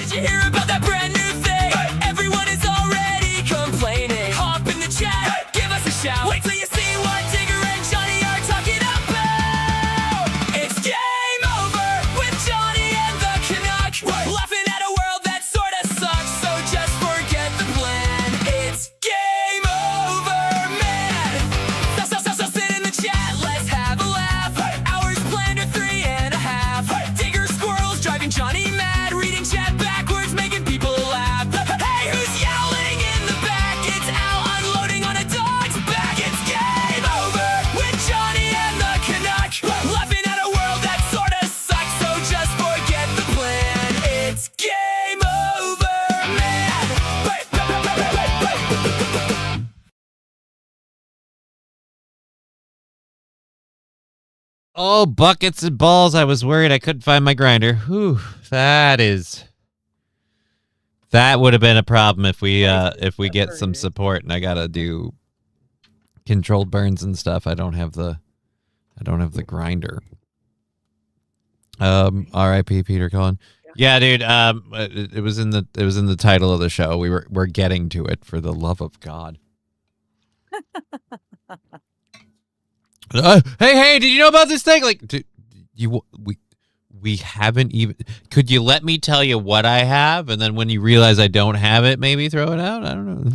Did you hear about that brand new thing? Everyone is already complaining. Hop in the chat, give us a shout. Wait till you see what Tigger and Johnny are talking about. It's game over with Johnny and the Canuck. Laughing at a world that sorta sucks, so just forget the plan. It's game over, man. So sit in the chat, let's have a laugh. Hours planned are 3.5. Digger squirrels driving Johnny mad, reading chat backwards, making people laugh. Hey, who's yelling in the back? It's Al unloading on a dog's back. It's game over with Johnny and the Canuck. Laughing at a world that sorta sucks, so just forget the plan. It's game over, man. Oh, buckets and balls. I was worried I couldn't find my grinder. Whew, that would have been a problem if we get some support and I gotta do controlled burns and stuff. I don't have the grinder. R.I.P. Peter Cullen. Yeah, dude. It was in the title of the show. We're getting to it, for the love of God. Hey, did you know about this thing? Like, we haven't even. Could you let me tell you what I have, and then when you realize I don't have it, maybe throw it out? I don't know.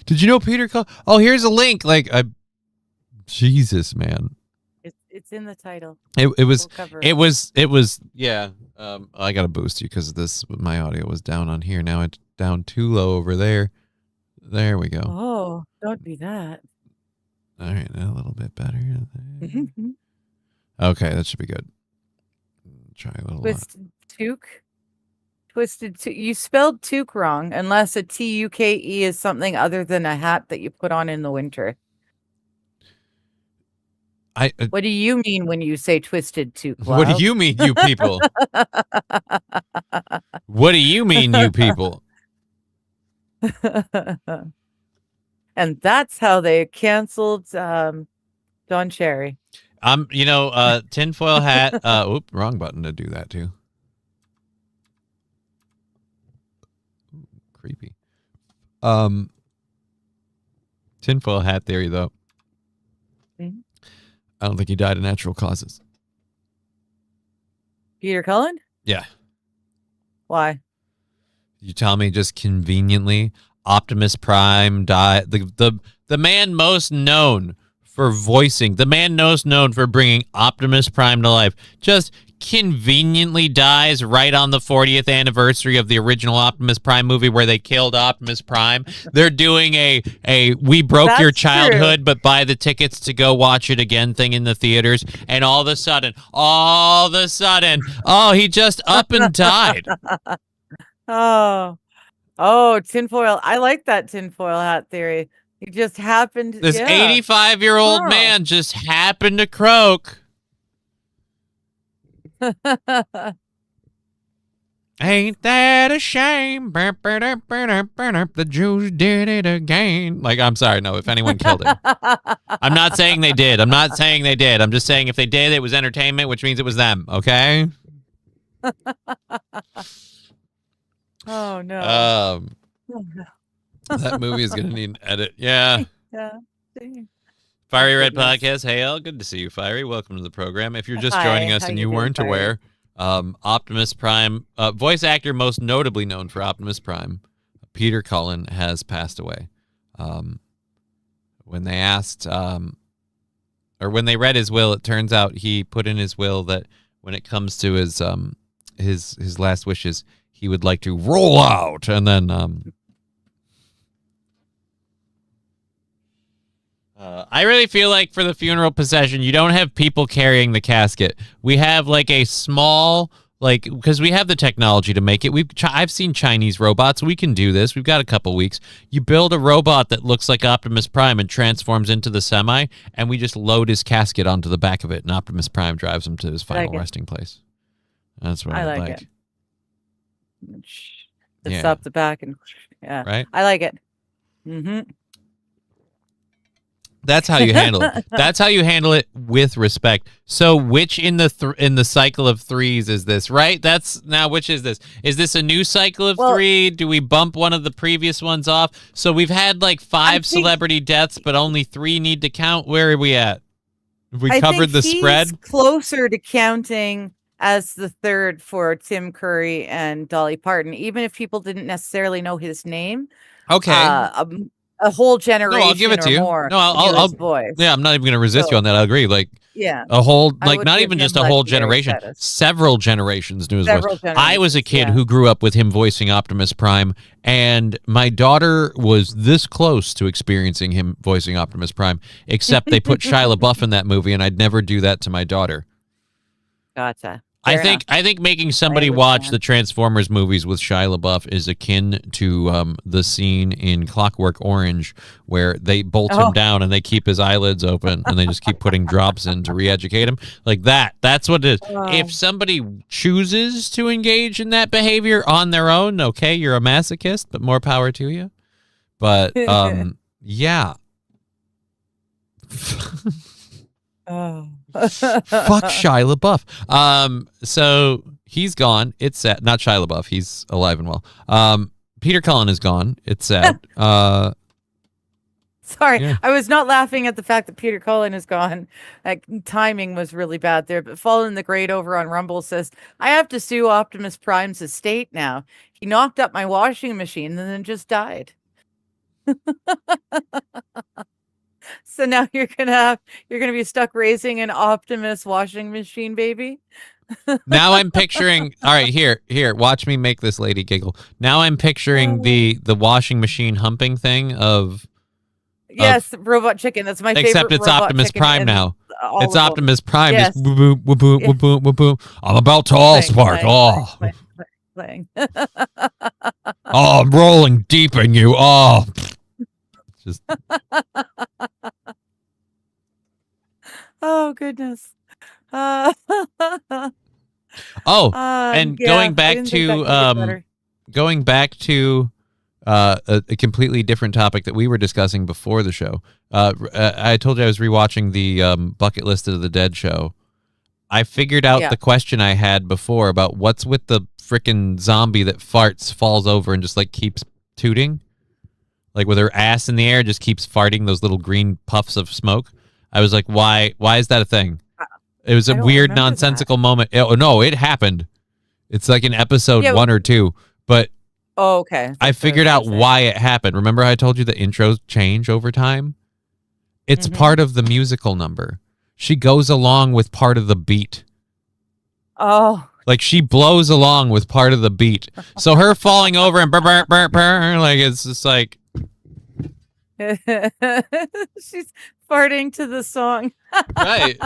Did you know Peter? Oh, here's a link. Like, Jesus, man. It's in the title. It was. Yeah. I gotta boost you because my audio was down on here. Now it's down too low over there. There we go. Oh, don't do that. All right, a little bit better. Okay, that should be good. Try a little. Twisted toque. You spelled toque wrong, unless a T-U-K-E is something other than a hat that you put on in the winter. What do you mean when you say twisted toque? What do you mean, you people? What do you mean, you people? And that's how they canceled Don Cherry. Tinfoil hat. Wrong button to do that too. Ooh, creepy. Tinfoil hat theory though. Mm-hmm. I don't think he died of natural causes. Peter Cullen? Yeah. Why? You tell me just conveniently. Optimus Prime died. The man most known for voicing, the man most known for bringing Optimus Prime to life, just conveniently dies right on the 40th anniversary of the original Optimus Prime movie where they killed Optimus Prime. They're doing a we broke your childhood, but buy the tickets to go watch it again thing in the theaters. And all of a sudden, oh, he just up and died. Oh, tinfoil. I like that tinfoil hat theory. He just happened. This 85-year-old man just happened to croak. Ain't that a shame? The Jews did it again. Like, I'm sorry, no, if anyone killed him. I'm not saying they did. I'm just saying if they did, it was entertainment, which means it was them, okay? Oh, no. That movie is going to need an edit. Yeah. Fiery Red Podcast. Hey, Al. Good to see you, Fiery. Welcome to the program. If you're just joining us and you weren't aware, Optimus Prime, voice actor most notably known for Optimus Prime, Peter Cullen, has passed away. When they asked, or when they read his will, it turns out he put in his will that when it comes to his last wishes, he would like to roll out, and then I really feel like for the funeral procession, you don't have people carrying the casket. We have like a small, because we have the technology to make it. I've seen Chinese robots. We can do this. We've got a couple weeks. You build a robot that looks like Optimus Prime and transforms into the semi, and we just load his casket onto the back of it, and Optimus Prime drives him to his final resting place. That's what I like. Just up the back and right. I like it. Mm-hmm. That's how you handle it. That's how you handle it with respect. So, which in the cycle of threes is this? Right? That's now. Which is this? Is this a new cycle of three? Do we bump one of the previous ones off? So we've had like 5 celebrity deaths, but only 3 need to count. Where are we at? Have we covered the spread? He's closer to counting as the third for Tim Curry and Dolly Parton, even if people didn't necessarily know his name. Okay. A whole generation. No, I'll give it to you. More No, I'll voice. Yeah, I'm not even going to resist you on that. I agree. Like, yeah, a whole, like, not even just a whole generation, status. Several generations knew his voice. I was a kid who grew up with him voicing Optimus Prime, and my daughter was this close to experiencing him voicing Optimus Prime, except they put Shia LaBeouf in that movie, and I'd never do that to my daughter. Gotcha. I think making somebody watch the Transformers movies with Shia LaBeouf is akin to the scene in Clockwork Orange where they bolt him down and they keep his eyelids open and they just keep putting drops in to re-educate him. Like that. That's what it is. If somebody chooses to engage in that behavior on their own, okay, you're a masochist, but more power to you. But yeah. Fuck Shia LaBeouf. So he's gone. It's sad. Not Shia LaBeouf. He's alive and well. Peter Cullen is gone. It's sad. Sorry, yeah. I was not laughing at the fact that Peter Cullen is gone. Like, timing was really bad there. But Fallen the Great over on Rumble says, I have to sue Optimus Prime's estate now. He knocked up my washing machine and then just died. So now you're gonna be stuck raising an Optimus washing machine baby. Now I'm picturing. All right, here, watch me make this lady giggle. Now I'm picturing the washing machine humping thing of. Yes, Robot Chicken. That's my favorite. Except it's Optimus Prime now. It's Optimus Prime. Yes. Just boom, boom, boom, boom, boom, boom, boom. I'm about to all spark. Playing. I'm rolling deep in you. Oh. Just. Oh goodness. And yeah, going back to a completely different topic that we were discussing before the show. I told you I was rewatching the Bucket List of the Dead show. I figured out the question I had before about what's with the frickin' zombie that farts, falls over, and just like keeps tooting. Like with her ass in the air, just keeps farting those little green puffs of smoke. I was like, why is that a thing? It was a weird, nonsensical moment. Oh, no, it happened. It's like in episode 1 or 2. But okay. I figured out why it happened. Remember how I told you the intros change over time? It's part of the musical number. She goes along with part of the beat. Oh. Like she blows along with part of the beat. So her falling over and burr, like it's just like. She's farting to the song. Right.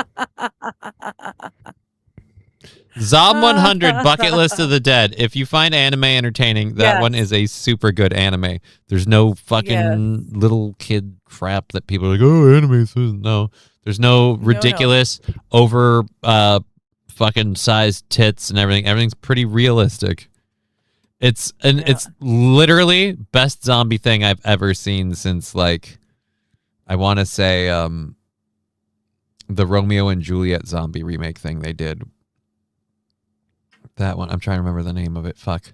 Zom 100 Bucket List of the Dead. If you find anime entertaining, that one is a super good anime. There's no fucking little kid crap that people are like, oh, anime. No. There's no ridiculous over fucking sized tits and everything. Everything's pretty realistic. It's literally best zombie thing I've ever seen since, like, I want to say the Romeo and Juliet zombie remake thing they did. That one. I'm trying to remember the name of it. Fuck.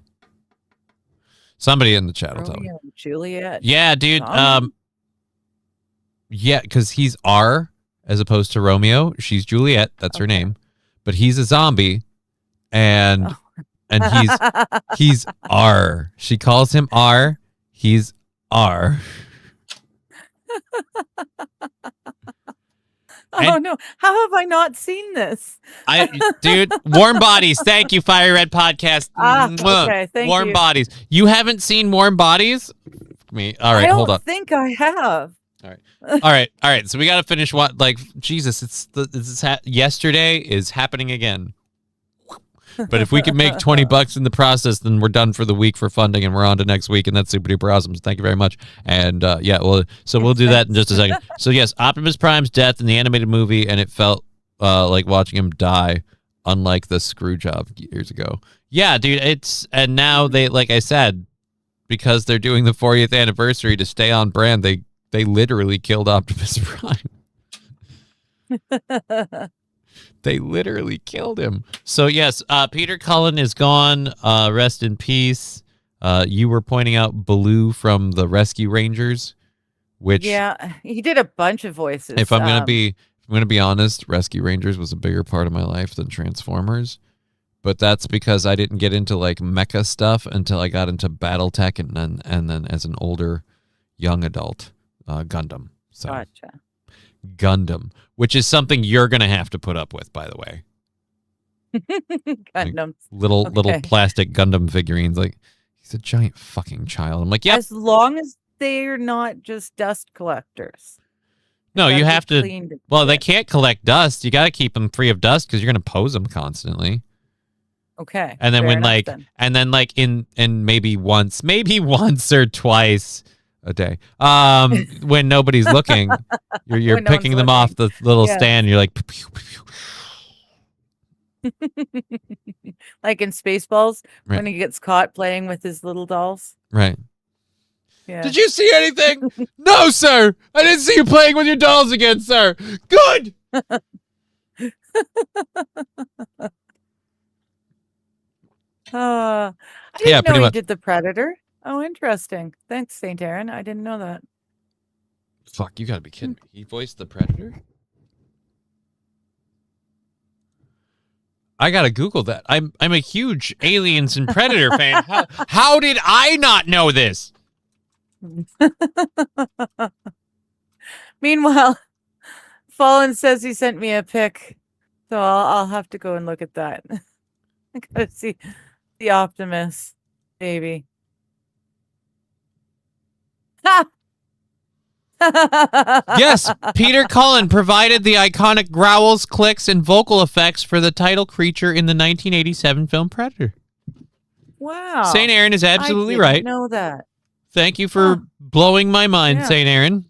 Somebody in the chat will tell me. Romeo and Juliet. Yeah, dude. Yeah, because he's R as opposed to Romeo. She's Juliet. That's her name. But he's a zombie, and he's R. She calls him R. He's R. No! How have I not seen this? Dude, Warm Bodies. Thank you, Fire Red Podcast. Okay, thank you. Warm Bodies. You haven't seen Warm Bodies? Me. All right, hold on. I don't think I have. All right. So we got to finish what? Like, Jesus, yesterday is happening again. But if we can make $20 in the process, then we're done for the week for funding, and we're on to next week, and that's super duper awesome. So thank you very much. And we'll do that in just a second. So yes, Optimus Prime's death in the animated movie, and it felt like watching him die, unlike the screw job years ago. Yeah, dude. And now they, like I said, because they're doing the 40th anniversary to stay on brand, they They literally killed Optimus Prime. They literally killed him. So yes, Peter Cullen is gone. Rest in peace. You were pointing out Baloo from the Rescue Rangers, which Yeah, he did a bunch of voices. if I'm gonna be honest, Rescue Rangers was a bigger part of my life than Transformers. But that's because I didn't get into like mecha stuff until I got into BattleTech and then as an older young adult, Gundam. So Gotcha. Gundam, which is something you're gonna have to put up with, by the way. Gundam. Little Okay. plastic Gundam figurines. Like, he's a giant fucking child. I'm like, yep. As long as they're not just dust collectors. No, Gotta you be have to. cleaned. Well, they can't collect dust. You got to keep them free of dust because you're gonna pose them constantly. Okay. And then fair when enough like, then. and then like in maybe once or twice a day, when nobody's looking, you're When no picking one's them off the little Yes. stand. You're like, pew, pew, pew. Like in Spaceballs, Right. when he gets caught playing with his little dolls. Right. Yeah. Did you see anything? No, sir. I didn't see you playing with your dolls again, sir. Good. I Yeah, didn't pretty know he much. did the Predator. Oh, interesting. Thanks, St. Aaron. I didn't know that. Fuck, you gotta be kidding me. He voiced the Predator? I gotta Google that. I'm a huge Aliens and Predator fan. How did I not know this? Meanwhile, Fallen says he sent me a pic, so I'll have to go and look at that. I gotta see the Optimus baby. Ha! Yes, Peter Cullen provided the iconic growls, clicks, and vocal effects for the title creature in the 1987 film Predator. Wow. St. Aaron is absolutely I didn't right. know that. Thank you for blowing my mind, Yeah. St. Aaron.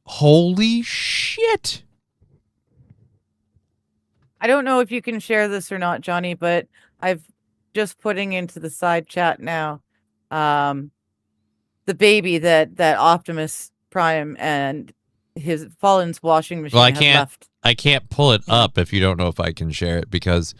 Holy shit. I don't know if you can share this or not, Johnny, but I've just putting into the side chat now the baby that Optimus Prime and his Fallen's washing machine Well, I have can't. left. I can't pull it up if you don't know if I can share it because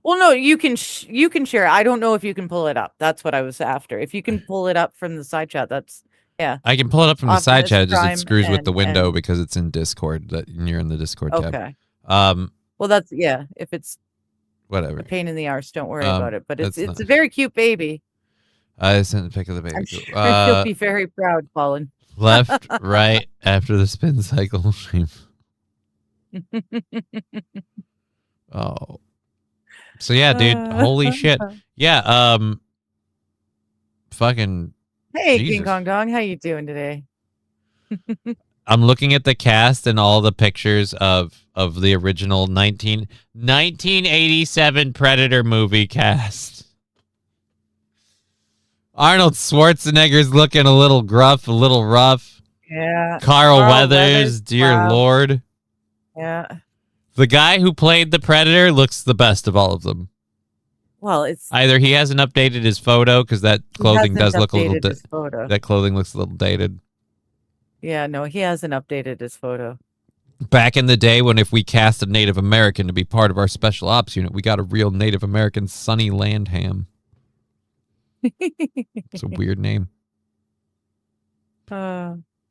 Well, no, you can share it. I don't know if you can pull it up. That's what I was after. If you can pull it up from the side chat, that's yeah. I can pull it up from the side Optimus chat. Just it Prime screws with the and- window and- because it's in Discord. That you're in the Discord tab. Okay. Well, that's if it's whatever. a pain in the arse, don't worry Um, about it. But it's that's not- a very cute baby. I sent a pic of the baby. I'm sure you'll be very proud, Fallen. Left, right, after the spin cycle. Oh. So yeah, dude. Holy shit. Yeah. Fucking. Hey, Jesus. King Kong Dong, how you doing today? I'm looking at the cast and all the pictures of the original 1987 Predator movie cast. Arnold Schwarzenegger's looking a little gruff, a little rough. Yeah. Carl Carl Weathers, Weathers, dear wow. Lord. Yeah. The guy who played the Predator looks the best of all of them. Well, it's Either he hasn't updated his photo because that clothing he does hasn't look a little updated his photo. that clothing looks a little dated. Yeah, no, he hasn't updated his photo. Back in the day when if we cast a Native American to be part of our special ops unit, we got a real Native American Sonny Landham. It's a weird name.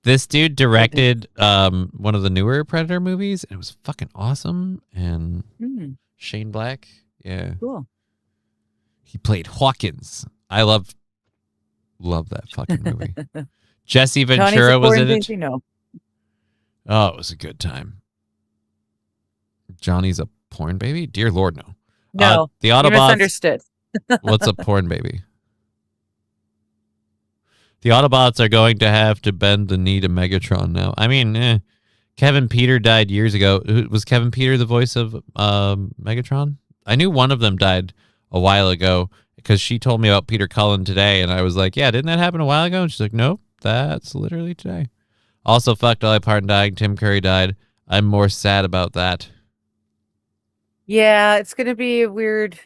This dude directed one of the newer Predator movies, and it was fucking awesome. And Shane Black, yeah, Cool. he played Hawkins. I love that fucking movie. Jesse Ventura was in it. No. Oh, it was a good time. Johnny's a porn baby? Dear Lord, no. No, the you Autobots. misunderstood. What's a porn baby? The Autobots are going to have to bend the knee to Megatron now. I mean, Kevin Peter died years ago. Was Kevin Peter the voice of Megatron? I knew one of them died a while ago because she told me about Peter Cullen today, and I was like, yeah, didn't that happen a while ago? And she's like, nope, that's literally today. Also, fuck Dolly Parton dying. Tim Curry died. I'm more sad about that. Yeah, it's gonna be a weird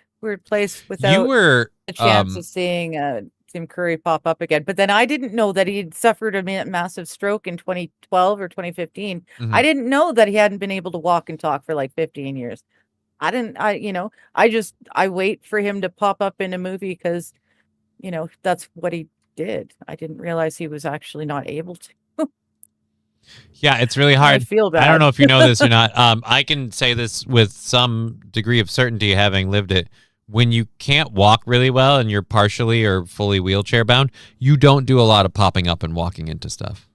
place without You were a chance of seeing Tim Curry pop up again. But then I didn't know that he'd suffered a massive stroke in 2012 or 2015. I didn't know that he hadn't been able to walk and talk for like 15 years. I wait for him to pop up in a movie because, that's what he did. I didn't realize he was actually not able to. Yeah, it's really I hard. feel bad. I don't know if you know this or not. I can say this with some degree of certainty, having lived it. When you can't walk really well and you're partially or fully wheelchair bound, you don't do a lot of popping up and walking into stuff.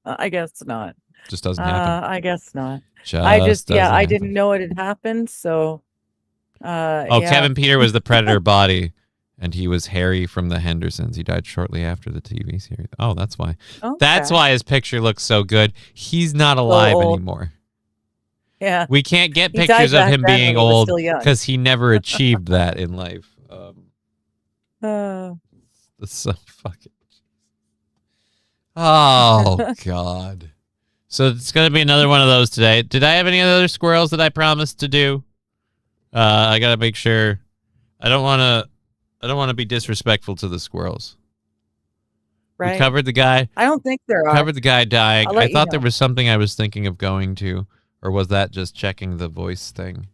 I guess not. Just doesn't happen. I guess not. I didn't know it had happened. So, Kevin Peter was the Predator body, and he was Harry from the Hendersons. He died shortly after the TV series. Oh, that's why. Okay. That's why his picture looks so good. He's not alive anymore. Yeah. We can't get He pictures died of him back then being when he was old still young. because he never achieved that in life. It's so fucking. Oh God. So it's gonna be another one of those today. Did I have any other squirrels that I promised to do? I gotta make sure. I don't want to be disrespectful to the squirrels. Right. We covered the guy. I don't think there are. Covered the guy dying. I'll I let you thought there know. was something I was thinking of going to, or was that just checking the voice thing?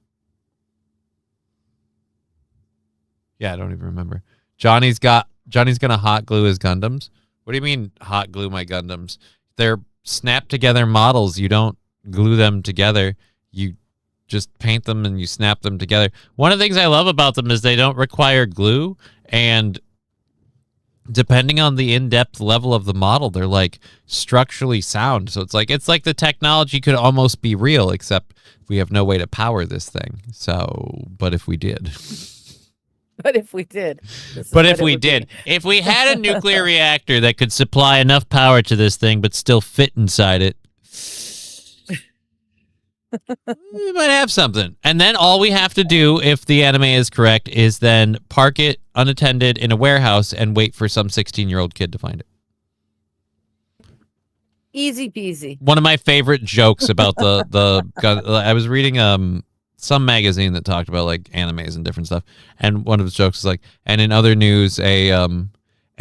Yeah, I don't even remember. Johnny's gonna hot glue his Gundams. What do you mean hot glue my Gundams? They're snap together models. You don't glue them together. You just paint them and you snap them together. One of the things I love about them is they don't require glue, and depending on the in-depth level of the model, they're like structurally sound. So it's like the technology could almost be real, except we have no way to power this thing. So, but if we did. But if we did. If we had a nuclear reactor that could supply enough power to this thing but still fit inside it, we might have something. And then all we have to do, if the anime is correct, is then park it unattended in a warehouse and wait for some 16-year-old kid to find it. Easy peasy. One of my favorite jokes about the gun, I was reading some magazine that talked about like animes and different stuff, and one of his jokes is like, and in other news, a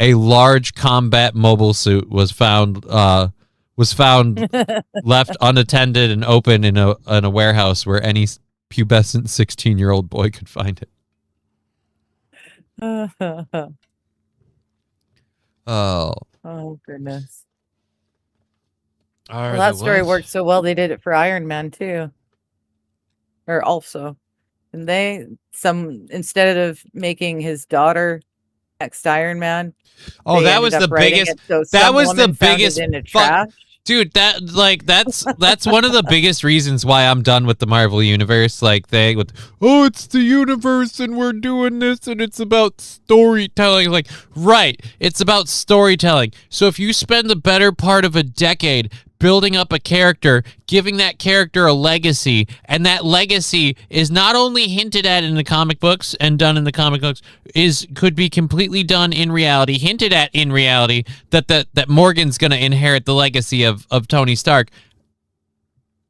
large combat mobile suit was found left unattended and open in a warehouse where any pubescent 16-year-old boy could find it. Oh goodness. Well, Well, that story worked so well they did it for Iron Man too. Or also. And instead of making his daughter next Iron Man. Oh, that was the biggest. That was the biggest. Dude, that's one of the biggest reasons why I'm done with the Marvel universe. Like it's the universe and we're doing this and it's about storytelling. Like, right, it's about storytelling. So if you spend the better part of a decade building up a character, giving that character a legacy, and that legacy is not only hinted at in the comic books and done in the comic books, could be completely done in reality, hinted at in reality, that Morgan's going to inherit the legacy of Tony Stark.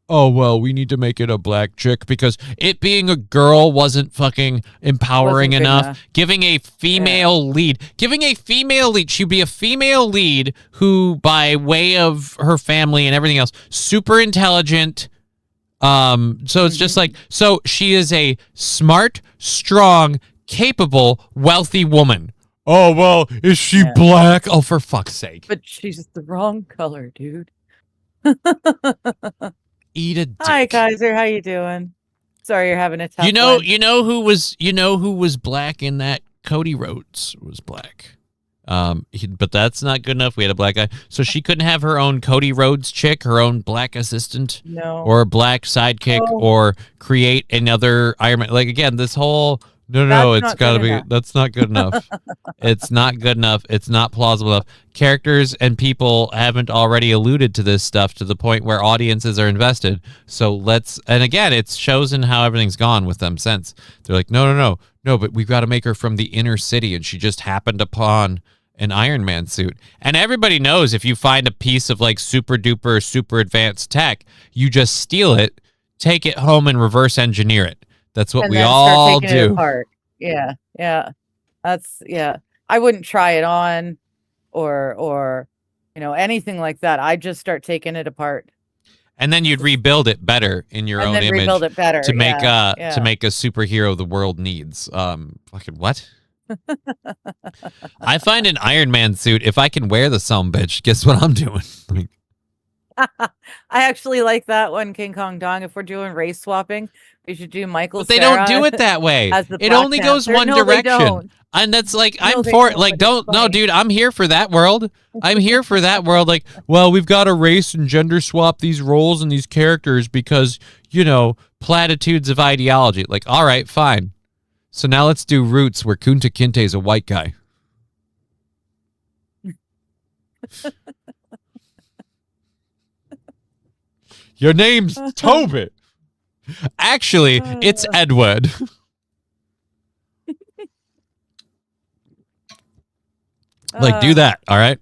Oh, well, we need to make it a black chick because it being a girl wasn't fucking empowering enough. Giving a female lead. She'd be a female lead who, by way of her family and everything else, super intelligent. So it's just like, so she is a smart, strong, capable, wealthy woman. Oh, well, is she black? Oh, for fuck's sake. But she's the wrong color, dude. Eat a dick. Hi, Kaiser. How you doing? Sorry, you're having a tough You know who was black in that? Cody Rhodes was black. But that's not good enough. We had a black guy, so she couldn't have her own Cody Rhodes chick, her own black assistant, or a black sidekick, or create another Iron Man. Like again, this whole. No, it's got to be. That's not good enough. It's not good enough. It's not plausible enough. Characters and people haven't already alluded to this stuff to the point where audiences are invested. So and again, it's shows in how everything's gone with them since. They're like, no, but we've got to make her from the inner city, and she just happened upon an Iron Man suit. And everybody knows if you find a piece of like super duper, super advanced tech, you just steal it, take it home, and reverse engineer it. That's what we all do. Yeah. That's yeah. I wouldn't try it on or anything like that. I'd just start taking it apart And then you'd rebuild it better in your and own then rebuild image it better. to make Yeah. to Yeah. make a superhero the world needs. Fucking what? I find an Iron Man suit if I can wear the bitch. Guess what I'm doing? Like, I actually like that one, King Kong Dong. If we're doing race swapping, we should do Michael but they don't do Cera it that way. as the It Black only goes Panther. one No, they direction. don't. And that's like, No, I'm they for it. don't, Like, but it's no, funny. dude, I'm here for that world. I'm here for that world. Like, well, we've got to race and gender swap these roles and these characters because, platitudes of ideology. Like, all right, fine. So now let's do Roots where Kunta Kinte is a white guy. Your name's Toby. Actually, it's Edward. Like, do that, all right?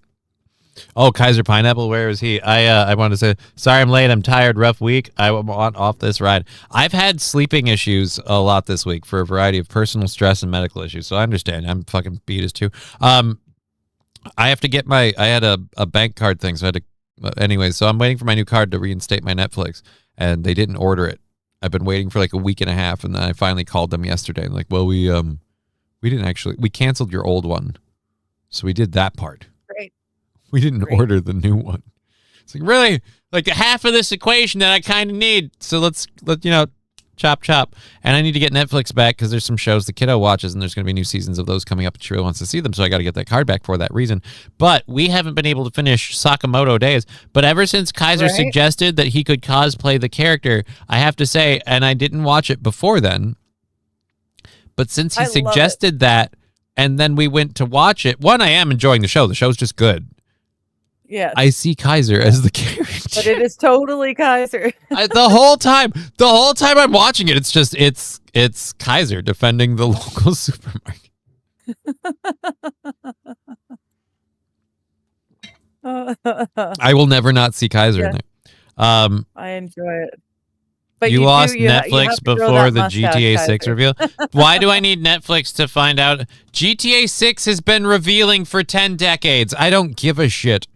Oh, Kaiser Pineapple, where is he? I want to say, sorry I'm late. I'm tired. Rough week. I want off this ride. I've had sleeping issues a lot this week for a variety of personal stress and medical issues, so I understand. I'm fucking beat as too. I have to get I had a bank card thing, so I had to, anyway, so I'm waiting for my new card to reinstate my Netflix, and they didn't order it. I've been waiting for like a week and a half, and then I finally called them yesterday. And like, well, we didn't actually, we canceled your old one. So we did that part. Great. We didn't order the new one. It's like, really? Like half of this equation that I kind of need. So let chop, chop. And I need to get Netflix back because there's some shows the kiddo watches, and there's going to be new seasons of those coming up. And she really wants to see them, so I got to get that card back for that reason. But we haven't been able to finish Sakamoto Days. But ever since Kaiser suggested that he could cosplay the character, I have to say, and I didn't watch it before then, but since he suggested that, and then we went to watch it, one, I am enjoying the show. The show's just good. Yeah. I see Kaiser as the character. But it is totally Kaiser. The whole time I'm watching it, it's Kaiser defending the local supermarket. I will never not see Kaiser in it. I enjoy it. But you lost you Netflix have to grow before that the mustache, GTA 6 Kaiser. reveal. Why do I need Netflix to find out? GTA 6 has been revealing for 10 decades. I don't give a shit.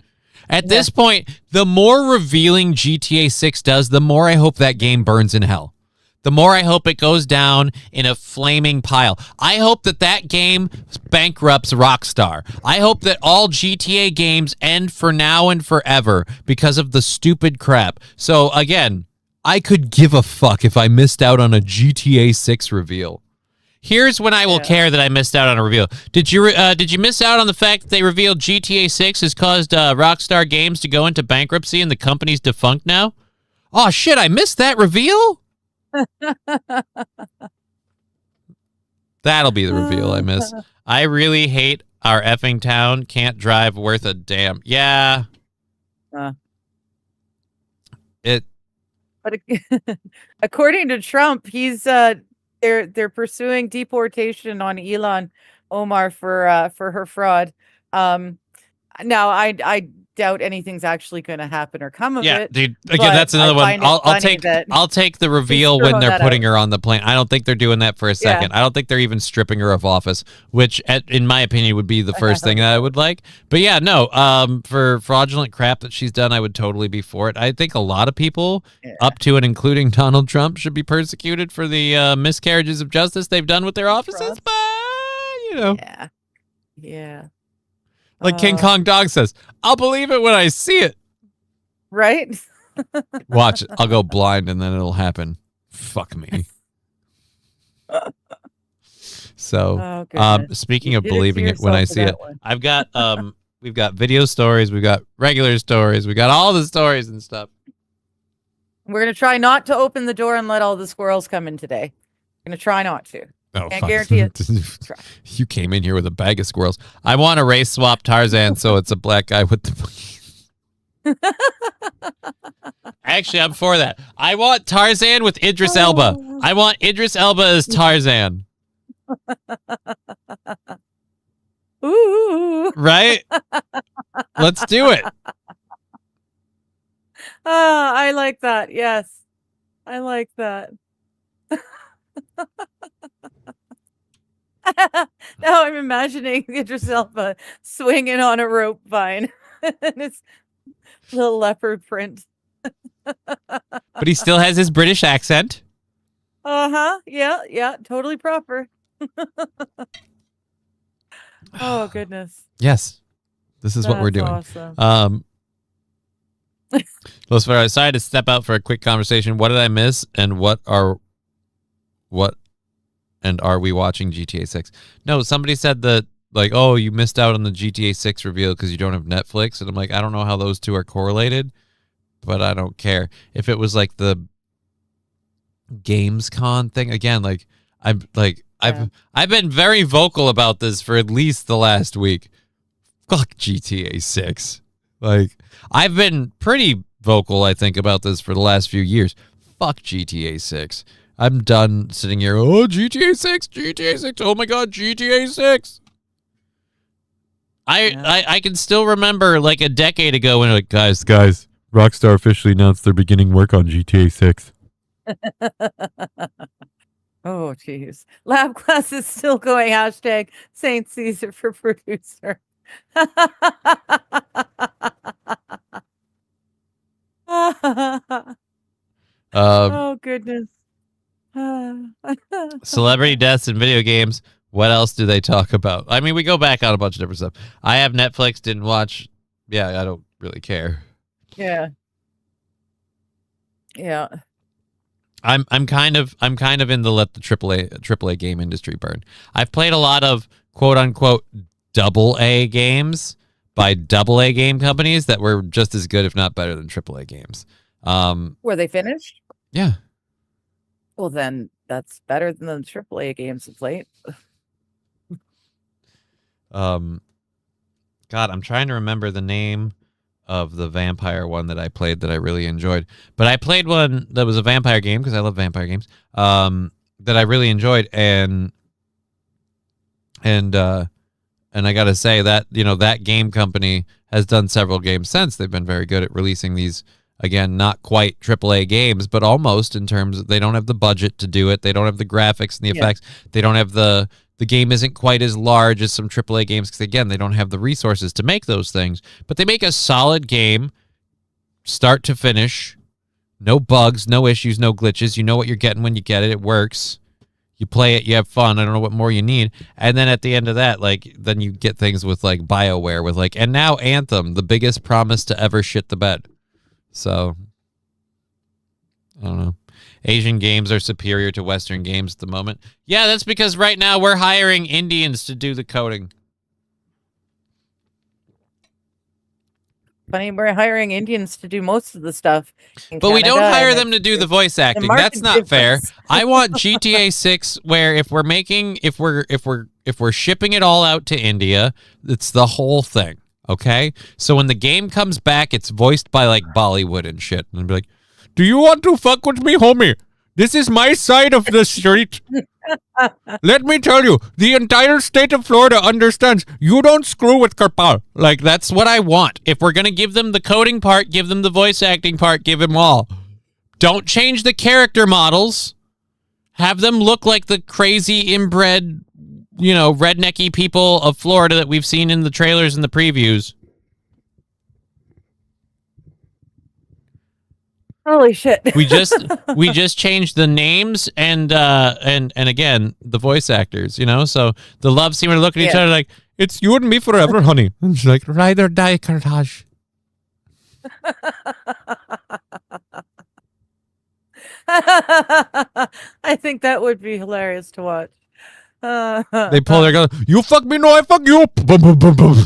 At this point, the more revealing GTA 6 does, the more I hope that game burns in hell. The more I hope it goes down in a flaming pile. I hope that game bankrupts Rockstar. I hope that all GTA games end for now and forever because of the stupid crap. So, again, I could give a fuck if I missed out on a GTA 6 reveal. Here's when I will care that I missed out on a reveal. Did you miss out on the fact that they revealed GTA 6 has caused Rockstar Games to go into bankruptcy and the company's defunct now? Oh, shit, I missed that reveal? That'll be the reveal I miss. I really hate our effing town. Can't drive worth a damn. Yeah. But according to Trump, he's they're pursuing deportation on Elon Omar for her fraud. Now I doubt anything's actually going to happen or come of it. Dude. Again, that's another one. I'll take the reveal when they're putting her on the plane. I don't think they're doing that for a second. I don't think they're even stripping her of office, which, in my opinion, would be the first thing that I would like. But yeah, no. For fraudulent crap that she's done, I would totally be for it. I think a lot of people, up to and including Donald Trump, should be persecuted for the miscarriages of justice they've done with their offices. But yeah. Like King Kong Dog says, I'll believe it when I see it. Right? Watch it. I'll go blind and then it'll happen. Fuck me. So, speaking of believing it when I see it, I've got we've got video stories, we've got regular stories, we got all the stories and stuff. We're gonna try not to open the door and let all the squirrels come in today. We're gonna try not to. Oh, can't guarantee it. You came in here with a bag of squirrels. I want to race swap Tarzan so it's a black guy with the... Actually, I'm for that. I want Tarzan with Idris Elba. I want Idris Elba as Tarzan. Ooh. Right? Let's do it. I like that. Yes. I like that. Now I'm imagining Idris Elba swinging on a rope vine and his little leopard print. But he still has his British accent. Uh-huh. Yeah, totally proper. Oh goodness. Yes, this is what we're doing. Awesome. Los Ferros, I decided to step out for a quick conversation. What did I miss, and are we watching GTA 6? No, somebody said that, like, oh, you missed out on the GTA 6 reveal because you don't have Netflix, and I'm like, I don't know how those two are correlated, but I don't care. If it was like the Gamescom thing again, like I've been very vocal about this for at least the last week. Fuck GTA 6. Like, I've been pretty vocal, I think, about this for the last few years. Fuck GTA 6. I'm done sitting here, oh, GTA 6, GTA 6, oh my god, GTA 6. I can still remember, like, a decade ago when, like, guys, Rockstar officially announced they're beginning work on GTA 6. Oh, geez. Lab class is still going. Hashtag Saint Caesar for producer. Oh, goodness. Celebrity deaths in video games. What else do they talk about? I mean, we go back on a bunch of different stuff. I have Netflix, didn't watch. Yeah, I don't really care. Yeah. I'm kind of in the let the AAA game industry burn. I've played a lot of quote unquote AA games by AA game companies that were just as good, if not better, than AAA games. Were they finished? Yeah. Well, then that's better than the AAA games of late. God, I'm trying to remember the name of the vampire one that I played that I really enjoyed. But I played one that was a vampire game because I love vampire games. That I really enjoyed, and I gotta say that, you know, that game company has done several games since. They've been very good at releasing these, again, not quite AAA games, but almost, in terms of they don't have the budget to do it. They don't have the graphics and the effects. They don't have the game isn't quite as large as some AAA games because, again, they don't have the resources to make those things. But they make a solid game, start to finish. No bugs, no issues, no glitches. You know what you're getting when you get it. It works. You play it, you have fun. I don't know what more you need. And then at the end of that, like, then you get things with, like, BioWare with, like, and now Anthem, the biggest promise to ever shit the bed. So, I don't know. Asian games are superior to Western games at the moment. Yeah, that's because right now we're hiring Indians to do the coding. Funny, we're hiring Indians to do most of the stuff. But we don't hire them to do the voice acting. That's not fair. I want GTA 6 where if we're shipping it all out to India, it's the whole thing. Okay? So when the game comes back, it's voiced by like Bollywood and shit. And I'd be like, do you want to fuck with me, homie? This is my side of the street. Let me tell you, the entire state of Florida understands you don't screw with Karpal. Like, that's what I want. If we're going to give them the coding part, give them the voice acting part, give them all. Don't change the character models. Have them look like the crazy inbred, you know, rednecky people of Florida that we've seen in the trailers and the previews. Holy shit. we just changed the names and again the voice actors, you know, so the love scene, we're looking at each other like, it's you and me forever, honey. And she's like, ride or die, Kartaj. I think that would be hilarious to watch. They pull their gun, you fuck me, no I fuck you. Boom, boom, boom, boom.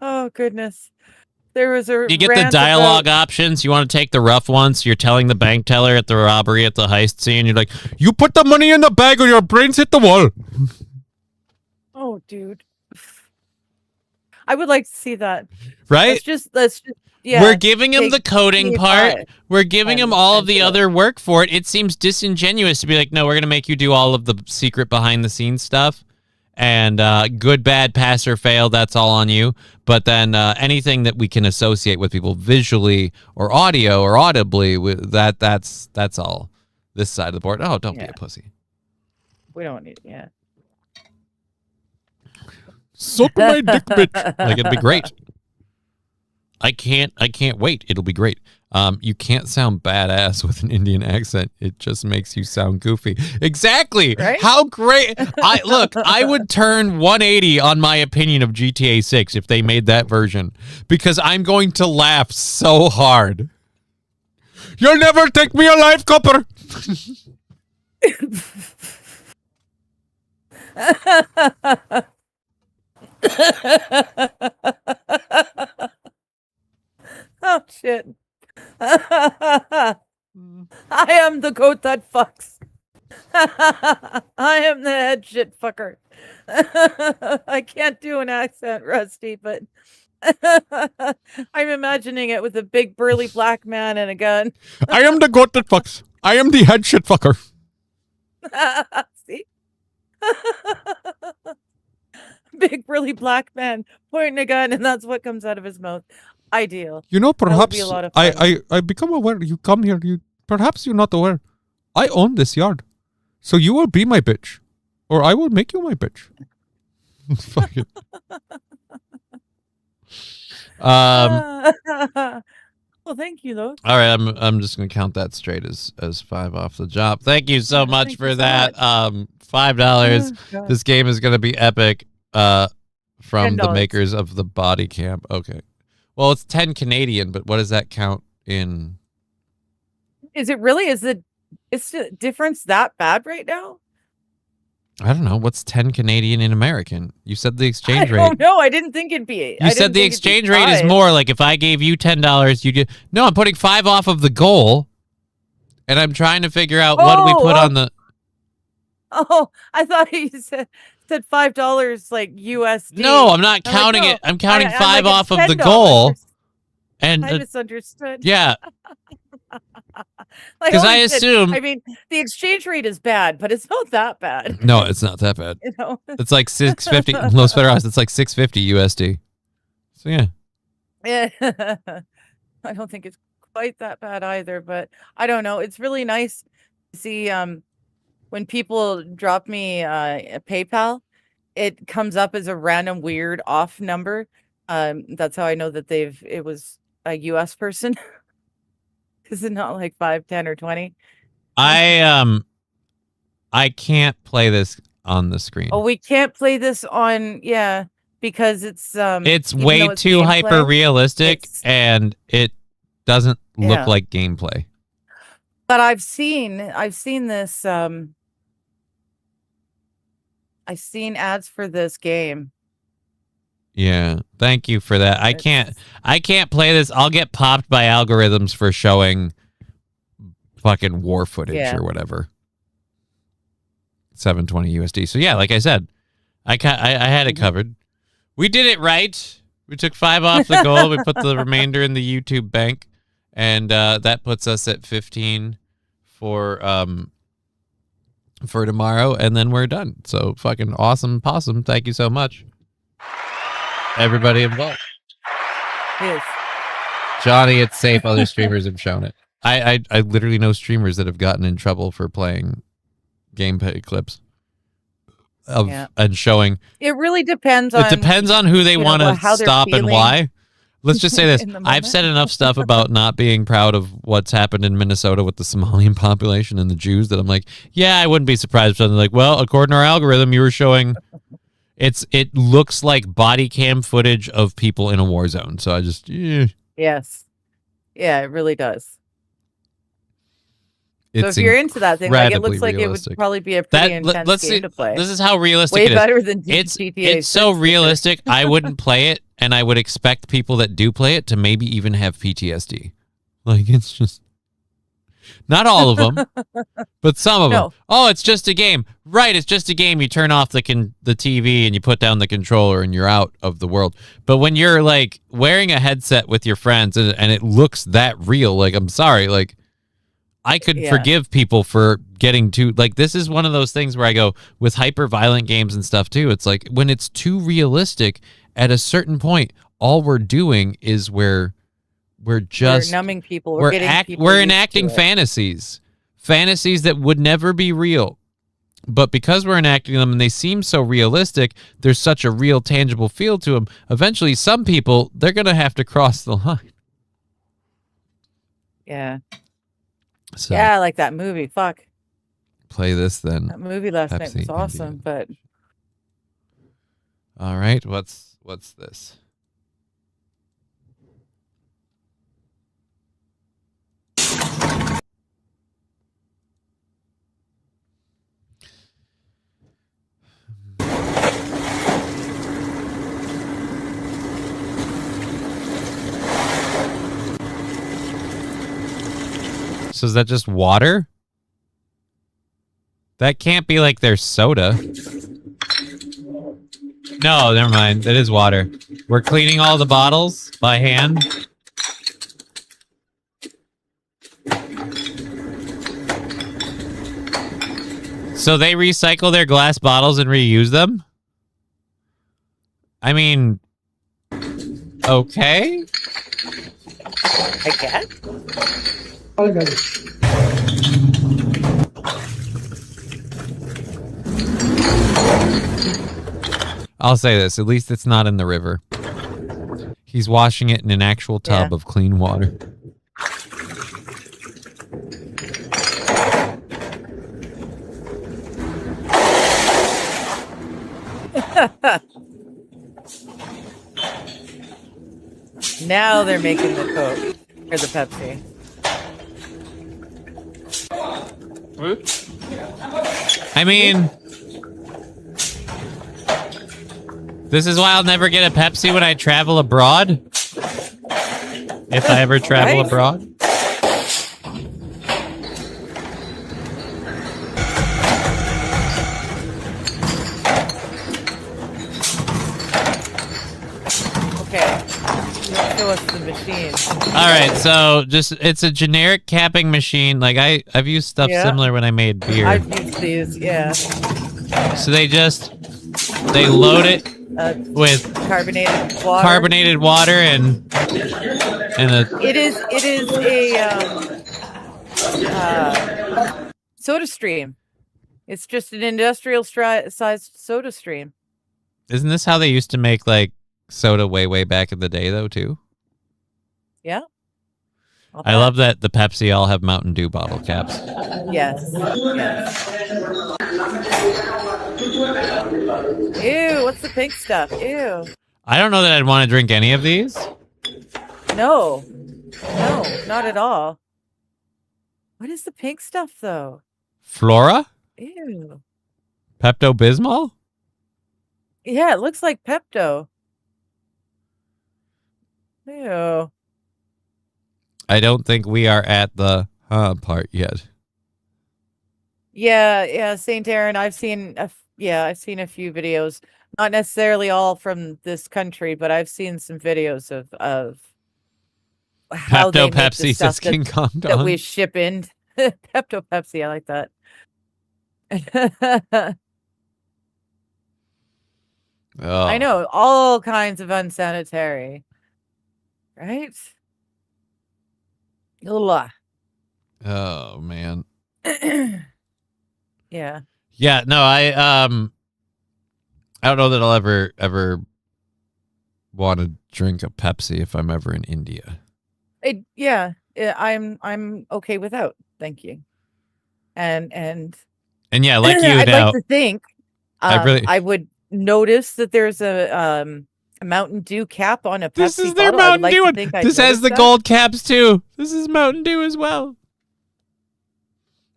Oh goodness, there was a you get the dialogue options. You want to take the rough ones. You're telling the bank teller at the robbery at the heist scene, you're like, you put the money in the bag or your brains hit the wall. Oh dude, I would like to see that. Right, let's just yeah, we're giving him the coding part. We're giving him all of the other work for it. It seems disingenuous to be like, no, we're going to make you do all of the secret behind the scenes stuff. And good, bad, pass or fail, that's all on you. But then anything that we can associate with people visually or audio or audibly, with that's all this side of the board. Oh, don't be a pussy. We don't need. Yeah. Suck my dick, bitch. Like, it'd be great. I can't wait. It'll be great. You can't sound badass with an Indian accent. It just makes you sound goofy. Exactly. Right? How great. I would turn 180 on my opinion of GTA 6 if they made that version, because I'm going to laugh so hard. You'll never take me alive, copper. Oh shit. I am the goat that fucks. I am the head shit fucker. I can't do an accent, Rusty, but I'm imagining it with a big burly black man and a gun. I am the goat that fucks. I am the head shit fucker. See? Big burly black man pointing a gun, and that's what comes out of his mouth. Ideal. You know, perhaps be a lot of fun. I become aware. You come here. Perhaps you're not aware. I own this yard, so you will be my bitch, or I will make you my bitch. Fuck it. Well, thank you, though. All right, I'm just gonna count that straight as 5 off the job. Thank you so much Thank for you so that. much. $5. Oh, God. This game is gonna be epic. From the $10. makers of the Body Camp. Okay. Well, it's 10 Canadian, but what does that count in? Is it really? Is the difference that bad right now? I don't know. What's 10 Canadian in American? You said the exchange rate. Oh no, I didn't think it'd be. You said the exchange rate is more. Like if I gave you $10, you get. No, I'm putting 5 off of the goal, and I'm trying to figure out what we put on the. Oh, I thought you said $5 like USD. No, I'm not counting it. I'm counting 5 like, off of the $10. goal, and I misunderstood. yeah, Like, because I holy shit. assume. I mean, the exchange rate is bad, but it's not that bad. No, it's not that bad. You know? It's like 650. Los Federales, it's like 650 USD. So yeah. Yeah. I don't think it's quite that bad either, but I don't know. It's really nice to see when people drop me a PayPal, it comes up as a random weird off number. That's how I know that it was a US person. Is it not like 5, 10, or 20? I can't play this on the screen. Oh, we can't play this on because it's even way though it's too gameplay, hyper realistic it's- and it doesn't look Yeah. like gameplay. But I've seen this I've seen ads for this game. Yeah. Thank you for that. I can't play this. I'll get popped by algorithms for showing fucking war footage or whatever. 720 USD. So yeah, like I said, I had it covered. We did it right. We took 5 off the goal. We put the remainder in the YouTube bank, and that puts us at 15 for tomorrow, and then we're done. So fucking awesome possum. Thank you so much, everybody involved. Yes. Johnny, it's safe. Other streamers have shown it. I literally know streamers that have gotten in trouble for playing gameplay clips of and showing. It really depends on. It depends on who they want to how they're stop and feeling why. Let's just say this. in the I've said enough stuff about not being proud of what's happened in Minnesota with the Somalian population and the Jews that I'm like, yeah, I wouldn't be surprised if something like, well, according to our algorithm, you were showing it looks like body cam footage of people in a war zone. So I just Yes. Yeah, it really does. So it's if you're into that thing, like, it looks incredibly like realistic. it would probably be a pretty intense game to play. This is how realistic Way it is. better than It's GTA so 6. realistic. I wouldn't play it, and I would expect people that do play it to maybe even have PTSD. Like, it's just not all of them, but some of them. Oh, it's just a game. Right, it's just a game. You turn off the TV and you put down the controller and you're out of the world. But when you're like wearing a headset with your friends and it looks that real, like, I'm sorry, like, I could forgive people for getting too like this is one of those things where I go with hyper violent games and stuff too. It's like when it's too realistic at a certain point, all we're doing is we're just numbing people. we're We're enacting fantasies that would never be real. But because we're enacting them and they seem so realistic, there's such a real tangible feel to them. Eventually, some people, they're going to have to cross the line. Yeah. So, Yeah, like that movie. Fuck. play this then. That movie last night Pepsi was awesome, Indian. but All right, what's this? So is that just water? That can't be like their soda. No, never mind. That is water. We're cleaning all the bottles by hand. So they recycle their glass bottles and reuse them? I mean, okay. I guess. I'll say this, at least it's not in the river. He's washing it in an actual tub of clean water. Now they're making the Coke or the Pepsi. I mean, this is why I'll never get a Pepsi when I travel abroad. If I ever travel abroad. Okay. Show us the machine. All right, so it's a generic capping machine. Like I've used stuff similar when I made beer. I've used these, yeah. So they load it with carbonated water and it is a soda stream. It's just an industrial sized soda stream. Isn't this how they used to make like soda way back in the day though too? Yeah. I love that the Pepsi all have Mountain Dew bottle caps. Yes. Ew, what's the pink stuff? Ew. I don't know that I'd want to drink any of these. No, not at all. What is the pink stuff though? Flora? Ew. Pepto-Bismol? Yeah, it looks like Pepto. Ew. I don't think we are at the part yet. Yeah, Saint Aaron. I've seen a few videos, not necessarily all from this country, but I've seen some videos of how they make the Pepsi stuff says King Kong that we ship in. Pepto Pepsi, I like that. Oh. I know, all kinds of unsanitary, right? Ugh. Oh man. Yeah. Yeah, no, I don't know that I'll ever want to drink a Pepsi if I'm ever in India. I'm okay without. Thank you. And yeah, like you I'd now, like to think I would notice that there's a Mountain Dew cap on a Pepsi this is their bottle. Mountain Dew one. This has the gold caps too. This is Mountain Dew as well.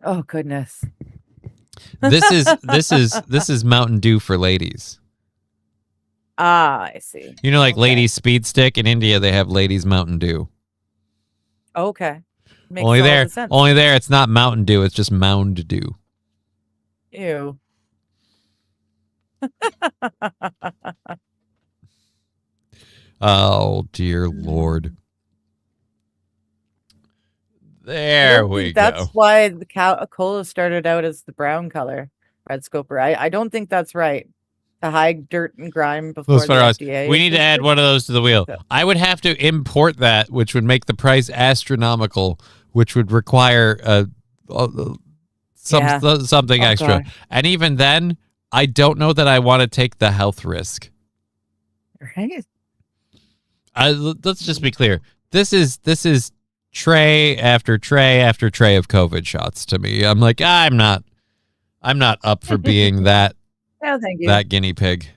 Oh goodness. This is Mountain Dew for ladies. Ah, I see. You know, like Ladies Speed Stick in India, they have Ladies Mountain Dew. Okay. Makes Only all there, the sense. only there. It's not Mountain Dew. It's just Mound Dew. Ew. Oh dear Lord. There we that's go. why the cola started out as the brown color, red scoper. I don't think that's right. To hide dirt and grime before Those the photos. FDA. We need to add one of those to the wheel. So- I would have to import that, which would make the price astronomical, which would require something Oh, extra. God. And even then, I don't know that I want to take the health risk. Right? Let's just be clear. This is tray after tray after tray of COVID shots to me. I'm like, I'm not up for being that No, thank you. that guinea pig.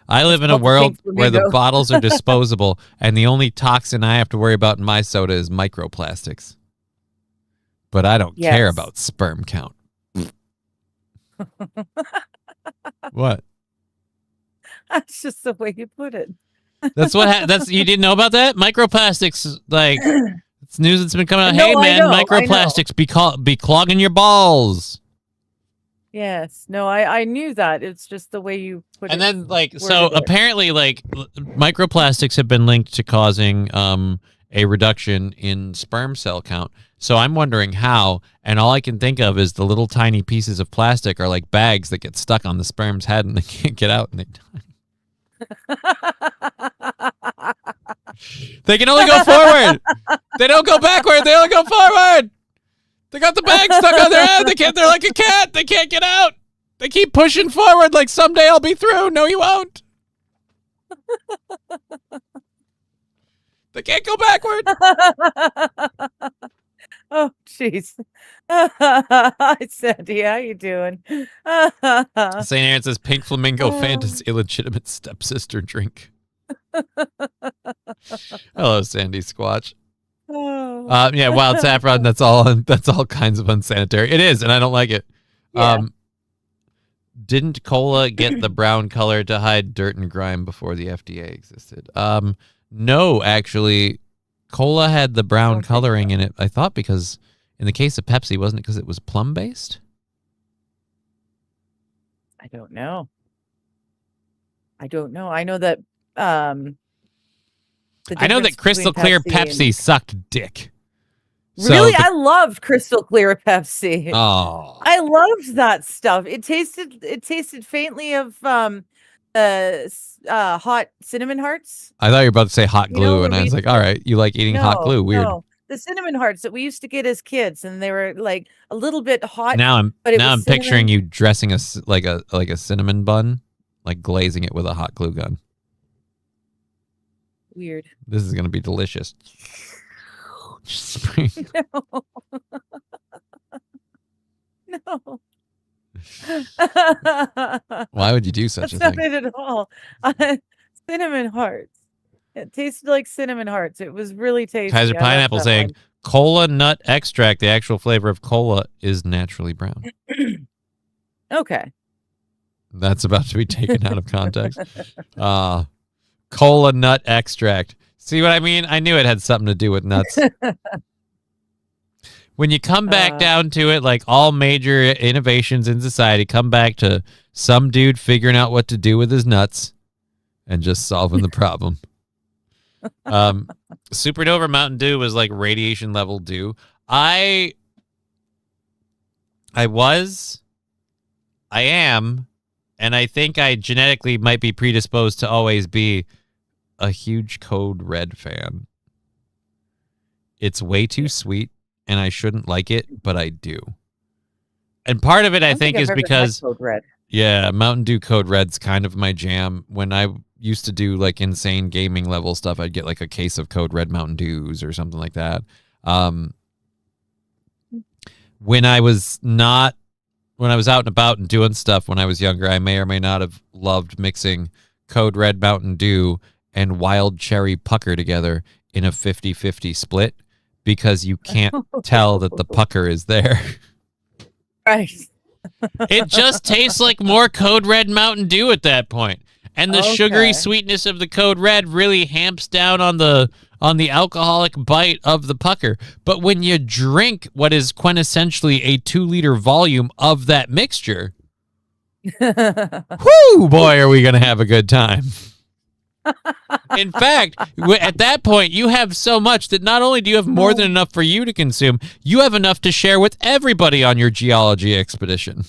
I live in a called the world pink where the flamingo. bottles are disposable and the only toxin I have to worry about in my soda is microplastics. But I don't care Yes. about sperm count. What? That's just the way you put it. That's what that's you didn't know about that? Microplastics, like it's news that's been coming out. No, Hey I man, know, I know. microplastics be clogging your balls. Yes. No, I knew that. It's just the way you put And it. then like so worded it. apparently like microplastics have been linked to causing a reduction in sperm cell count. So I'm wondering how, and all I can think of is the little tiny pieces of plastic are like bags that get stuck on the sperm's head and they can't get out and they die. They can only go forward. They don't go backward. They only go forward. They got the bag stuck on their head. They're like a cat. They can't get out. They keep pushing forward like someday I'll be through. No, you won't. They can't go backward. Oh, jeez. Hi, Sandy. How you doing? St. Aaron says Pink Flamingo Fanta's illegitimate stepsister drink. Hello, Sandy Squatch. Oh. Yeah, wild saffron. That's all kinds of unsanitary. It is, and I don't like it. Yeah. Didn't cola get the brown color to hide dirt and grime before the FDA existed? No, actually, cola had the brown think coloring in it. I thought because in the case of Pepsi, wasn't it because it was plum based? I don't know. I know that the I know that difference crystal between clear and- Pepsi sucked dick. So Really, the- I loved crystal clear Pepsi. oh, I loved that stuff. It tasted faintly of hot cinnamon hearts. I thought you were about to say hot You know, glue, when and I we was like, used to- all right, you like eating hot glue? Weird. No, the cinnamon hearts that we used to get as kids, and they were like a little bit hot. Now I'm but it was picturing cinnamon. you dressing like a cinnamon bun, like glazing it with a hot glue gun. Weird. This is gonna be delicious. No. No. Why would you do such That's a not thing? it at all. Cinnamon hearts. It tasted like cinnamon hearts. It was really tasty. Kaiser I loved Pineapple that saying cola nut extract, the actual flavor of cola, is naturally brown. one. Okay. That's about to be taken out of context. Cola nut extract. See what I mean? I knew it had something to do with nuts. When you come back down to it, like all major innovations in society come back to some dude figuring out what to do with his nuts and just solving the problem. Supernova Mountain Dew was like radiation level dew. I am, and I think I genetically might be predisposed to always be a huge Code Red fan. It's way too sweet, and I shouldn't like it, but I do. And part of it, I don't think, I've is ever had because, Code Red. yeah, Mountain Dew Code Red's kind of my jam. When I used to do like insane gaming level stuff, I'd get like a case of Code Red Mountain Dews or something like that. When I was out and about and doing stuff when I was younger, I may or may not have loved mixing Code Red Mountain Dew and Wild Cherry Pucker together in a 50-50 split because you can't tell that the pucker is there. Right. It just tastes like more Code Red Mountain Dew at that point. And the sugary Okay. sweetness of the Code Red really hamps down on the alcoholic bite of the pucker. But when you drink what is quintessentially a 2-liter volume of that mixture, whoo, boy, are we going to have a good time. In fact, at that point, you have so much that not only do you have more than enough for you to consume, you have enough to share with everybody on your geology expedition.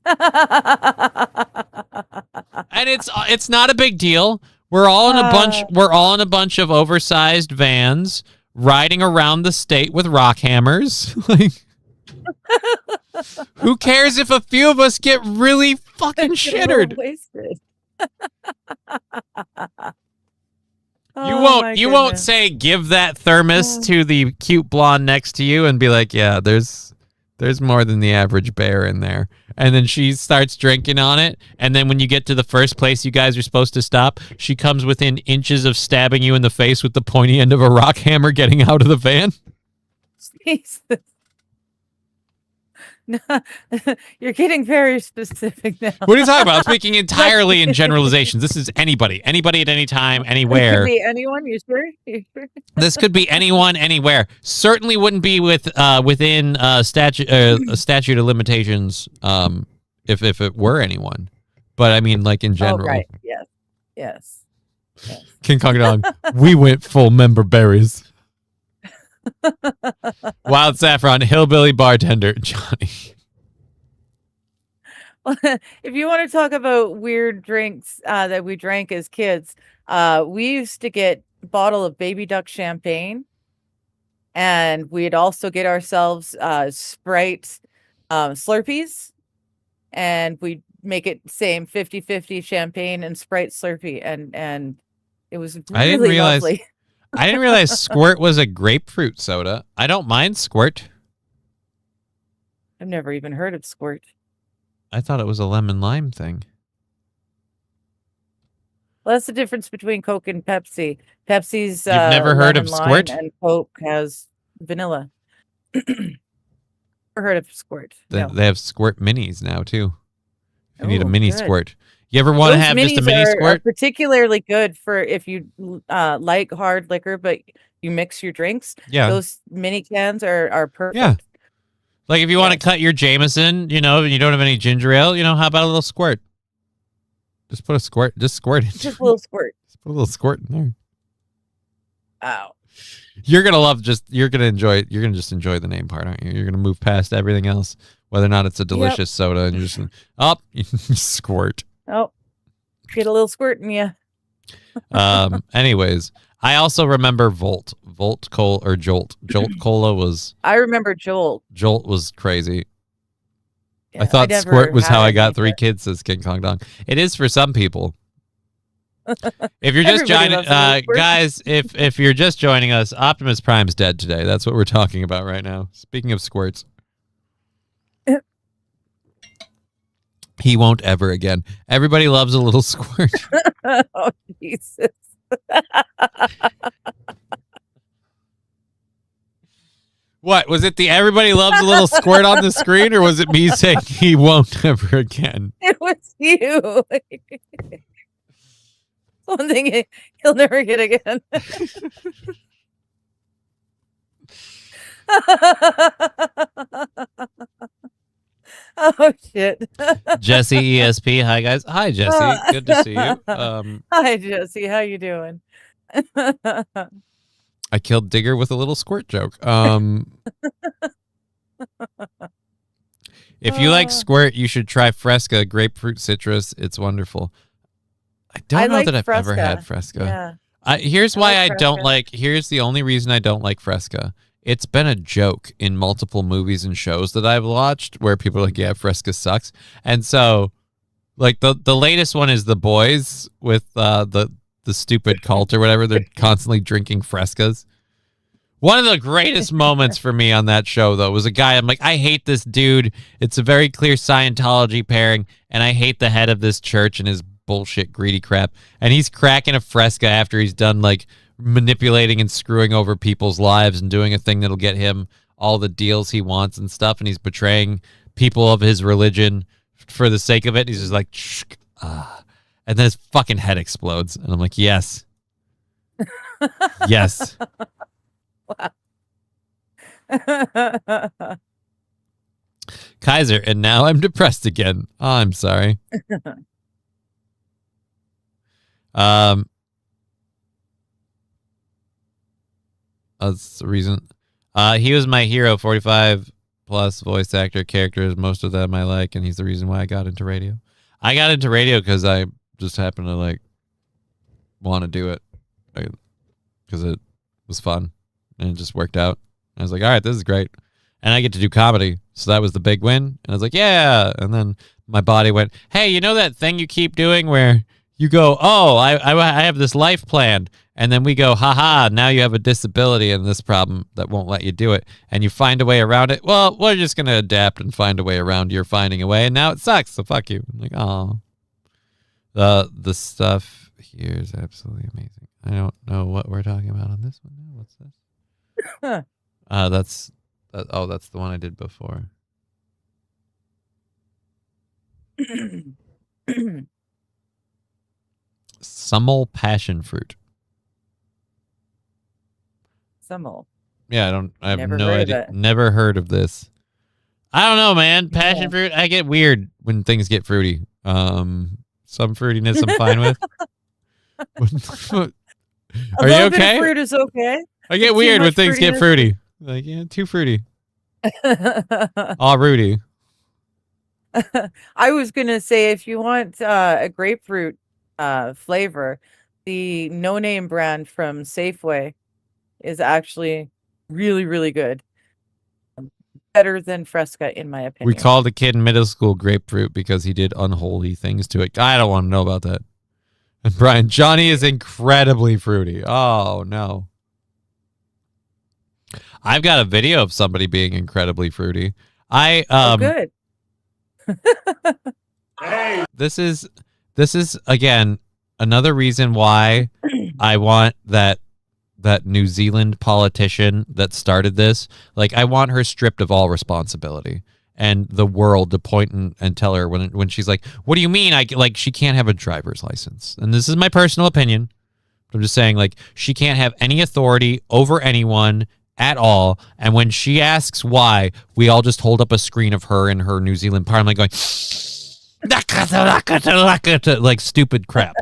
And it's not a big deal. We're all in a bunch of oversized vans riding around the state with rock hammers. Like, who cares if a few of us get really fucking shittered? Wasted. You won't say give that thermos to the cute blonde next to you and be like, yeah, there's more than the average bear in there. And then she starts drinking on it, and then when you get to the first place you guys are supposed to stop, she comes within inches of stabbing you in the face with the pointy end of a rock hammer getting out of the van. Jesus. No, you're getting very specific now. What are you talking about? I'm speaking entirely in generalizations. This is anybody at any time, It anywhere. could be anyone. You sure? This could be anyone, anywhere. Certainly wouldn't be within a statute of limitations if it were anyone. But I mean, like in general. Oh, right. Yes. King Kong Dong, we went full member berries. Wild Saffron, hillbilly bartender, Johnny. Well, if you want to talk about weird drinks that we drank as kids, we used to get a bottle of baby duck champagne, and we'd also get ourselves Sprite Slurpees, and we'd make it same 50-50 champagne and Sprite Slurpee, and it was really lovely. I didn't realize Squirt was a grapefruit soda. I don't mind Squirt. I've never even heard of Squirt. I thought it was a lemon lime thing. Well, that's the difference between Coke and Pepsi. Pepsi's You've never heard of lemon lime, Squirt? and Coke has vanilla. Never heard of Squirt. No. They have Squirt minis now too. You need a Ooh, mini good. Squirt. You ever want to Those have just a minis mini are Squirt? particularly good for if you like hard liquor, but you mix your drinks. Yeah. Those mini cans are perfect. Yeah. Like if you want to Yes. cut your Jameson, and you don't have any ginger ale, how about a little squirt? Just put a squirt. Just squirt it. Just a little squirt. Just put a little squirt in there. Ow. You're gonna just enjoy the name part, aren't you? You're gonna move past everything else, whether or not it's a delicious soda, and you're just squirt. Oh, get a little squirt in you. Anyways, I also remember Jolt Cola was. I remember Joel. Jolt was crazy. Yeah, I thought never Squirt was had how I any, got 3 but kids, says King Kong Dong. It is for some people. If you're just Everybody joining, loves a little Squirt. guys, if you're just joining us, Optimus Prime's dead today. That's what we're talking about right now. Speaking of squirts. He won't ever again. Everybody loves a little squirt. Oh, Jesus. What? Was it the everybody loves a little squirt on the screen, or was it me saying he won't ever again? It was you. One thing he'll never get again. Oh, shit. Jesse ESP. Hi, guys. Hi, Jesse. Good to see you. Hi, Jesse. How you doing? I killed Digger with a little squirt joke. If you like squirt, you should try Fresca grapefruit citrus. It's wonderful. I don't know like that I've ever Fresca. had Fresca. Yeah. Here's I why like I don't Fresca. like. Here's the only reason I don't like Fresca. It's been a joke in multiple movies and shows that I've watched where people are like, "Yeah, Fresca sucks," and so, like the latest one is The Boys with the stupid cult or whatever. They're constantly drinking Frescas. One of the greatest moments for me on that show, though, was a guy. I'm like, I hate this dude. It's a very clear Scientology pairing, and I hate the head of this church and his bullshit greedy crap. And he's cracking a Fresca after he's done like manipulating and screwing over people's lives and doing a thing that'll get him all the deals he wants and stuff. And he's betraying people of his religion for the sake of it. He's just like, and then his fucking head explodes. And I'm like, yes. Yes. Kaiser, and now I'm depressed again. Oh, I'm sorry. That's the reason. He was my hero, 45 plus voice actor characters. Most of them I like, and he's the reason why I got into radio. I got into radio because I just happened to like want to do it because it was fun and it just worked out. I was like, all right, this is great. And I get to do comedy. So that was the big win. And I was like, yeah. And then my body went, hey, you know that thing you keep doing where you go, oh, I have this life planned. And then we go, haha, now you have a disability and this problem that won't let you do it. And you find a way around it. Well, we're just going to adapt and find a way around your finding a way. And now it sucks. So fuck you. I'm like, oh. The stuff here is absolutely amazing. I don't know what we're talking about on this one. What's this? That's the one I did before. Summel passion fruit. Summel. Yeah, I have Never no heard of idea. it. Never heard of this. I don't know, man. Passion Yeah. fruit. I get weird when things get fruity. Some fruitiness I'm fine with. A Are you little bit okay? of fruit is okay. I get Too weird when much things get fruitiness? fruity. Like, yeah, too fruity. All Rudy. I was gonna say if you want a grapefruit flavor, the No Name brand from Safeway is actually really, really good. Better than Fresca, in my opinion. We called a kid in middle school grapefruit because he did unholy things to it. I don't want to know about that. And Brian, Johnny is incredibly fruity. Oh, no. I've got a video of somebody being incredibly fruity. Oh, good. This is again another reason why I want that New Zealand politician that started this. Like, I want her stripped of all responsibility and the world to point and tell her when she's like, what do you mean she can't have a driver's license? And this is my personal opinion. I'm just saying, like, she can't have any authority over anyone at all. And when she asks why, we all just hold up a screen of her in her New Zealand parliament going like stupid crap.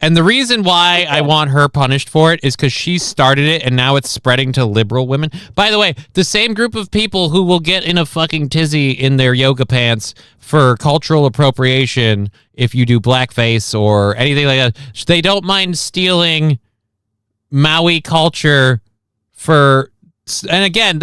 And the reason why I want her punished for it is because she started it and now it's spreading to liberal women. By the way, the same group of people who will get in a fucking tizzy in their yoga pants for cultural appropriation if you do blackface or anything like that, they don't mind stealing Maui culture for. And again,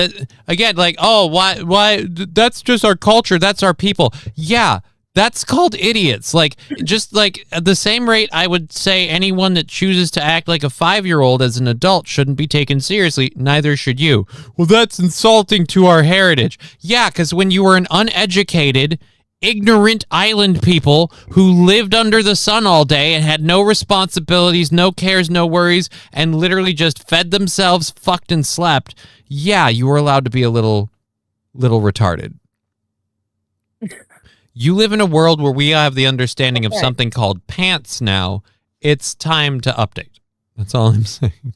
like, oh, why? That's just our culture. That's our people. Yeah, that's called idiots. Like, just like at the same rate, I would say anyone that chooses to act like a 5-year-old as an adult shouldn't be taken seriously. Neither should you. Well, that's insulting to our heritage. Yeah, because when you were an uneducated, ignorant island people who lived under the sun all day and had no responsibilities, no cares, no worries, and literally just fed themselves, fucked and slept, yeah, you were allowed to be a little retarded. You live in a world where we have the understanding of something called pants now. It's time to update. That's all I'm saying.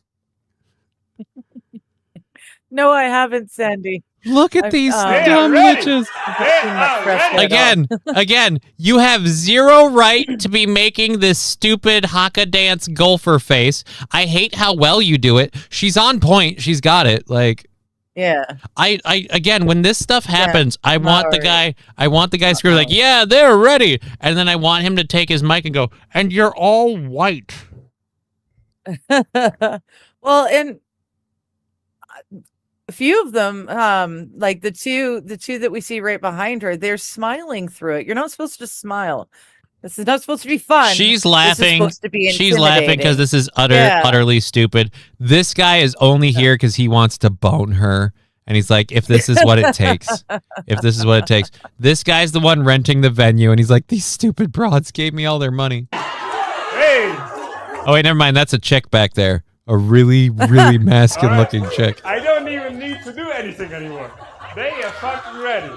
No, I haven't, Sandy. Look at these dumb bitches. Again, you have zero right to be making this stupid haka dance golfer face. I hate how well you do it. She's on point. She's got it. Like, yeah. I again, when this stuff happens, I want the guy screaming like, yeah, they're ready. And then I want him to take his mic and go, and you're all white. Well, and a few of them, like the two that we see right behind her, they're smiling through it. You're not supposed to smile. This is not supposed to be fun. She's laughing. This is supposed to be She's laughing because this is utterly stupid. This guy is only here because he wants to bone her. And he's like, if this is what it takes, This guy's the one renting the venue. And he's like, these stupid broads gave me all their money. Hey! Oh, wait, never mind. That's a chick back there. A really, really masculine looking chick. I don't even need to do anything anymore. They are fucking ready.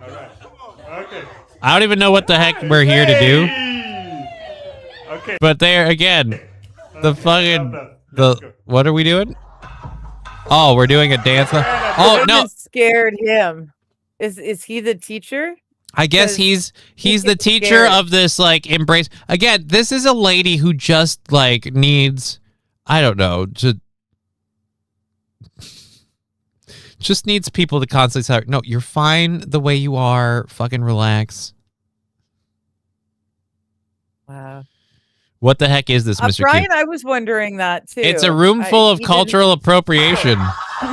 Alright. Okay. I don't even know what the heck we're here to do. Okay. But there, again, the fucking, what are we doing? Oh, we're doing a dance. Oh, no. Scared him. Is he the teacher? I guess he's the teacher of this, like, embrace. Again, this is a lady who just, like, needs, I don't know, Just needs people to constantly say, no, you're fine the way you are. Fucking relax. Wow. What the heck is this, Mr. Brian, Q? I was wondering that too. It's a room full of he cultural appropriation. He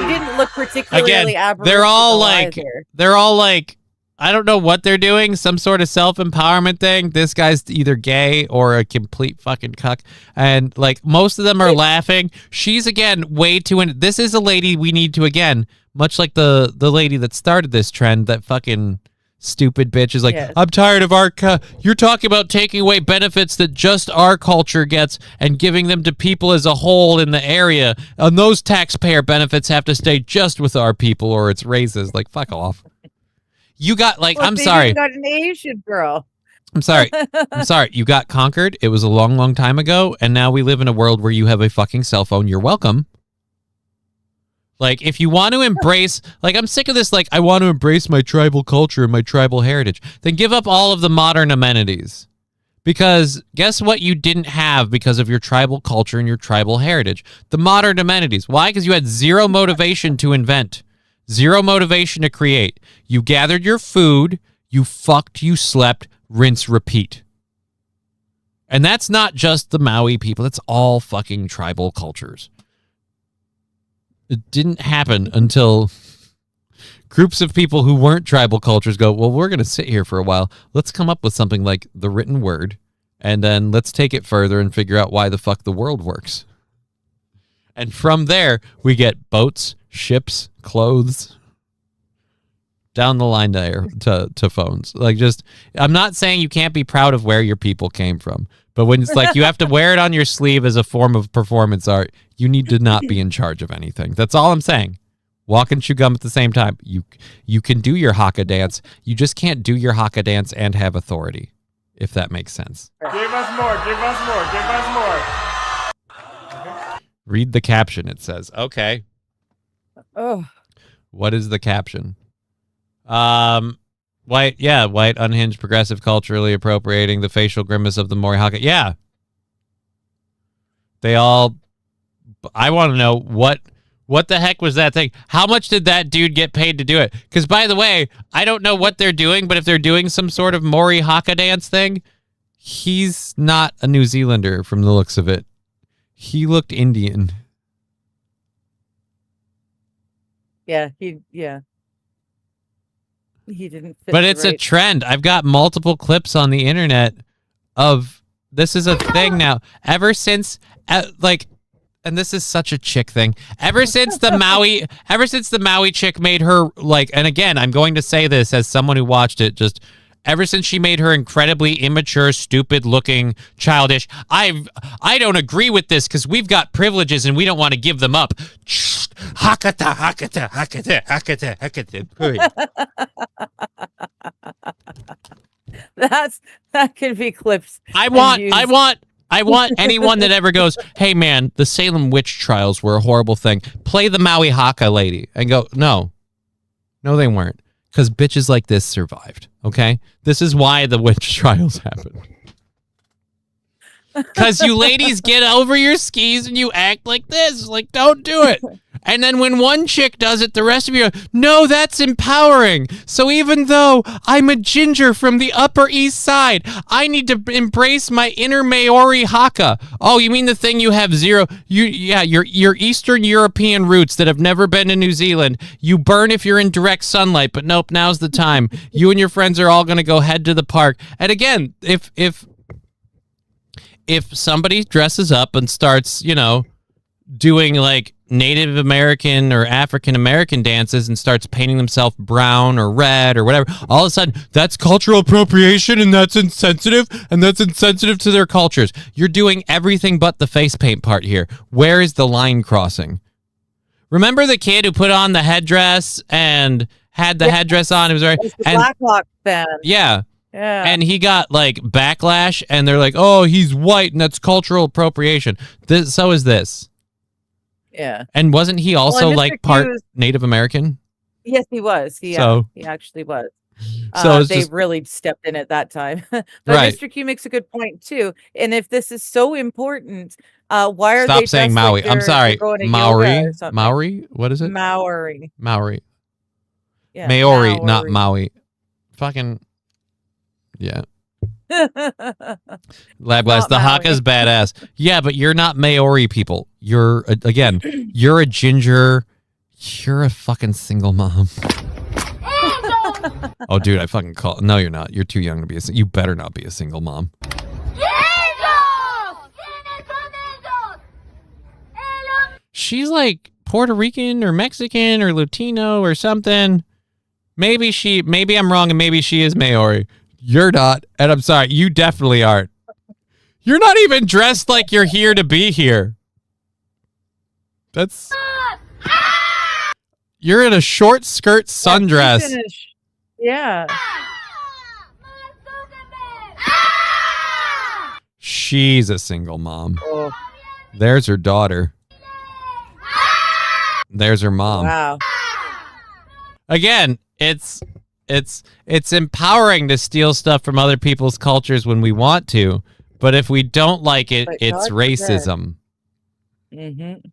didn't look particularly Again, they're all like, I don't know what they're doing, some sort of self-empowerment thing. This guy's either gay or a complete fucking cuck. And, like, most of them are laughing. She's, again, way too... This is a lady we need to, again, much like the lady that started this trend, that fucking stupid bitch is like, Yes. I'm tired of our... You're talking about taking away benefits that just our culture gets and giving them to people as a whole in the area. And those taxpayer benefits have to stay just with our people or it's raises. Like, fuck off. You got, like, Well, I'm they sorry. even got an Asian girl. I'm sorry. I'm sorry. You got conquered. It was a long, long time ago. And now we live in a world where you have a fucking cell phone. You're welcome. Like, if you want to embrace, like, I'm sick of this, like, I want to embrace my tribal culture and my tribal heritage. Then give up all of the modern amenities. Because guess what you didn't have because of your tribal culture and your tribal heritage? The modern amenities. Why? Because you had zero motivation to invent. Zero motivation to create. You gathered your food, you fucked, you slept, rinse, repeat. And that's not just the Maui people. That's all fucking tribal cultures. It didn't happen until groups of people who weren't tribal cultures go, well, we're going to sit here for a while. Let's come up with something like the written word, and then let's take it further and figure out why the fuck the world works. And from there, we get boats, ships, clothes, down the line there to phones. Like, just, I'm not saying you can't be proud of where your people came from, but when it's like you have to wear it on your sleeve as a form of performance art, you need to not be in charge of anything. That's all I'm saying. Walk and chew gum at the same time. You can do your haka dance. You just can't do your haka dance and have authority, if that makes sense. Give us more, give us more, give us more. Read the caption, it says. Okay. Oh, What is the caption? White, unhinged, progressive, culturally appropriating the facial grimace of the Mori haka. Yeah. They all... I want to know what the heck was that thing? How much did that dude get paid to do it? Because, by the way, I don't know what they're doing, but if they're doing some sort of Mori haka dance thing, he's not a New Zealander from the looks of it. He looked Indian. yeah. He didn't fit. But the it's a right- trend. I've got multiple clips on the internet of this is a thing now. Ever since, and this is such a chick thing. Ever since the Maui chick made her, like, and again, I'm going to say this as someone who watched it, just ever since she made her incredibly immature, stupid looking, childish, I don't agree with this because we've got privileges and we don't want to give them up. Hakata, hakata, hakata, hakata, hakata. That could be clips. I and want used. anyone that ever goes, hey man, the Salem witch trials were a horrible thing. Play the Maui haka lady and go, no, they weren't. Because bitches like this survived, okay? This is why the witch trials happened. Because you ladies get over your skis and you act like this. Like, don't do it. And then when one chick does it, the rest of you are, no, that's empowering. So even though I'm a ginger from the Upper East Side, I need to embrace my inner Maori haka. Oh, you mean the thing you have zero? Your Eastern European roots that have never been to New Zealand. You burn if you're in direct sunlight, but nope, now's the time. You and your friends are all going to go head to the park. And again, if somebody dresses up and starts, doing like Native American or African American dances and starts painting themselves brown or red or whatever, all of a sudden that's cultural appropriation and that's insensitive to their cultures. You're doing everything but the face paint part here. Where is the line crossing? Remember the kid who put on the headdress and had the headdress on? It was It's the Black Hawk fan. Yeah. Yeah. And he got like backlash and they're like, oh, he's white and that's cultural appropriation. So is this. Yeah. And wasn't he also Mr. like part Q's Native American? Yes, he was. He So- he actually was. So it's They just really stepped in at that time. But right. Mr. Q makes a good point too. And if this is so important, why are Stop they saying dressed like Maui. I'm they're sorry. going to yoga or Maori. something? Maori. What is it? Maori. Maori. Yeah, Maori, not Maori. Maui. Fucking yeah. Lab glass. Not The Haka's Maui. badass. Yeah, but you're not Maori people. You're again. You're a ginger. You're a fucking single mom. Oh, dude, I fucking call. No, you're not. You're too young to be a. You better not be a single mom. She's like Puerto Rican or Mexican or Latino or something. Maybe I'm wrong and maybe she is Maori. You're not, and I'm sorry, you definitely aren't. You're not even dressed like you're here to be here. That's... You're in a short skirt sundress. Yeah. She's a single mom. Oh, There's her daughter. There's her mom. wow. Again, it's empowering to steal stuff from other people's cultures when we want to, but if we don't like it, But it's God forbid. racism. Mm-hmm.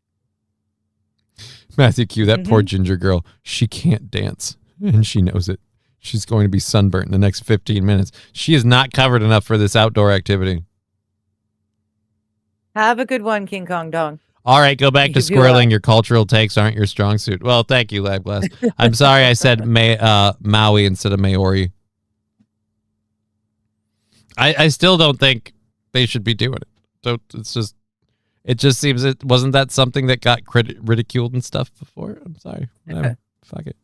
Matthew Q, that poor ginger girl, she can't dance, and she knows it. She's going to be sunburnt in the next 15 minutes. She is not covered enough for this outdoor activity. Have a good one, King Kong Dong. All right, go back to You do squirreling. Your cultural takes aren't your strong suit. Well, thank you, Lab Glass. I'm sorry I said Maui instead of Maori. I still don't think they should be doing it. So it just seems it wasn't that something that got ridiculed and stuff before. I'm sorry. Whatever. Fuck it.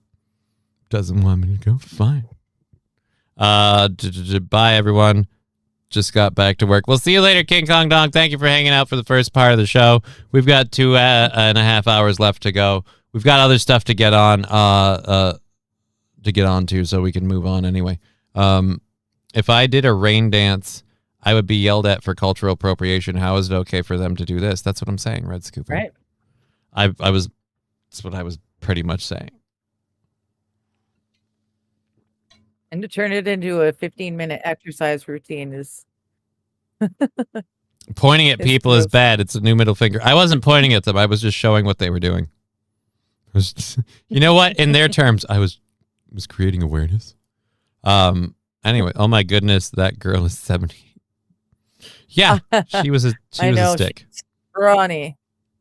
Doesn't want me to go. Fine. Bye, everyone. Just got back to work. We'll see you later, King Kong Dong. Thank you for hanging out for the first part of the show. We've got 2.5 hours left to go. We've got other stuff to get on to, so we can move on anyway. If I did a rain dance, I would be yelled at for cultural appropriation. How is it okay for them to do this? That's what I'm saying, Red Scooper. Right. That's what I was pretty much saying. And to turn it into a 15-minute exercise routine is... Pointing at It's people is gross. bad. It's a new middle finger. I wasn't pointing at them. I was just showing what they were doing. You know what? In their terms, I was creating awareness. Anyway, oh my goodness, that girl is 70. Yeah, she was a stick. She's scrawny.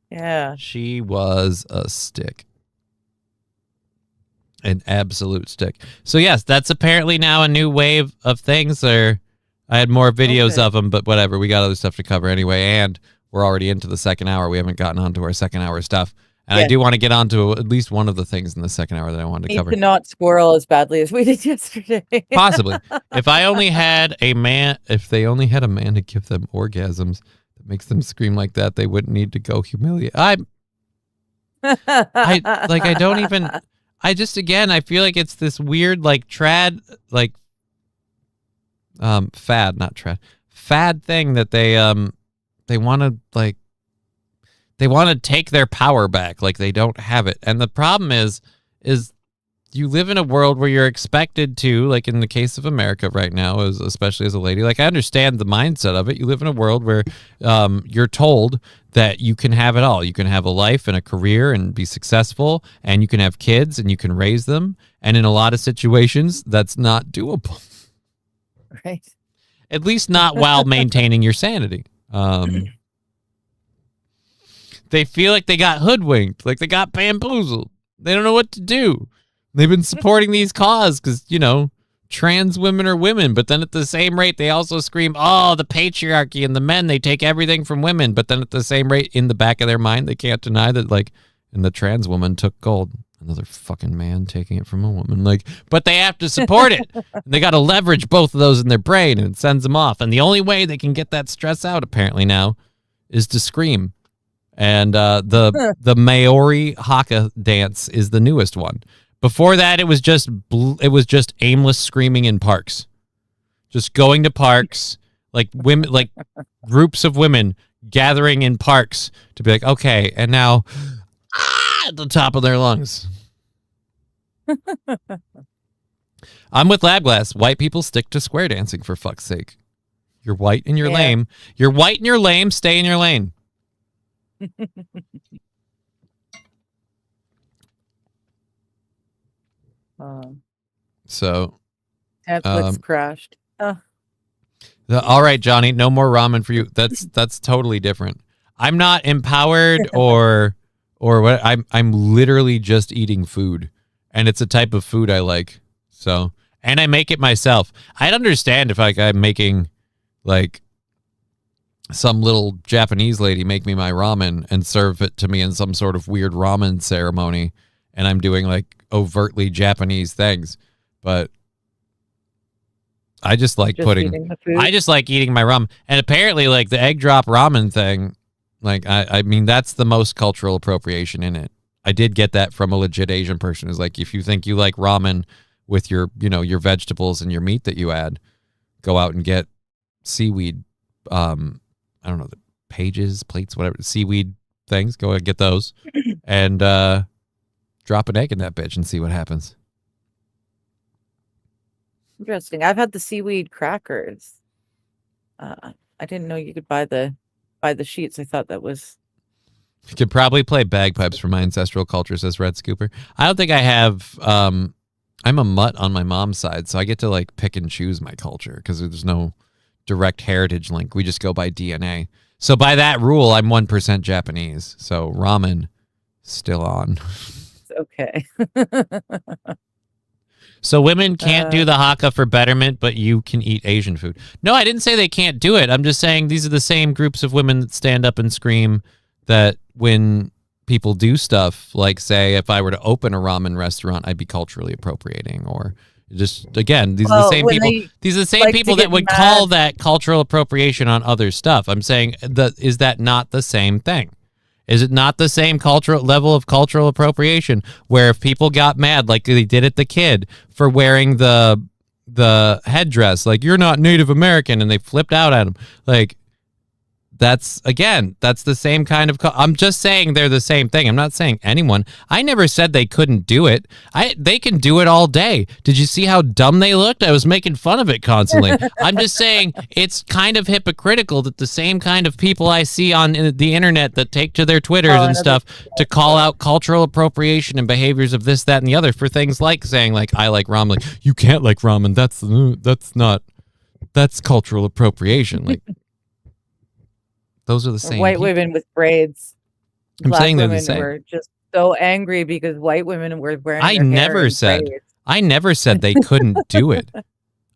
Yeah. She was a stick. An absolute stick. So yes, that's apparently now a new wave of things. I had more videos of them, but whatever. We got other stuff to cover anyway, and we're already into the second hour. We haven't gotten onto our second hour stuff. And I do want to get on to at least one of the things in the second hour that I wanted to cover. Need to not squirrel as badly as we did yesterday. Possibly. If they only had a man to give them orgasms that makes them scream like that, they wouldn't need to go humiliate. I feel like it's this weird, like, fad thing that they want to, like, they want to take their power back, like they don't have it. And the problem is you live in a world where you're expected to, like in the case of America right now, especially as a lady, like I understand the mindset of it. You live in a world where you're told that you can have it all. You can have a life and a career and be successful, and you can have kids and you can raise them. And in a lot of situations, that's not doable. Right. At least not while maintaining your sanity. They feel like they got hoodwinked, like they got bamboozled. They don't know what to do. They've been supporting these causes because, trans women are women. But then at the same rate, they also scream, oh, the patriarchy and the men, they take everything from women. But then at the same rate, in the back of their mind, they can't deny that, like, and the trans woman took gold. Another fucking man taking it from a woman. Like, but they have to support it. And they got to leverage both of those in their brain, and it sends them off. And the only way they can get that stress out, apparently now, is to scream. And the Maori haka dance is the newest one. Before that, it was just aimless screaming in parks, just going to parks, like women, like groups of women gathering in parks to be like, okay, and now at the top of their lungs. I'm with Labglass. White people stick to square dancing, for fuck's sake. You're white and you're Yeah. lame. You're white and you're lame. Stay in your lane. So, Netflix crashed. all right, Johnny, no more ramen for you. That's totally different. I'm not empowered or what. I'm literally just eating food, and it's a type of food I like. So, and I make it myself. I'd understand if like I'm making like some little Japanese lady make me my ramen and serve it to me in some sort of weird ramen ceremony, and I'm doing like overtly Japanese things, but I just like eating the food. I just like eating my ramen. And apparently like the egg drop ramen thing, like I mean that's the most cultural appropriation in it. I did get that from a legit Asian person. Is like, if you think you like ramen with your, you know, your vegetables and your meat that you add, go out and get seaweed, I don't know, the pages, plates, whatever, seaweed things. Go and get those and drop an egg in that bitch and see what happens. Interesting. I've had the seaweed crackers. I didn't know you could buy the sheets. I thought that was. You could probably play bagpipes for my ancestral culture, says Red Scooper. I don't think I have. I'm a mutt on my mom's side, so I get to like pick and choose my culture because there's no direct heritage link. We just go by DNA. So by that rule, I'm 1% Japanese. So ramen still on. Okay. So women can't do the haka for betterment, but you can eat Asian food. No, I didn't say they can't do it. I'm just saying these are the same groups of women that stand up and scream that when people do stuff, like say if I were to open a ramen restaurant, I'd be culturally appropriating, or just, again, these are the same people. These are the same people that would call that cultural appropriation on other stuff. I'm saying is that not the same thing? Is it not the same cultural level of cultural appropriation where if people got mad like they did at the kid for wearing the headdress, like you're not Native American, and they flipped out at him, like that's the same kind of I'm just saying they're the same thing. I'm not saying anyone. I never said they couldn't do it. They can do it all day. Did you see how dumb they looked? I was making fun of it constantly. I'm just saying it's kind of hypocritical that the same kind of people I see on the internet that take to their Twitters and stuff to call out cultural appropriation and behaviors of this, that, and the other for things like saying like I like ramen. Like, you can't like ramen. That's cultural appropriation. Like, those are the same white people. Women with braids. I'm saying they're the women same. were just so angry because white women were wearing. I their never hair in said. braids. I never said they couldn't do it.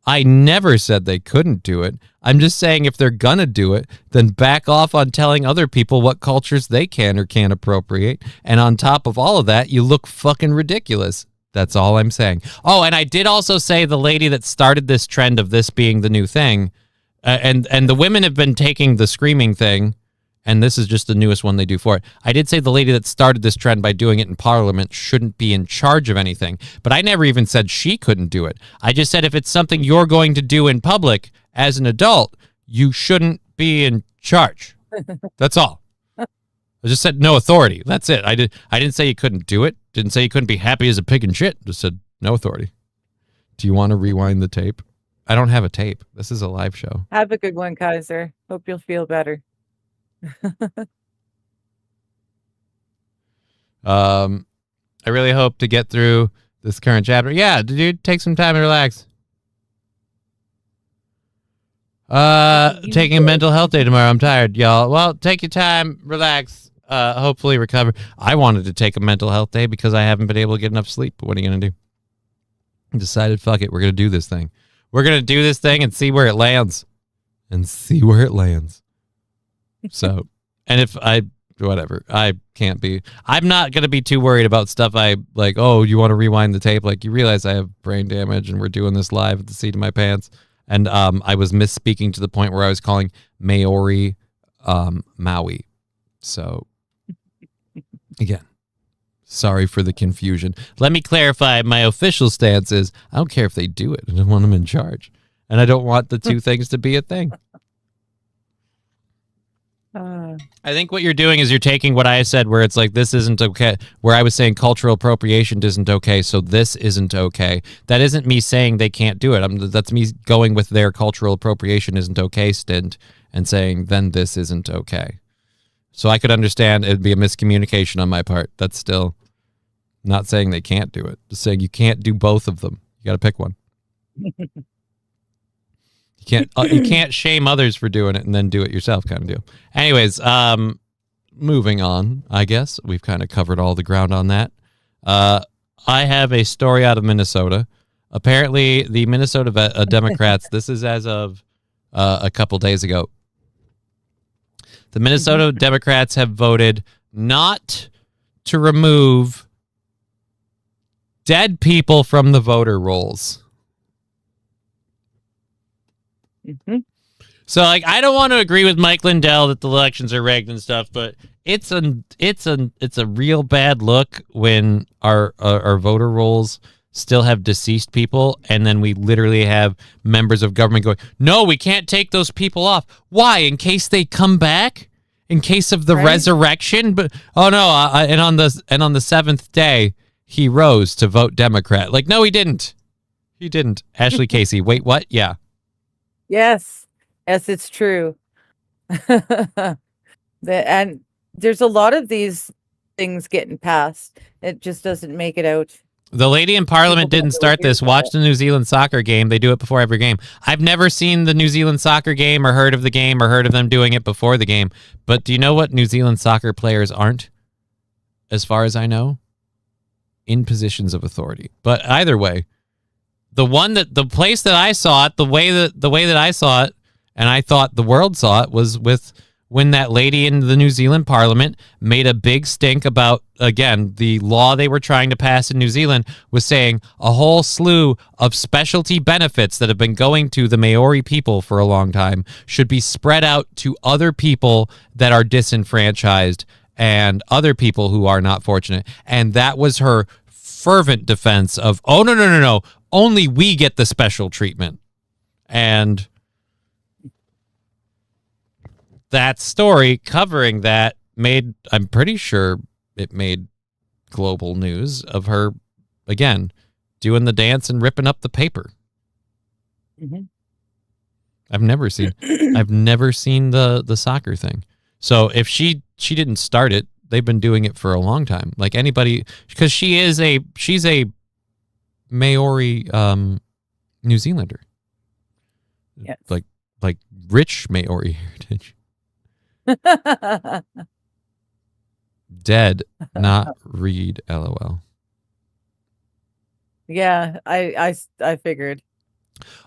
I never said they couldn't do it. I'm just saying if they're gonna do it, then back off on telling other people what cultures they can or can't appropriate. And on top of all of that, you look fucking ridiculous. That's all I'm saying. Oh, and I did also say the lady that started this trend of this being the new thing. And the women have been taking the screaming thing, and this is just the newest one they do for it. I did say the lady that started this trend by doing it in Parliament shouldn't be in charge of anything, but I never even said she couldn't do it. I just said if it's something you're going to do in public as an adult, you shouldn't be in charge. That's all. I just said no authority. That's it. I didn't say you couldn't do it. Didn't say you couldn't be happy as a pig and shit. Just said no authority. Do you want to rewind the tape? I don't have a tape. This is a live show. Have a good one, Kaiser. Hope you'll feel better. I really hope to get through this current chapter. Yeah, dude, take some time and relax. Taking a mental health day tomorrow. I'm tired, y'all. Well, take your time, relax, hopefully recover. I wanted to take a mental health day because I haven't been able to get enough sleep. But what are you going to do? I decided, fuck it, we're going to do this thing. We're going to do this thing and see where it lands. So, and if whatever, I can't be, I'm not going to be too worried about stuff I like, oh, you want to rewind the tape? Like, you realize I have brain damage and we're doing this live at the seat of my pants. And I was misspeaking to the point where I was calling Maori Maui. So, again, sorry for the confusion. Let me clarify. My official stance is I don't care if they do it. I don't want them in charge. And I don't want the two things to be a thing. I think what you're doing is you're taking what I said, where it's like, this isn't okay, where I was saying cultural appropriation isn't okay, so this isn't okay. That isn't me saying they can't do it. That's me going with their cultural appropriation isn't okay stint and saying, then this isn't okay. So I could understand it'd be a miscommunication on my part. That's still not saying they can't do it. Just saying you can't do both of them. You got to pick one. You can't shame others for doing it and then do it yourself, kind of deal. Anyways, moving on. I guess we've kind of covered all the ground on that. I have a story out of Minnesota. Apparently, the Minnesota Democrats. This is as of a couple days ago. The Minnesota Democrats have voted not to remove dead people from the voter rolls. So, like, I don't want to agree with Mike Lindell that the elections are rigged and stuff, but it's a real bad look when our voter rolls still have deceased people, and then we literally have members of government going, "No, we can't take those people off. Why? In case they come back, in case of the resurrection." But oh no, and on the seventh day, he rose to vote Democrat. Like, no, he didn't. He didn't. Ashley Casey. Wait, what? Yeah. Yes, it's true. And there's a lot of these things getting passed. It just doesn't make it out. The lady in Parliament didn't start this. Watch the New Zealand soccer game. They do it before every game. I've never seen the New Zealand soccer game or heard of the game or heard of them doing it before the game. But do you know what New Zealand soccer players aren't, as far as I know? In positions of authority. But either way, the place that I saw it, the way that I saw it, and I thought the world saw it, was with when that lady in the New Zealand Parliament made a big stink about, again, the law they were trying to pass in New Zealand was saying a whole slew of specialty benefits that have been going to the Maori people for a long time should be spread out to other people that are disenfranchised and other people who are not fortunate. And that was her fervent defense of, oh, no. Only we get the special treatment. And that story covering that I'm pretty sure it made global news of her, again, doing the dance and ripping up the paper. Mm-hmm. I've never seen the soccer thing. So if she didn't start it, they've been doing it for a long time. Like anybody, because she's a Maori New Zealander. Yes. Like rich Maori heritage. Dead, not read, LOL. Yeah, I figured.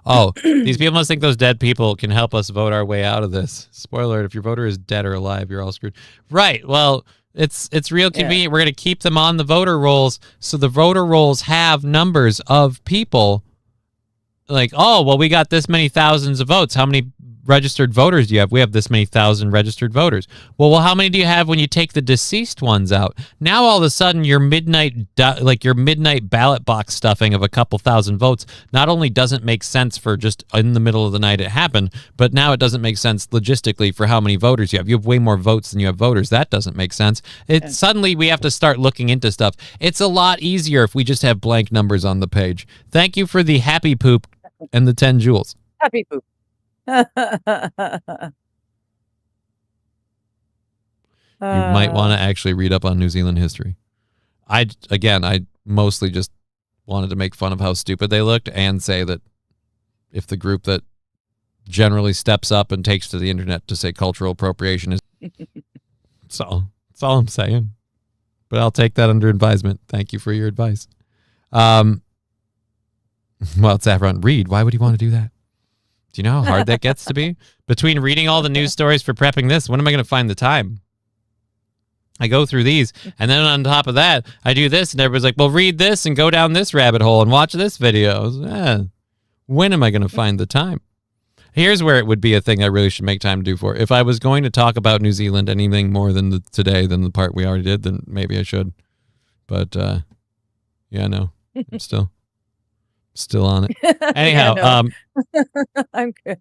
Oh, these people must think those dead people can help us vote our way out of this. Spoiler alert, if your voter is dead or alive, you're all screwed. Right, well, it's real convenient. Yeah. We're going to keep them on the voter rolls, so the voter rolls have numbers of people. Like, oh, well, we got this many thousands of votes. How many registered voters do you have? We have this many thousand registered voters. Well, how many do you have when you take the deceased ones out? Now, all of a sudden, your midnight ballot box stuffing of a couple thousand votes not only doesn't make sense for just in the middle of the night it happened, but now it doesn't make sense logistically for how many voters you have. You have way more votes than you have voters. That doesn't make sense. Suddenly, we have to start looking into stuff. It's a lot easier if we just have blank numbers on the page. Thank you for the happy poop and the 10 jewels. Happy poop. You might want to actually read up on New Zealand history. I mostly just wanted to make fun of how stupid they looked and say that if the group that generally steps up and takes to the internet to say cultural appropriation is that's all I'm saying. But I'll take that under advisement. Thank you for your advice. Well, it's Saffron. Read. Why would he want to do that? Do you know how hard that gets to be? Between reading all the news stories for prepping this, when am I going to find the time? I go through these, and then on top of that, I do this, and everybody's like, well, read this and go down this rabbit hole and watch this video. When am I going to find the time? Here's where it would be a thing I really should make time to do for. If I was going to talk about New Zealand anything more than today than the part we already did, then maybe I should. But, yeah, no, I'm still on it. Anyhow, I'm good.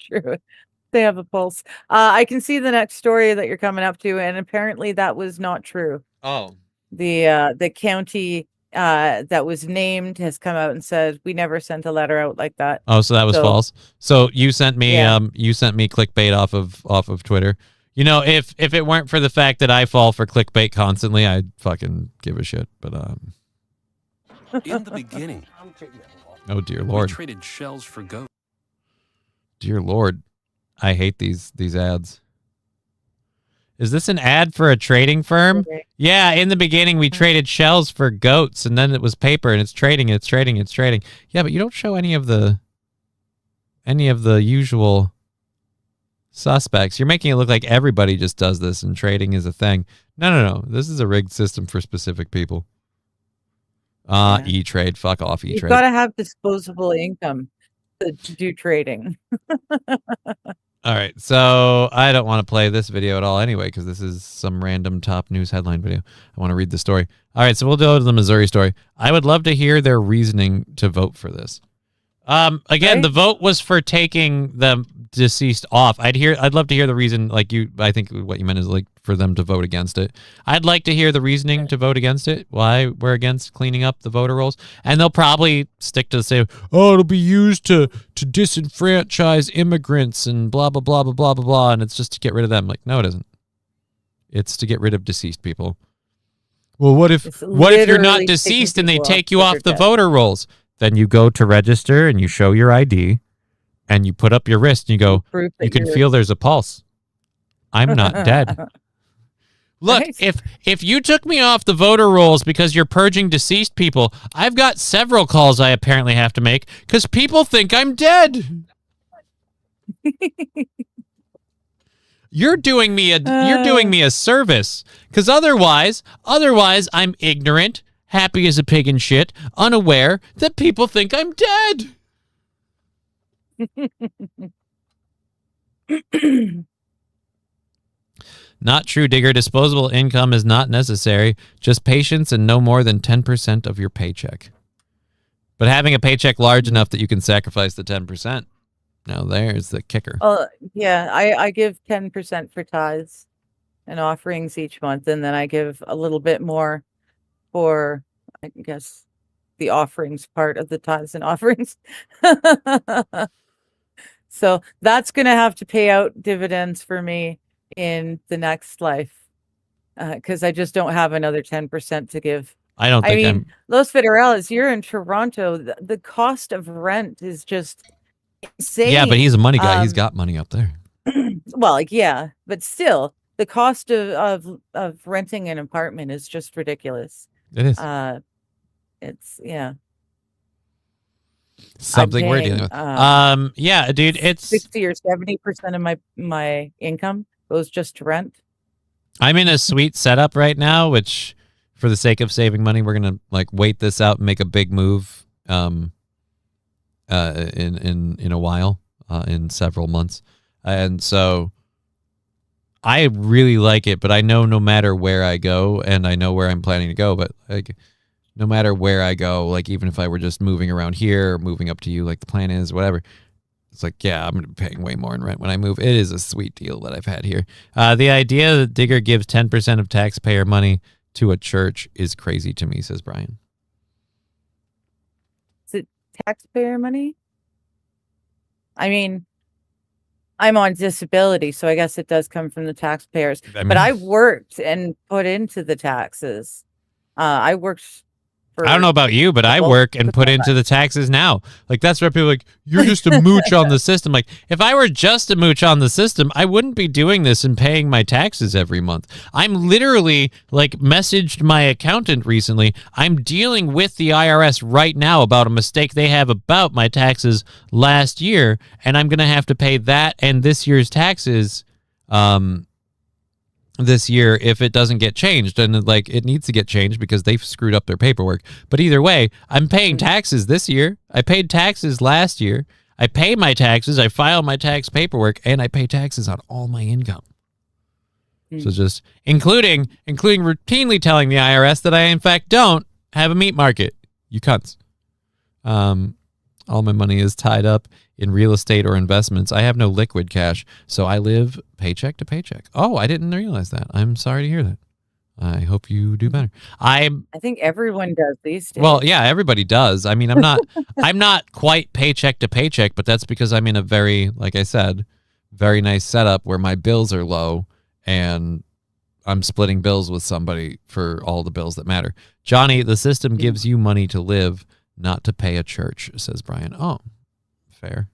True. They have a pulse. I can see the next story that you're coming up to, and apparently that was not true. Oh. The county that was named has come out and said we never sent a letter out like that. Oh, so that was So- false. So you sent me Yeah. you sent me clickbait off of Twitter. You know, if it weren't for the fact that I fall for clickbait constantly, I'd fucking give a shit. But In the beginning, oh dear we Lord. traded shells for goats. Dear Lord. I hate these ads. Is this an ad for a trading firm? Okay. Yeah, in the beginning we traded shells for goats, and then it was paper, and it's trading. Yeah, but you don't show any of the usual suspects. You're making it look like everybody just does this and trading is a thing. No. This is a rigged system for specific people. Yeah. E-Trade. Fuck off, You've E-Trade. got to have disposable income to do trading. All right, so I don't want to play this video at all anyway because this is some random top news headline video. I want to read the story. All right, so we'll go to the Missouri story. I would love to hear their reasoning to vote for this. Again, Right. the vote was for taking the deceased off. I'd love to hear the reason. I think what you meant is like for them to vote against it. I'd like to hear the reasoning to vote against it. Why we're against cleaning up the voter rolls, and they'll probably stick to the same. Oh, it'll be used to disenfranchise immigrants and blah blah blah blah blah blah blah, and it's just to get rid of them. Like, no, it isn't. It's to get rid of deceased people. Well, what if It's you're not literally deceased taking and they people take you that off are the dead. voter rolls? Then you go to register and you show your ID and you put up your wrist and you go, Proof that you can you're- feel there's a pulse. I'm not dead. Look, Right. if you took me off the voter rolls because you're purging deceased people, I've got several calls I apparently have to make because people think I'm dead. You're doing me a service because otherwise I'm ignorant, happy as a pig in shit, unaware that people think I'm dead. Not true, Digger. Disposable income is not necessary. Just patience and no more than 10% of your paycheck. But having a paycheck large enough that you can sacrifice the 10%. Now there's the kicker. Yeah, I give 10% for tithes and offerings each month, and then I give a little bit more for, I guess, the offerings part of the tithes and offerings. So that's going to have to pay out dividends for me in the next life because I just don't have another 10% to give. I don't I think mean, I'm... Los Federales, you're in Toronto. The cost of rent is just insane. Yeah, but he's a money guy. He's Um, got money up there. Well, like, yeah, but still, the cost of renting an apartment is just ridiculous. It is. It's yeah, Something we're paying, dealing with. Yeah, dude, it's... 60 or 70% of my income goes just to rent. I'm in a sweet setup right now, which, for the sake of saving money, we're gonna like wait this out and make a big move. In a while, in several months, and so I really like it. But I know no matter where I go, and I know where I'm planning to go, but like no matter where I go, like even if I were just moving around here or moving up to you, like the plan is, whatever. It's like, yeah, I'm going to be paying way more in rent when I move. It is a sweet deal that I've had here. The idea that Digger gives 10% of taxpayer money to a church is crazy to me, says Brian. Is it taxpayer money? I mean, I'm on disability, so I guess it does come from the taxpayers. I mean- But I worked and put into the taxes. I worked for. I don't know about you, but I Well, work and put into the taxes now. Like, that's where people are like, you're just a mooch on the system. Like, if I were just a mooch on the system, I wouldn't be doing this and paying my taxes every month. I'm literally, like, messaged my accountant recently. I'm dealing with the IRS right now about a mistake they have about my taxes last year, and I'm going to have to pay that and this year's taxes this year if it doesn't get changed. And like, it needs to get changed because they've screwed up their paperwork. But either way, I'm paying taxes this year. I paid taxes last year. I pay my taxes. I file my tax paperwork, and I pay taxes on all my income. So just including routinely telling the IRS that I in fact don't have a meat market. You cunts. All my money is tied up in real estate or investments. I have no liquid cash, so I live paycheck to paycheck. Oh, I didn't realize that. I'm sorry to hear that. I hope you do better. I think everyone does these days. Well, yeah, everybody does. I mean, I'm not quite paycheck to paycheck, but that's because I'm in a very, like I said, very nice setup where my bills are low and I'm splitting bills with somebody for all the bills that matter. Johnny, the system gives you money to live, not to pay a church, says Brian. Oh, fair.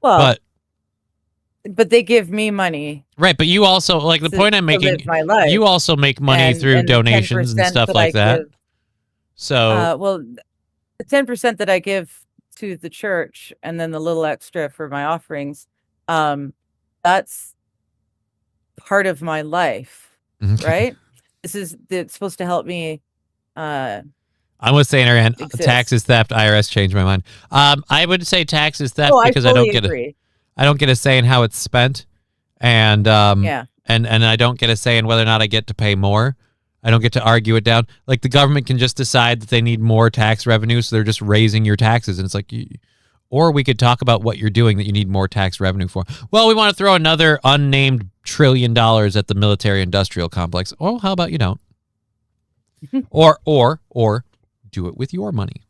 Well, but they give me money. Right, but you also, like, the point I'm making, my life. you also make money through and the donations and 10% stuff like that. give, So, well, the 10% that I give to the church and then the little extra for my offerings, that's part of my life, right? It's supposed to help me. I'm going to say in our end, taxes, theft, IRS changed my mind. I would say taxes, theft, because I don't get a say in how it's spent, and and I don't get a say in whether or not I get to pay more. I don't get to argue it down. Like, the government can just decide that they need more tax revenue, so they're just raising your taxes, and it's like, or we could talk about what you're doing that you need more tax revenue for. Well, we want to throw another unnamed $1 trillion at the military-industrial complex. Oh, how about you don't? or do it with your money.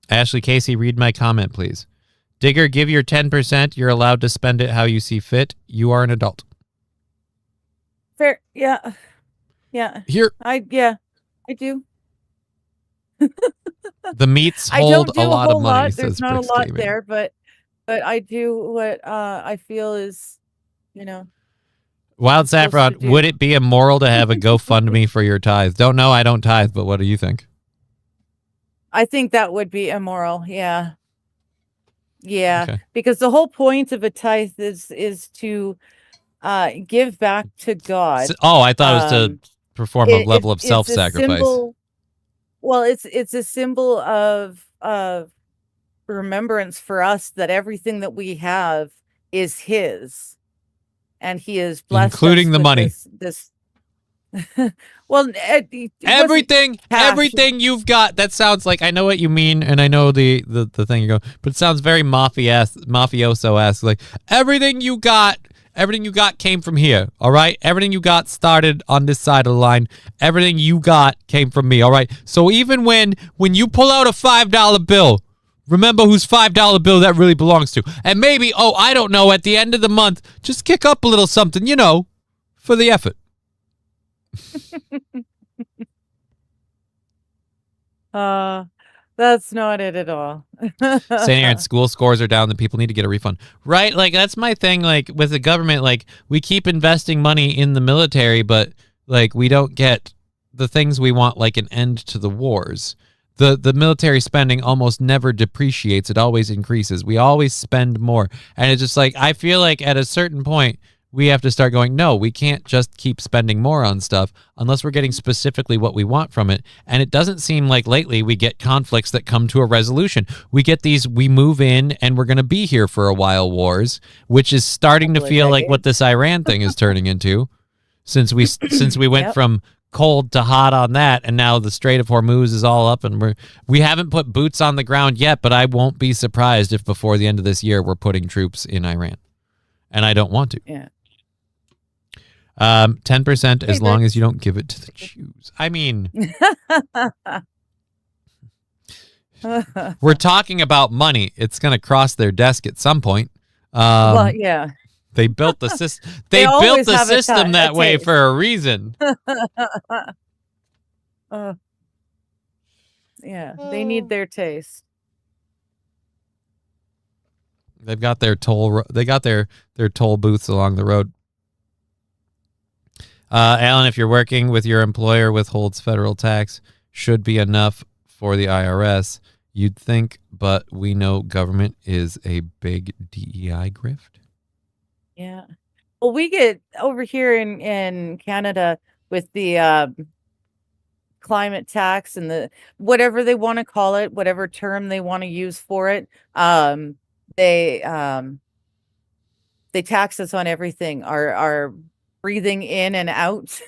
Ashley Casey, read my comment, please. Digger, give your 10%. You're allowed to spend it how you see fit. You are an adult. Fair. Yeah. Yeah. Here. I do. The meats hold a lot of money. There's not a lot there, but I do what I feel is, Wild Saffron, would it be immoral to have a GoFundMe for your tithe? Don't know. I don't tithe, but what do you think? I think that would be immoral. Yeah. Yeah. Okay. Because the whole point of a tithe is to give back to God. Oh, I thought it was to perform a level of self-sacrifice. Well, it's a symbol of remembrance for us that everything that we have is His, and He is blessed, including the money. This well, everything you've got. That sounds like, I know what you mean, and I know the thing you go, but it sounds very mafioso-esque. Like, everything you got came from here, all right? Everything you got started on this side of the line. Everything you got came from me, all right? So even when you pull out a $5 bill, remember whose $5 bill that really belongs to. And maybe, I don't know, at the end of the month, just kick up a little something, for the effort. That's not it at all. Saying Aaron, school scores are down, the people need to get a refund. Right? Like, that's my thing, like, with the government, like, we keep investing money in the military, but, like, we don't get the things we want, like an end to the wars. The military spending almost never depreciates. It always increases. We always spend more. And it's just like, I feel like at a certain point, we have to start going, no, we can't just keep spending more on stuff unless we're getting specifically what we want from it. And it doesn't seem like lately we get conflicts that come to a resolution. We get these, we move in and we're going to be here for a while wars, which is starting to feel like what this Iran thing is turning into, since we went from cold to hot on that, and now the Strait of Hormuz is all up, and we haven't put boots on the ground yet, but I won't be surprised if before the end of this year we're putting troops in Iran. And I don't want to. Yeah. 10% as long as you don't give it to the Jews. I mean, we're talking about money. It's going to cross their desk at some point. Well, yeah. They built the system. They built the system that way for a reason. Yeah, they need their taste. They've got their toll. They got their toll booths along the road. Alan, if you're working with your employer withholds federal tax, should be enough for the IRS. You'd think, but we know government is a big DEI grift. Yeah. Well, we get over here in Canada with the climate tax and the whatever they want to call it, whatever term they want to use for it. They tax us on everything. Our breathing in and out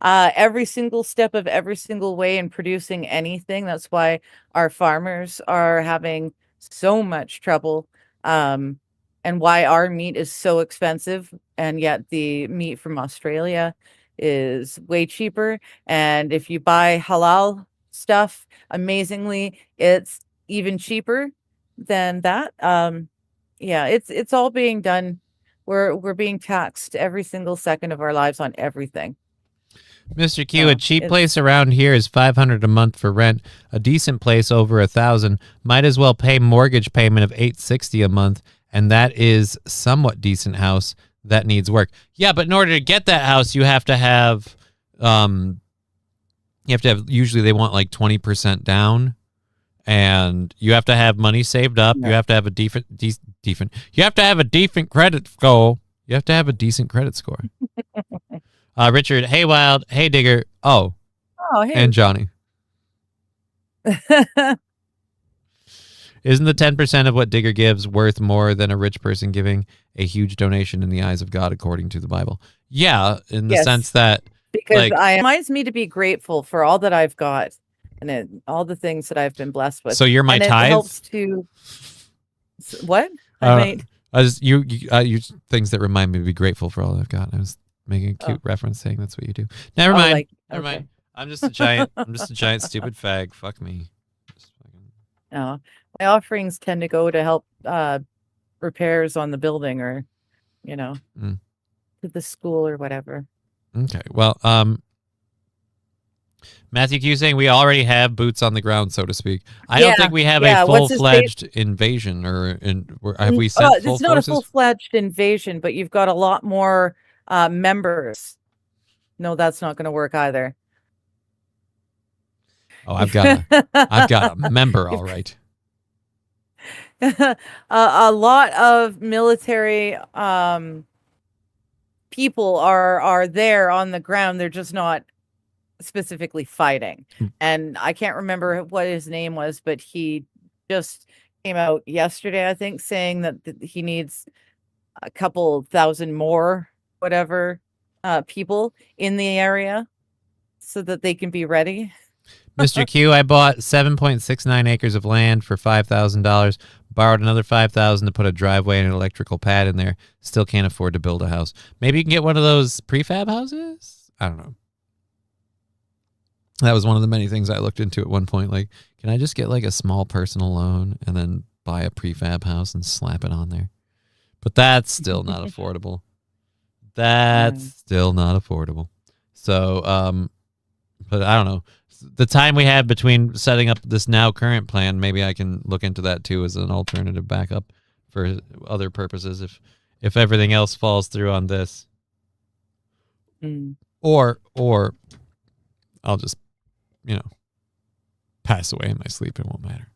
every single step of every single way in producing anything. That's why our farmers are having so much trouble, and why our meat is so expensive, and yet the meat from Australia is way cheaper. And if you buy halal stuff, amazingly, it's even cheaper than that. Yeah, it's all being done. We're being taxed every single second of our lives on everything. Mr. Q, So a cheap it's place around here is $500 a month for rent. A decent place over $1,000. Might as well pay mortgage payment of $860 a month, and that is somewhat decent house that needs work. Yeah, but in order to get that house, you have to have usually they want like 20% down, and you have to have money saved up. Yeah. You have to have a you have to have a decent credit score. You have to have a decent credit score. Richard, hey Wild, hey Digger, Oh, hey. and Johnny. Isn't the 10% of what Digger gives worth more than a rich person giving a huge donation in the eyes of God, according to the Bible? Yeah, in the Yes. sense that Because it reminds me to be grateful for all that I've got, and all the things that I've been blessed with. so you're my And it tithe. helps to what? I was you things that remind me to be grateful for all I've got. I was making a cute reference saying that's what you do. Never mind. Never okay. mind. I'm just a giant stupid fag. Fuck me. Just fucking- No, my offerings tend to go to help repairs on the building, or to the school or whatever. Okay. Well, Matthew Q saying we already have boots on the ground, so to speak. I don't think we have a full-fledged invasion, have we sent full It's not forces? a full-fledged invasion, but you've got a lot more members. No, that's not going to work either. Oh, I've got a member, all right. A lot of military people are there on the ground. They're just not specifically fighting. And I can't remember what his name was, but he just came out yesterday, I think, saying that he needs a couple thousand more people in the area so that they can be ready. Mr. Q, I bought 7.69 acres of land for $5,000. Borrowed another $5,000 to put a driveway and an electrical pad in there. Still can't afford to build a house. Maybe you can get one of those prefab houses? I don't know. That was one of the many things I looked into at one point. Like, can I just get like a small personal loan and then buy a prefab house and slap it on there? But that's still not affordable. That's still not affordable. So, but I don't know. The time we have between setting up this now current plan, maybe I can look into that too as an alternative backup for other purposes if everything else falls through on this. Or I'll just, pass away in my sleep. It won't matter.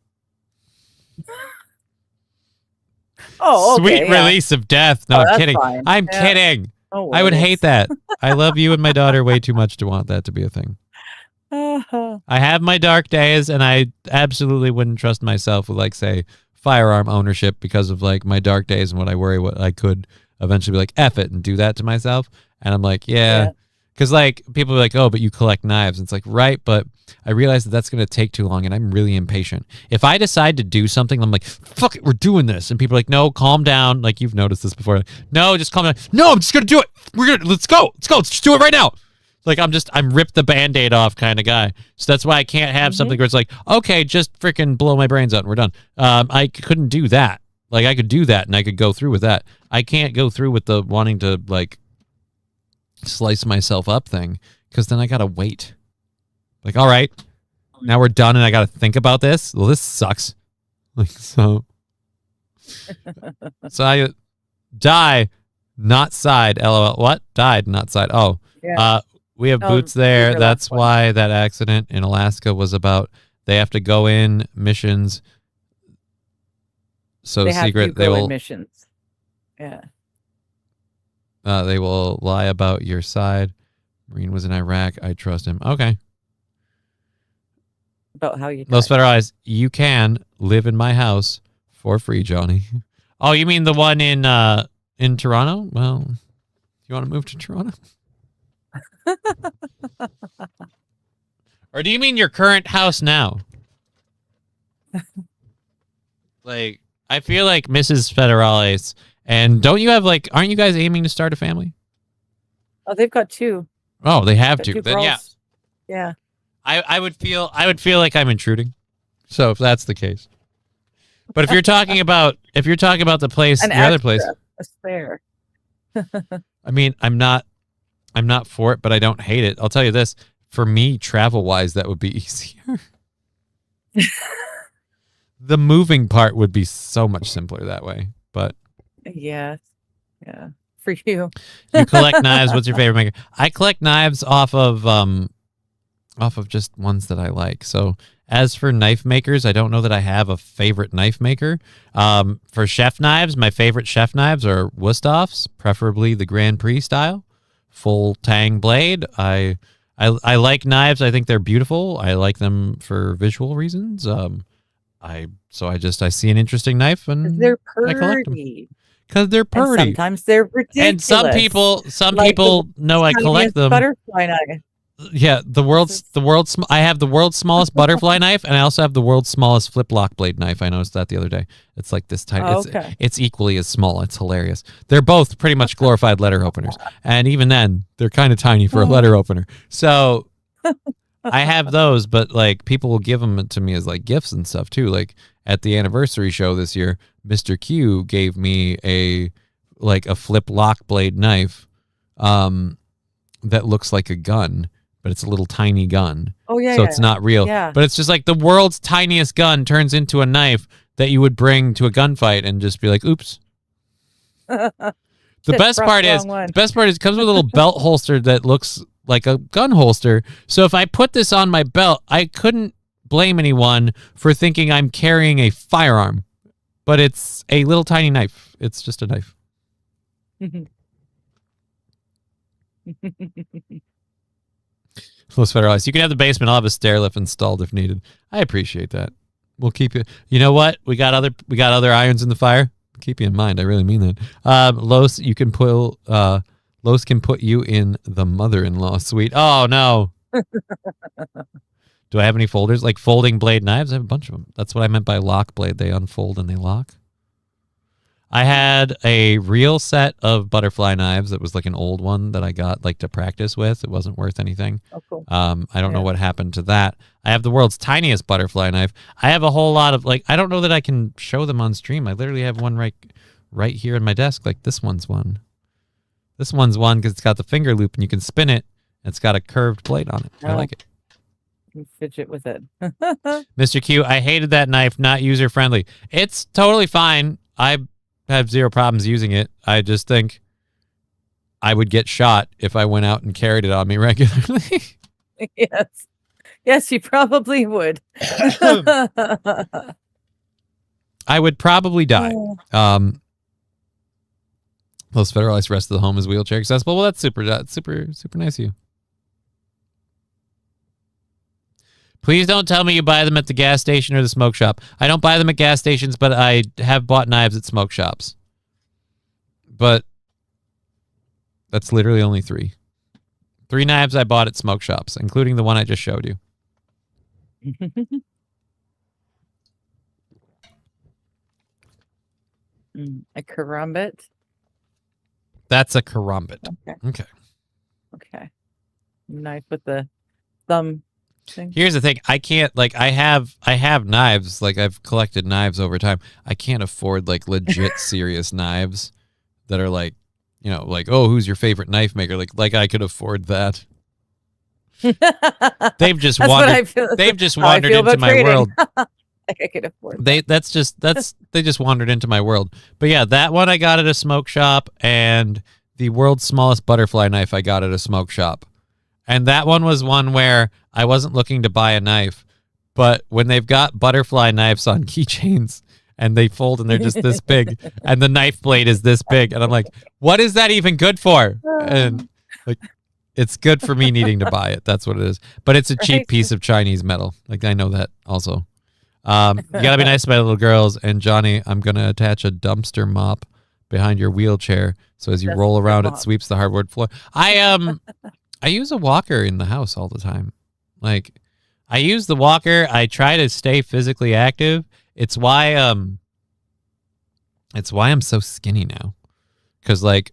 Oh, okay, Sweet release of death. No, I'm kidding. Fine. I'm kidding. Oh, I would hate that. I love you and my daughter way too much to want that to be a thing. I have my dark days, and I absolutely wouldn't trust myself with, like, say, firearm ownership because of, like, my dark days and what I worry what I could eventually be like, F it, and do that to myself. And I'm like, yeah. Because, like, people are like, oh, but you collect knives. And it's like, right, but I realize that that's going to take too long, and I'm really impatient. If I decide to do something, I'm like, fuck it, we're doing this. And people are like, no, calm down. Like, you've noticed this before. Like, no, just calm down. No, I'm just going to do it. Let's go. Let's just do it right now. Like, I'm rip the Band-Aid off kind of guy. So that's why I can't have something where it's like, okay, just freaking blow my brains out and we're done. I couldn't do that. Like, I could do that and I could go through with that. I can't go through with the wanting to, like, slice myself up thing, because then I got to wait. Like, all right, now we're done and I got to think about this. Well, this sucks. Like, so I die, not side. LOL. What? Died, not side. Oh, Yeah. We have boots there. That's why that accident in Alaska was about. They have to go in missions. So secret. They will missions. Yeah. They will lie about your side. Marine was in Iraq. I trust him. Okay. About how you. Los Federales, you can live in my house for free, Johnny. Oh, you mean the one in Toronto? Well, You want to move to Toronto? Or do you mean your current house now? Like, I feel like Mrs. Federales, and don't you have like, aren't you guys aiming to start a family? Oh, they've got 2. Oh, they have Got to. 2 Then yeah, girls. Yeah. I would feel like I'm intruding. So if that's the case, but if you're talking about the place, An your other place, extra, a spare. I mean, I'm not for it, but I don't hate it. I'll tell you this: for me, travel wise, that would be easier. The moving part would be so much simpler that way. But Yes. Yeah. For you. you collect knives. What's your favorite maker? I collect knives off of just ones that I like. So as for knife makers, I don't know that I have a favorite knife maker. For chef knives, my favorite chef knives are Wusthoff's, preferably the Grand Prix style, full tang blade. I like knives. I think they're beautiful. I like them for visual reasons. I see an interesting knife and They're I collect them pretty. because they're And pretty. sometimes they're ridiculous. And some people Like the know I collect tiniest them. Butterfly knife. Yeah, I have the world's smallest butterfly knife, and I also have the world's smallest flip lock blade knife. I noticed that the other day. It's like this tiny. Oh, okay. It's equally as small. It's hilarious. They're both pretty much glorified letter openers, and even then, they're kind of tiny for a letter opener. So I have those, but like people will give them to me as like gifts and stuff too. Like at the anniversary show this year, Mr. Q gave me a flip lock blade knife, that looks like a gun, but it's a little tiny gun. Oh, yeah. So it's not real. Yeah. But it's just like the world's tiniest gun turns into a knife that you would bring to a gunfight and just be like, oops. The best part is it comes with a little belt holster that looks like a gun holster. So if I put this on my belt, I couldn't blame anyone for thinking I'm carrying a firearm. But it's a little tiny knife. It's just a knife. Los Federales. You can have the basement. I'll have a stair lift installed if needed. I appreciate that. We'll keep you. You know what? We got other irons in the fire. Keep you in mind. I really mean that. Los, Los can put you in the mother-in-law suite. Oh no. Do I have any folders like folding blade knives? I have a bunch of them. That's what I meant by lock blade. They unfold and they lock. I had a real set of butterfly knives. That was like an old one that I got like to practice with. It wasn't worth anything. Oh, cool. I don't know what happened to that. I have the world's tiniest butterfly knife. I have a whole lot of like, I don't know that I can show them on stream. I literally have one right here in my desk. Like this one's one. This one's one because it's got the finger loop and you can spin it. It's got a curved blade on it. I like it. You fidget with it. Mr. Q, I hated that knife. Not user friendly. It's totally fine. I have zero problems using it. I just think I would get shot if I went out and carried it on me regularly. Yes. Yes, you probably would. I would probably die. Those federalized rest of the home is wheelchair accessible. Well, that's super nice of you. Please don't tell me you buy them at the gas station or the smoke shop. I don't buy them at gas stations, but I have bought knives at smoke shops. But that's literally only 3. 3 knives I bought at smoke shops, including the one I just showed you. A karambit? That's a karambit. Okay. Knife with the thumb thing. Here's the thing. I can't I have knives. Like I've collected knives over time. I can't afford like legit serious knives that are like, you know, like, oh, who's your favorite knife maker? Like I could afford that. They've just wandered into my world. I could afford they just wandered into my world. But yeah, that one I got at a smoke shop, and the world's smallest butterfly knife I got at a smoke shop. And that one was one where I wasn't looking to buy a knife, but when they've got butterfly knives on keychains and they fold and they're just this big and the knife blade is this big, and I'm like, what is that even good for? And like, it's good for me needing to buy it. That's what it is. But it's a cheap piece of Chinese metal. Like I know that also. You gotta be nice about little girls. And Johnny, I'm gonna attach a dumpster mop behind your wheelchair. So as you That's roll a good around, it mop. sweeps the hardwood floor. I use a walker in the house all the time. Like, I use the walker. I try to stay physically active. It's why I'm so skinny now. Because, like,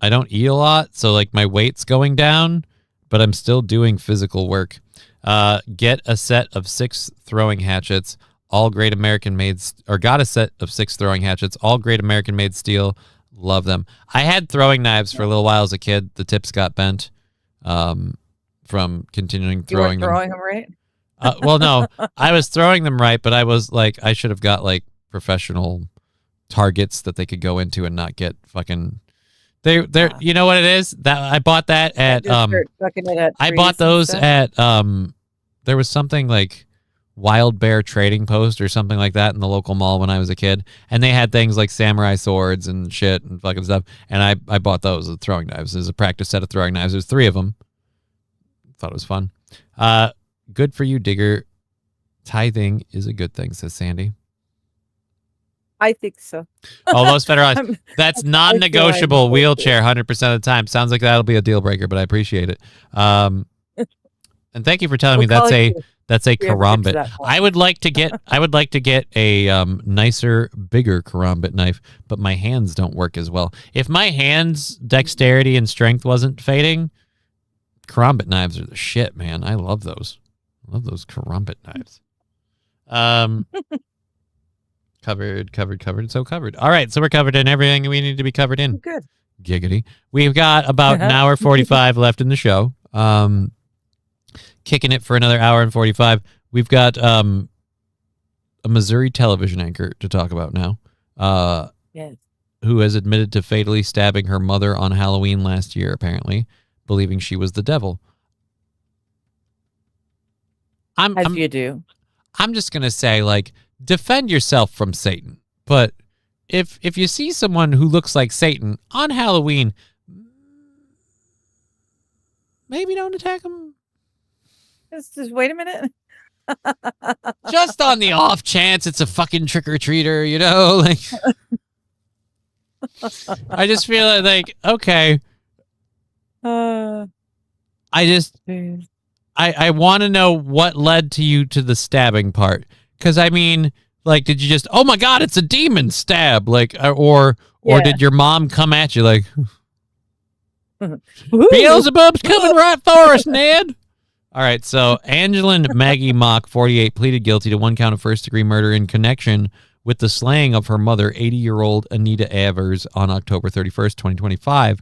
I don't eat a lot, so, like, my weight's going down, but I'm still doing physical work. Get a set of 6 throwing hatchets, all great American made, or got a set of 6 throwing hatchets, all great American made steel. Love them. I had throwing knives for a little while as a kid. The tips got bent from continuing You weren't throwing them. throwing them right? Well, no, I was throwing them right, but I was like, I should have got like professional targets that they could go into and not get fucking. They're you know what it is that I bought that at Just start chucking it at I trees bought and those stuff. at there was something like Wild Bear Trading Post or something like that in the local mall when I was a kid, and they had things like samurai swords and shit and fucking stuff, and I bought those as throwing knives. There's a practice set of throwing knives. There's 3 of them. Thought it was fun. Good for you, Digger. Tithing is a good thing, says Sandy. I think so. Oh, most federalized. I'm- That's I feel non-negotiable. like- Wheelchair, 100% of the time. Sounds like that'll be a deal breaker, but I appreciate it. And thank you for telling me We'll call that's it a if we ever get to karambit. that point. I would like to get a nicer, bigger karambit knife, but my hands don't work as well. If my hands' dexterity and strength wasn't fading, karambit knives are the shit, man. I love those. I love those karambit knives. Covered. So covered. All right, so we're covered in everything we need to be covered in. Good. Giggity. We've got about an hour 45 left in the show. Kicking it for another hour and 45. We've got a Missouri television anchor to talk about now. Yes. Who has admitted to fatally stabbing her mother on Halloween last year, apparently, believing she was the devil. As you do. I'm just gonna say, like, defend yourself from Satan. But if you see someone who looks like Satan on Halloween, maybe don't attack him. Just wait a minute. Just on the off chance it's a fucking trick-or-treater, you know? Like, I just feel like okay. Uh, I want to know what led to you to the stabbing part. Because, I mean, like, did you just, oh my God, it's a demon stab? Like, or Yeah. did your mom come at you like, Ooh. Beelzebub's coming right for us, Ned? All right, so Angelin Maggie Mock, 48, pleaded guilty to 1 count of first-degree murder in connection with the slaying of her mother, 80-year-old Anita Avers, on October 31st, 2025,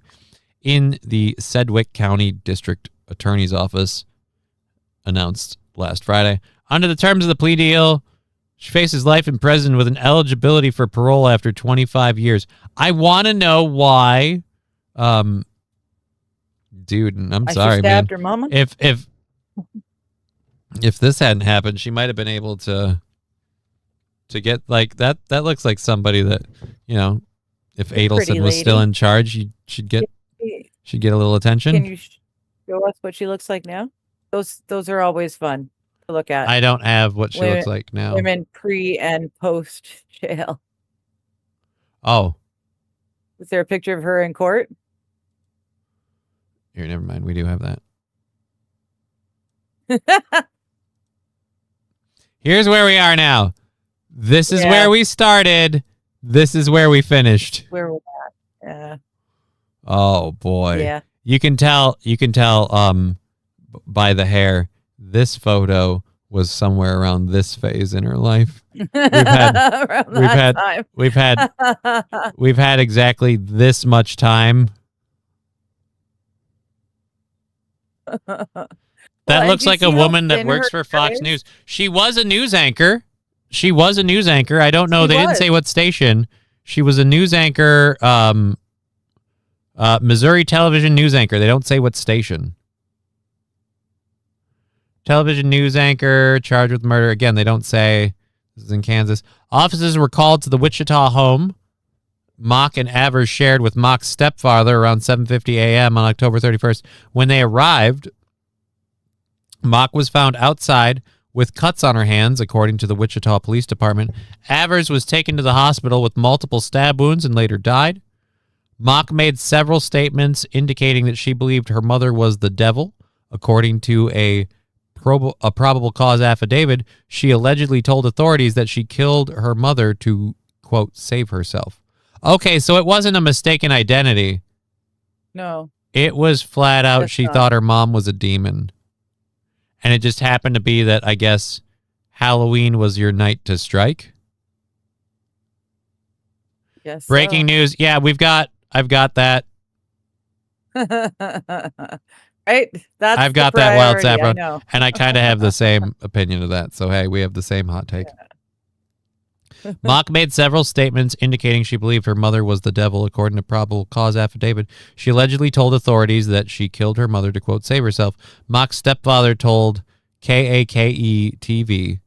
in the Sedgwick County District Attorney's Office, announced last Friday. Under the terms of the plea deal, she faces life in prison with an eligibility for parole after 25 years. I want to know why, dude, and I'm She sorry, man. stabbed her mama? If this hadn't happened, she might have been able to get like that. That looks like somebody that, you know, if Adelson was still in charge, she'd get a little attention. Can you show us what she looks like now? Those are always fun to look at. I don't have what she Women- looks like now. Women pre and post jail. Oh, Is there a picture of her in court? here, never mind. We do have that. Here's where we are now. This is Yeah. where we started. This is where we finished. Where we're at. Oh boy. Yeah. You can tell by the hair, this photo was somewhere around this phase in her life. Around that time. We've had exactly this much time. That and looks you like a see how woman that thin works her for Fox is? News. She was a news anchor. I don't know. She They didn't was. say what station. She was a news anchor, Missouri television news anchor. They don't say what station. Television news anchor charged with murder. Again, they don't say. This is in Kansas. Officers were called to the Wichita home Mock and Avers shared with Mock's stepfather around 7:50 a.m. on October 31st. When they arrived, Mock was found outside with cuts on her hands, according to the Wichita Police Department. Avers was taken to the hospital with multiple stab wounds and later died. Mock made several statements indicating that she believed her mother was the devil. According to a probable cause affidavit, she allegedly told authorities that she killed her mother to, quote, save herself. Okay, so it wasn't a mistaken identity. No. It was flat out That's she not. thought her mom was a demon. And it just happened to be that, I guess, Halloween was your night to strike. Yes. Breaking news. Yeah, I've got that. Right? That's I've the got that wild priority, I saffron. know. And I kind of have the same opinion of that. So, hey, we have the same hot take. Mock made several statements indicating she believed her mother was the devil. According to probable cause affidavit, she allegedly told authorities that she killed her mother to, quote, save herself. Mock's stepfather told KAKE TV,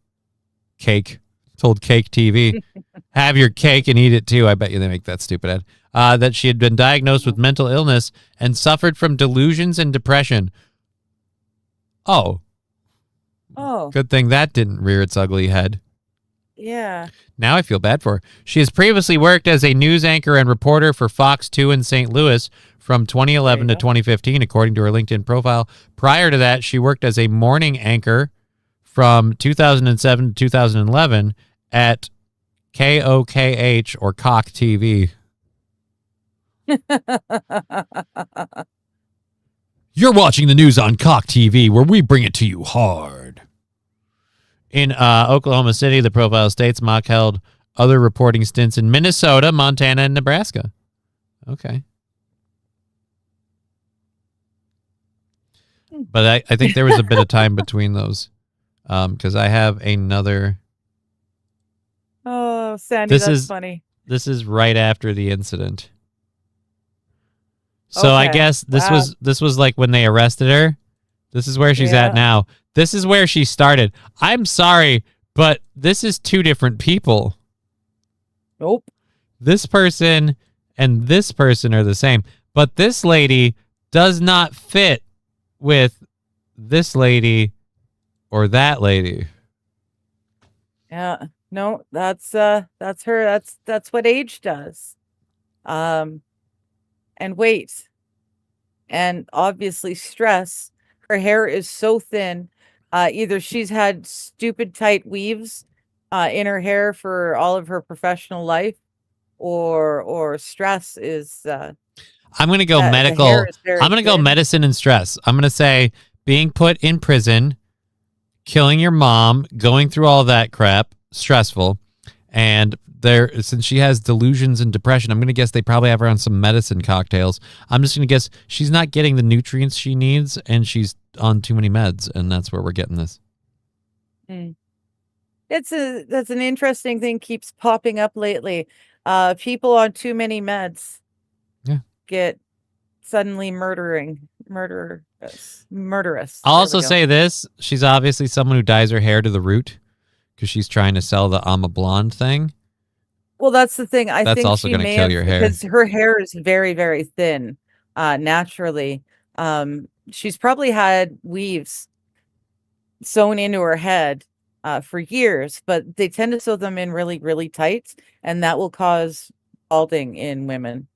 told Cake TV, have your cake and eat it too. I bet you they make that stupid ad. That she had been diagnosed with mental illness and suffered from delusions and depression. Oh, good thing that didn't rear its ugly head. Yeah. Now I feel bad for her. She has previously worked as a news anchor and reporter for Fox 2 in St. Louis from 2011 to 2015, according to her LinkedIn profile. Prior to that, she worked as a morning anchor from 2007 to 2011 at KOKH or Cock TV. You're watching the news on Cock TV, where we bring it to you hard. In Oklahoma City, the profile states Mock held other reporting stints in Minnesota, Montana, and Nebraska. Okay. But I think there was a bit of time between those because I have another. Oh, Sandy, that's funny. This is right after the incident. So I Okay. guess this was like when they arrested her. This is where she's at now. This is where she started. I'm sorry, but this is two different people. Nope. This person and this person are the same, but this lady does not fit with this lady or that lady. Yeah. No, that's her. That's what age does. And weight. And obviously stress. Her hair is so thin. Either she's had stupid tight weaves in her hair for all of her professional life, or stress is I'm going to go the medical. hair is very I'm going to go thin. medicine and stress. I'm going to say being put in prison, killing your mom, going through all that crap, stressful. And since she has delusions and depression, I'm going to guess they probably have her on some medicine cocktails. I'm just going to guess she's not getting the nutrients she needs and she's on too many meds. And that's where we're getting this. That's an interesting thing keeps popping up lately. People on too many meds get suddenly murderous. I'll also There we go. say this. She's obviously someone who dyes her hair to the root because she's trying to sell the I'm a blonde thing. Well, that's the thing. I That's think also she gonna may kill have, your hair. because her hair is very, very thin, naturally. She's probably had weaves sewn into her head for years, but they tend to sew them in really, really tight, and that will cause balding in women.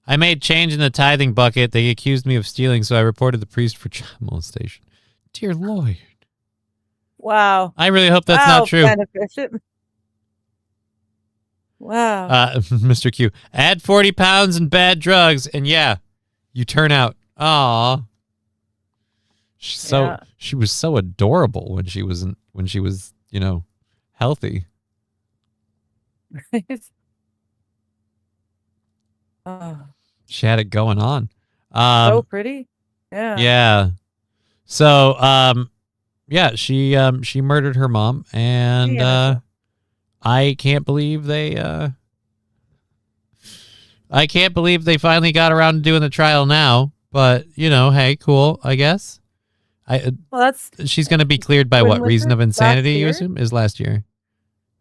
I made change in the tithing bucket. They accused me of stealing, so I reported the priest for child molestation. Dear Lord. Wow. I really hope that's not true. Beneficent. Wow. Mr. Q. Add 40 pounds and bad drugs, and yeah, you turn out. Aw. She was so adorable when she was healthy. Oh, She had it going on. so pretty. Yeah. Yeah. So, she murdered her mom, and Yeah. I can't believe they finally got around to doing the trial now. But hey, cool, I guess. Well, She's going to be cleared by When what was reason it? of insanity? Last You year? assume is last year.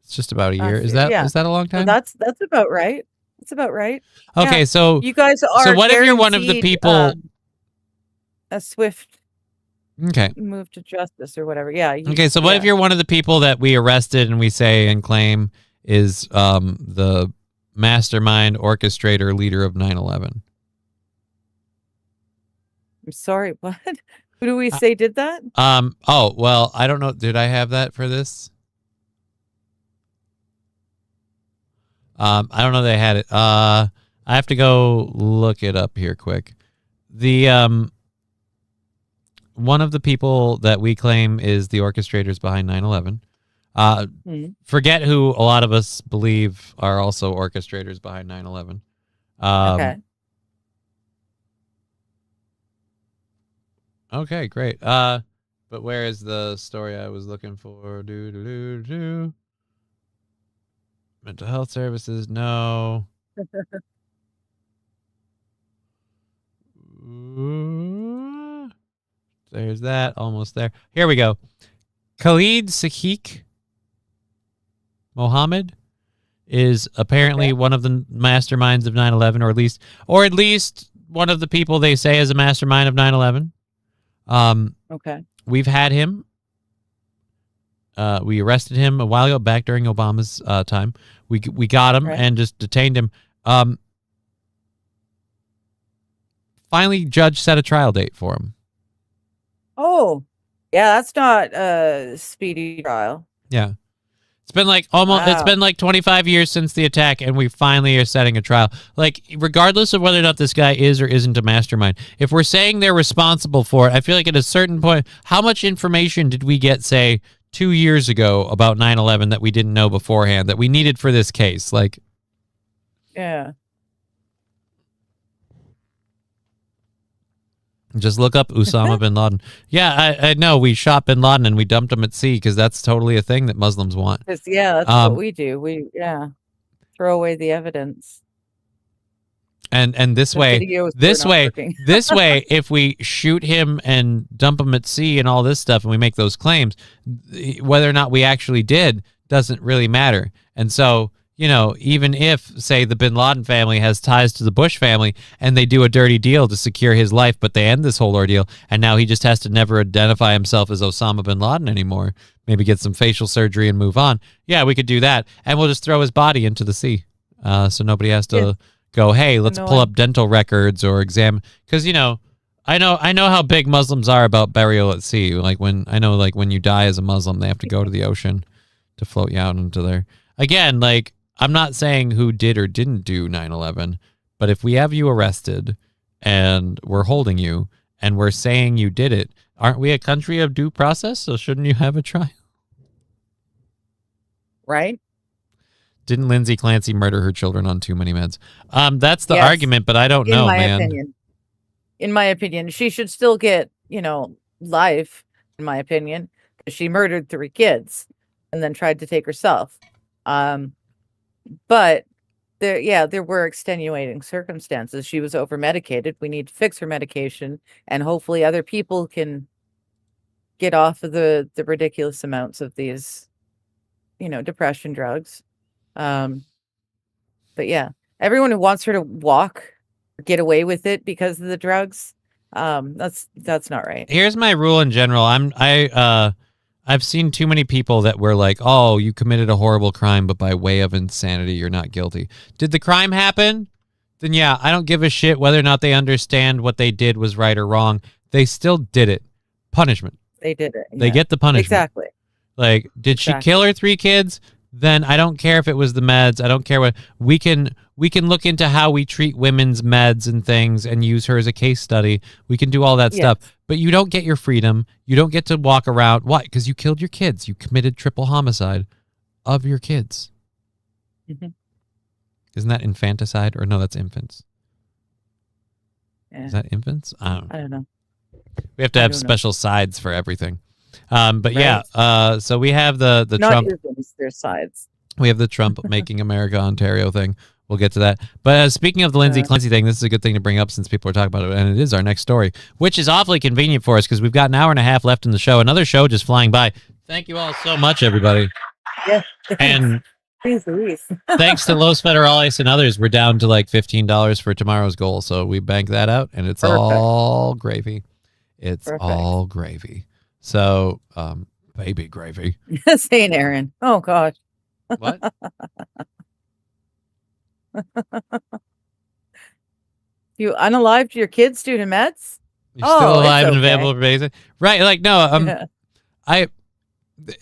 It's just about a year. Last Is year, that yeah. is that a long Well, time? that's about right. That's about right. Okay, Yeah. so You guys are so what if you're one of the guaranteed, people? a swift Okay. move to justice or whatever. Yeah. Okay, so what if you're one of the people that we arrested and we say and claim is the mastermind, orchestrator, leader of 9/11. I'm sorry, what? Who do we say did that? Oh, well, I don't know. Did I have that for this? I don't know if they had it. I have to go look it up here quick. The one of the people that we claim is the orchestrators behind 9/11. Forget who a lot of us believe are also orchestrators behind 9/11. Okay. Okay, great. But where is the story I was looking for? Mental health services, no. There's that, almost there. Here we go. Khalid Sahik Mohammed is apparently one of the masterminds of 9/11, or at least one of the people they say is a mastermind of 9/11. Okay. We've had him. We arrested him a while ago, back during Obama's time. We got him and just detained him. Finally, judge set a trial date for him. Oh, yeah, that's not a speedy trial. Yeah. It's been like it's been like 25 years since the attack, and we finally are setting a trial. Like, regardless of whether or not this guy is or isn't a mastermind, if we're saying they're responsible for it, I feel like at a certain point, how much information did we get, say, 2 years ago about 9/11 that we didn't know beforehand that we needed for this case? Like, yeah. Just look up Osama bin Laden. Yeah, I know. We shot bin Laden and we dumped him at sea because that's totally a thing that Muslims want. Yeah, that's what we do. We throw away the evidence. And this way, if we shoot him and dump him at sea and all this stuff, and we make those claims, whether or not we actually did doesn't really matter. And so, you know, even if, say, the bin Laden family has ties to the Bush family and they do a dirty deal to secure his life, but they end this whole ordeal, and now he just has to never identify himself as Osama bin Laden anymore, maybe get some facial surgery and move on. Yeah, we could do that. And we'll just throw his body into the sea. So nobody has to go, hey, let's pull up dental records or examine. Because, you know, I know how big Muslims are about burial at sea. Like when you die as a Muslim, they have to go to the ocean to float you out into there. Again, like, I'm not saying who did or didn't do 9/11, but if we have you arrested and we're holding you and we're saying you did it, aren't we a country of due process? So shouldn't you have a trial? Right? Didn't Lindsay Clancy murder her children on too many meds? That's the argument, but I don't know, man. In my opinion, she should still get, life, in my opinion, because she murdered 3 kids and then tried to take herself. But there were extenuating circumstances. She was over-medicated. We need to fix her medication, and hopefully other people can get off of the ridiculous amounts of these, depression drugs. But yeah, everyone who wants her to walk or get away with it because of the drugs, that's not right. Here's my rule in general. I've seen too many people that were like, oh, you committed a horrible crime, but by way of insanity, you're not guilty. Did the crime happen? Then yeah, I don't give a shit whether or not they understand what they did was right or wrong. They still did it. Punishment. They did it. They get the punishment. Exactly. Like, did she kill her 3 kids? Then I don't care if it was the meds. I don't care what. We can look into how we treat women's meds and things and use her as a case study. We can do all that stuff. But you don't get your freedom. You don't get to walk around. Why? Because you killed your kids. You committed triple homicide of your kids. Mm-hmm. Isn't that infanticide? Or no, that's infants. Yeah. Is that infants? I don't know. We have to have special sides for everything. But yeah, so we have the Not Trump. Their sides. We have the Trump Making America Ontario thing. We'll get to that. But speaking of the Lindsay Clancy thing, this is a good thing to bring up since people are talking about it, and it is our next story, which is awfully convenient for us because we've got an hour and a half left in the show. Another show just flying by. Thank you all so much, everybody. Yeah. And Please. thanks to Los Federales and others, we're down to like $15 for tomorrow's goal. So we bank that out, and it's all gravy. It's all gravy. So, baby gravy. St. Aaron. Oh, gosh. What? You unalived your kids due to meds? You're still Oh, it's alive and okay. available for babysitting. Right, like no, Yeah.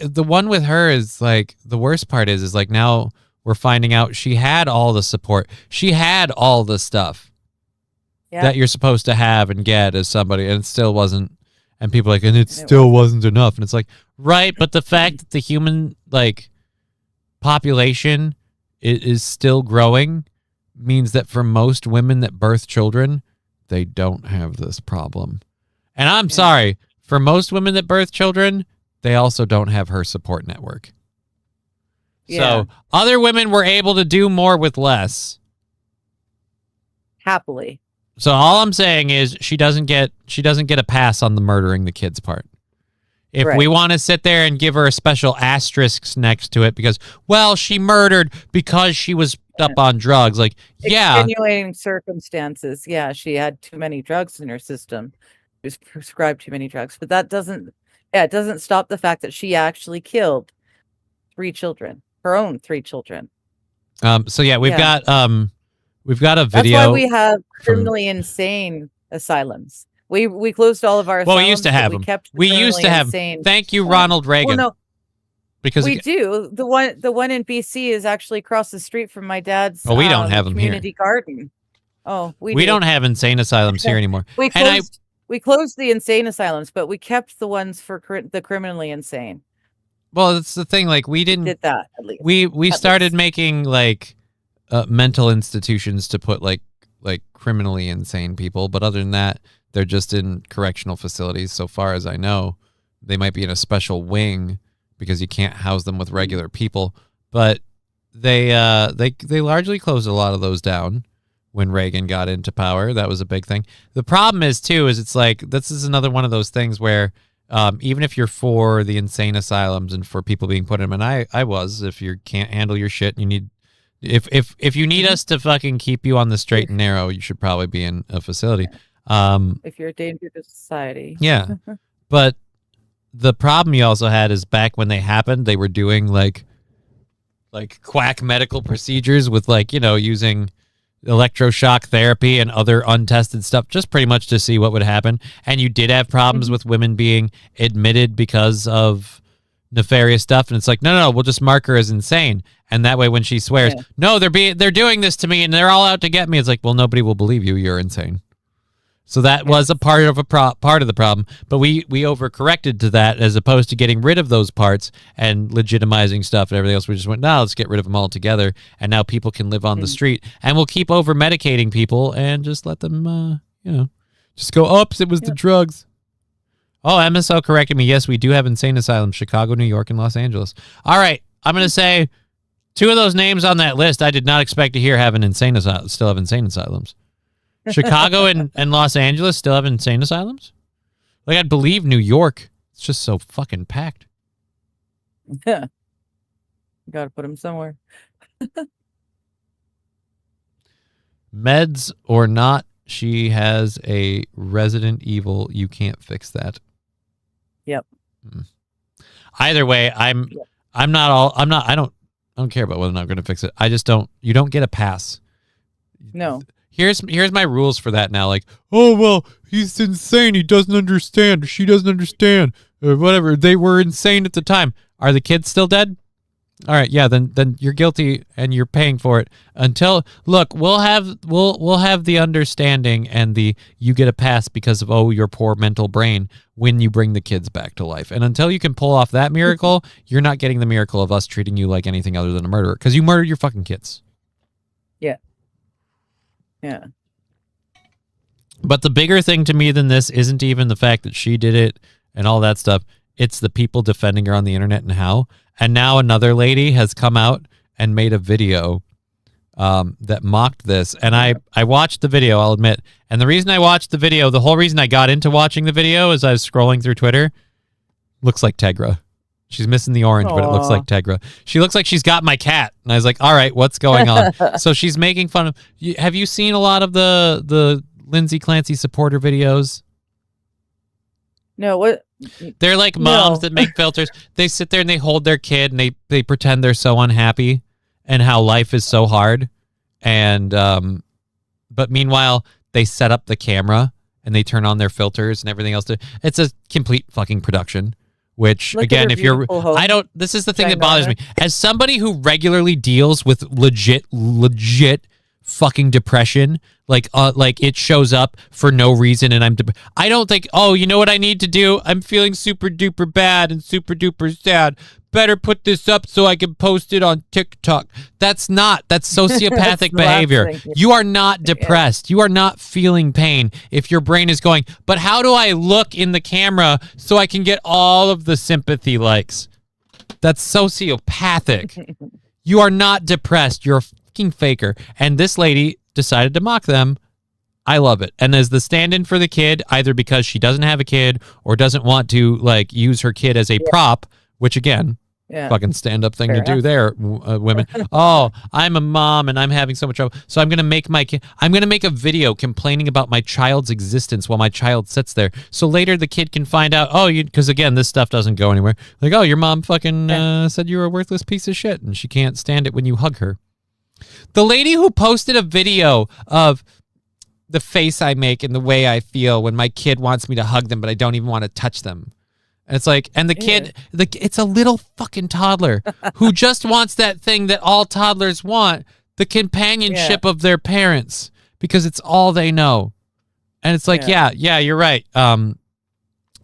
the one with her is like the worst part is like now we're finding out she had all the support. She had all the stuff Yeah. that you're supposed to have and get as somebody, and it still wasn't. And people are like, and it And it still wasn't enough. And it's like, right, but the fact that the human like population is still growing means that for most women that birth children, they don't have this problem. And I'm sorry, for most women that birth children, they also don't have her support network. Yeah. So other women were able to do more with less. Happily. So all I'm saying is she doesn't get a pass on the murdering the kids part. If Right. we want to sit there and give her a special asterisk next to it because, well, she murdered because she was up on drugs. Like, yeah, Extenuating circumstances. Yeah, she had too many drugs in her system. She was prescribed too many drugs. But that doesn't it doesn't stop the fact that she actually killed 3 children. Her own 3 children. so yeah, we've Yeah. got a That's video. why we have from- criminally insane asylums. We closed all of our Well, asylums. we used to but have we them. kept the We used to criminally have. insane Thank you, ones. Ronald Reagan. Well, no, because we do. The one in BC is actually across the street from my dad's Oh, we don't have 'em here. community garden. Oh, we do. don't have insane asylums here anymore. We And I closed the insane asylums, but we kept the ones for the criminally insane. well, that's the thing. Like we didn't. Did that at least. We At started least. making like mental institutions to put like criminally insane people, but other than that, they're just in correctional facilities. So far as I know, they might be in a special wing because you can't house them with regular people. But they largely closed a lot of those down when Reagan got into power. That was a big thing. The problem is too is it's like this is another one of those things where even if you're for the insane asylums and for people being put in them, and I was, if you can't handle your shit, you need if you need us to fucking keep you on the straight and narrow, you should probably be in a facility. If you're a danger to society. Yeah, but the problem you also had is back when they happened, they were doing like quack medical procedures with like using electroshock therapy and other untested stuff, just pretty much to see what would happen. And you did have problems with women being admitted because of nefarious stuff, and it's like no, we'll just mark her as insane, and that way when she swears, no, they're doing this to me and they're all out to get me, it's like, well, nobody will believe you, you're insane. So that was a part of part of the problem, but we overcorrected to that as opposed to getting rid of those parts and legitimizing stuff and everything else. We just went, no, let's get rid of them all together, and now people can live on the street, and we'll keep over medicating people and just let them, just go, oops, it was the drugs. Oh, MSO corrected me. Yes, we do have insane asylums, Chicago, New York, and Los Angeles. All right, I'm going to say 2 of those names on that list I did not expect to hear still have insane asylums. Chicago and Los Angeles still have insane asylums? Like, I'd believe New York. It's just so fucking packed. Yeah. Got to put them somewhere. Meds or not, she has a Resident Evil. You can't fix that. Yep. Either way, I don't care about whether or not I'm going to fix it. I just don't. You don't get a pass. No. Here's my rules for that now. Like, oh well, he's insane. He doesn't understand. She doesn't understand. Or whatever. They were insane at the time. Are the kids still dead? All right, yeah. Then you're guilty and you're paying for it. Until look, we'll have the understanding and the you get a pass because of your poor mental brain when you bring the kids back to life. And until you can pull off that miracle, you're not getting the miracle of us treating you like anything other than a murderer because you murdered your fucking kids. Yeah. But the bigger thing to me than this isn't even the fact that she did it and all that stuff. It's the people defending her on the internet and how. And now another lady has come out and made a video that mocked this. And I watched the video, I'll admit. And the reason I watched the video, the whole reason I got into watching the video is I was scrolling through Twitter. Looks like Tegra. She's missing the orange, but it looks like Tegra. She looks like she's got my cat. And I was like, all right, what's going on? So she's making fun of... Have you seen a lot of the Lindsay Clancy supporter videos? No, what? They're like moms that make filters. They sit there and they hold their kid and they pretend they're so unhappy and how life is so hard. And but meanwhile, they set up the camera and they turn on their filters and everything else. It's a complete fucking production. Which Look at again, her if you're, beautiful home. I don't. This is the thing Which I that bothers me. As somebody who regularly deals with legit fucking depression, like it shows up for no reason, and I don't think, oh, you know what I need to do? I'm feeling super duper bad and super duper sad. Better put this up so I can post it on TikTok. That's sociopathic behavior. You are not depressed. You are not feeling pain if your brain is going, but how do I look in the camera so I can get all of the sympathy likes? That's sociopathic. You are not depressed. You're a fucking faker. And this lady decided to mock them. I love it. And as the stand-in for the kid, either because she doesn't have a kid or doesn't want to like use her kid as a prop, which again, fucking stand-up thing to do there, women. Oh, I'm a mom and I'm having so much trouble, so I'm gonna make a video complaining about my child's existence while my child sits there. So later the kid can find out. Oh, because again, this stuff doesn't go anywhere. Like, oh, your mom fucking said you were a worthless piece of shit, and she can't stand it when you hug her. The lady who posted a video of the face I make and the way I feel when my kid wants me to hug them, but I don't even want to touch them. And it's like, and the kid, it's a little fucking toddler who just wants that thing that all toddlers want, the companionship of their parents, because it's all they know. And it's like, yeah, you're right.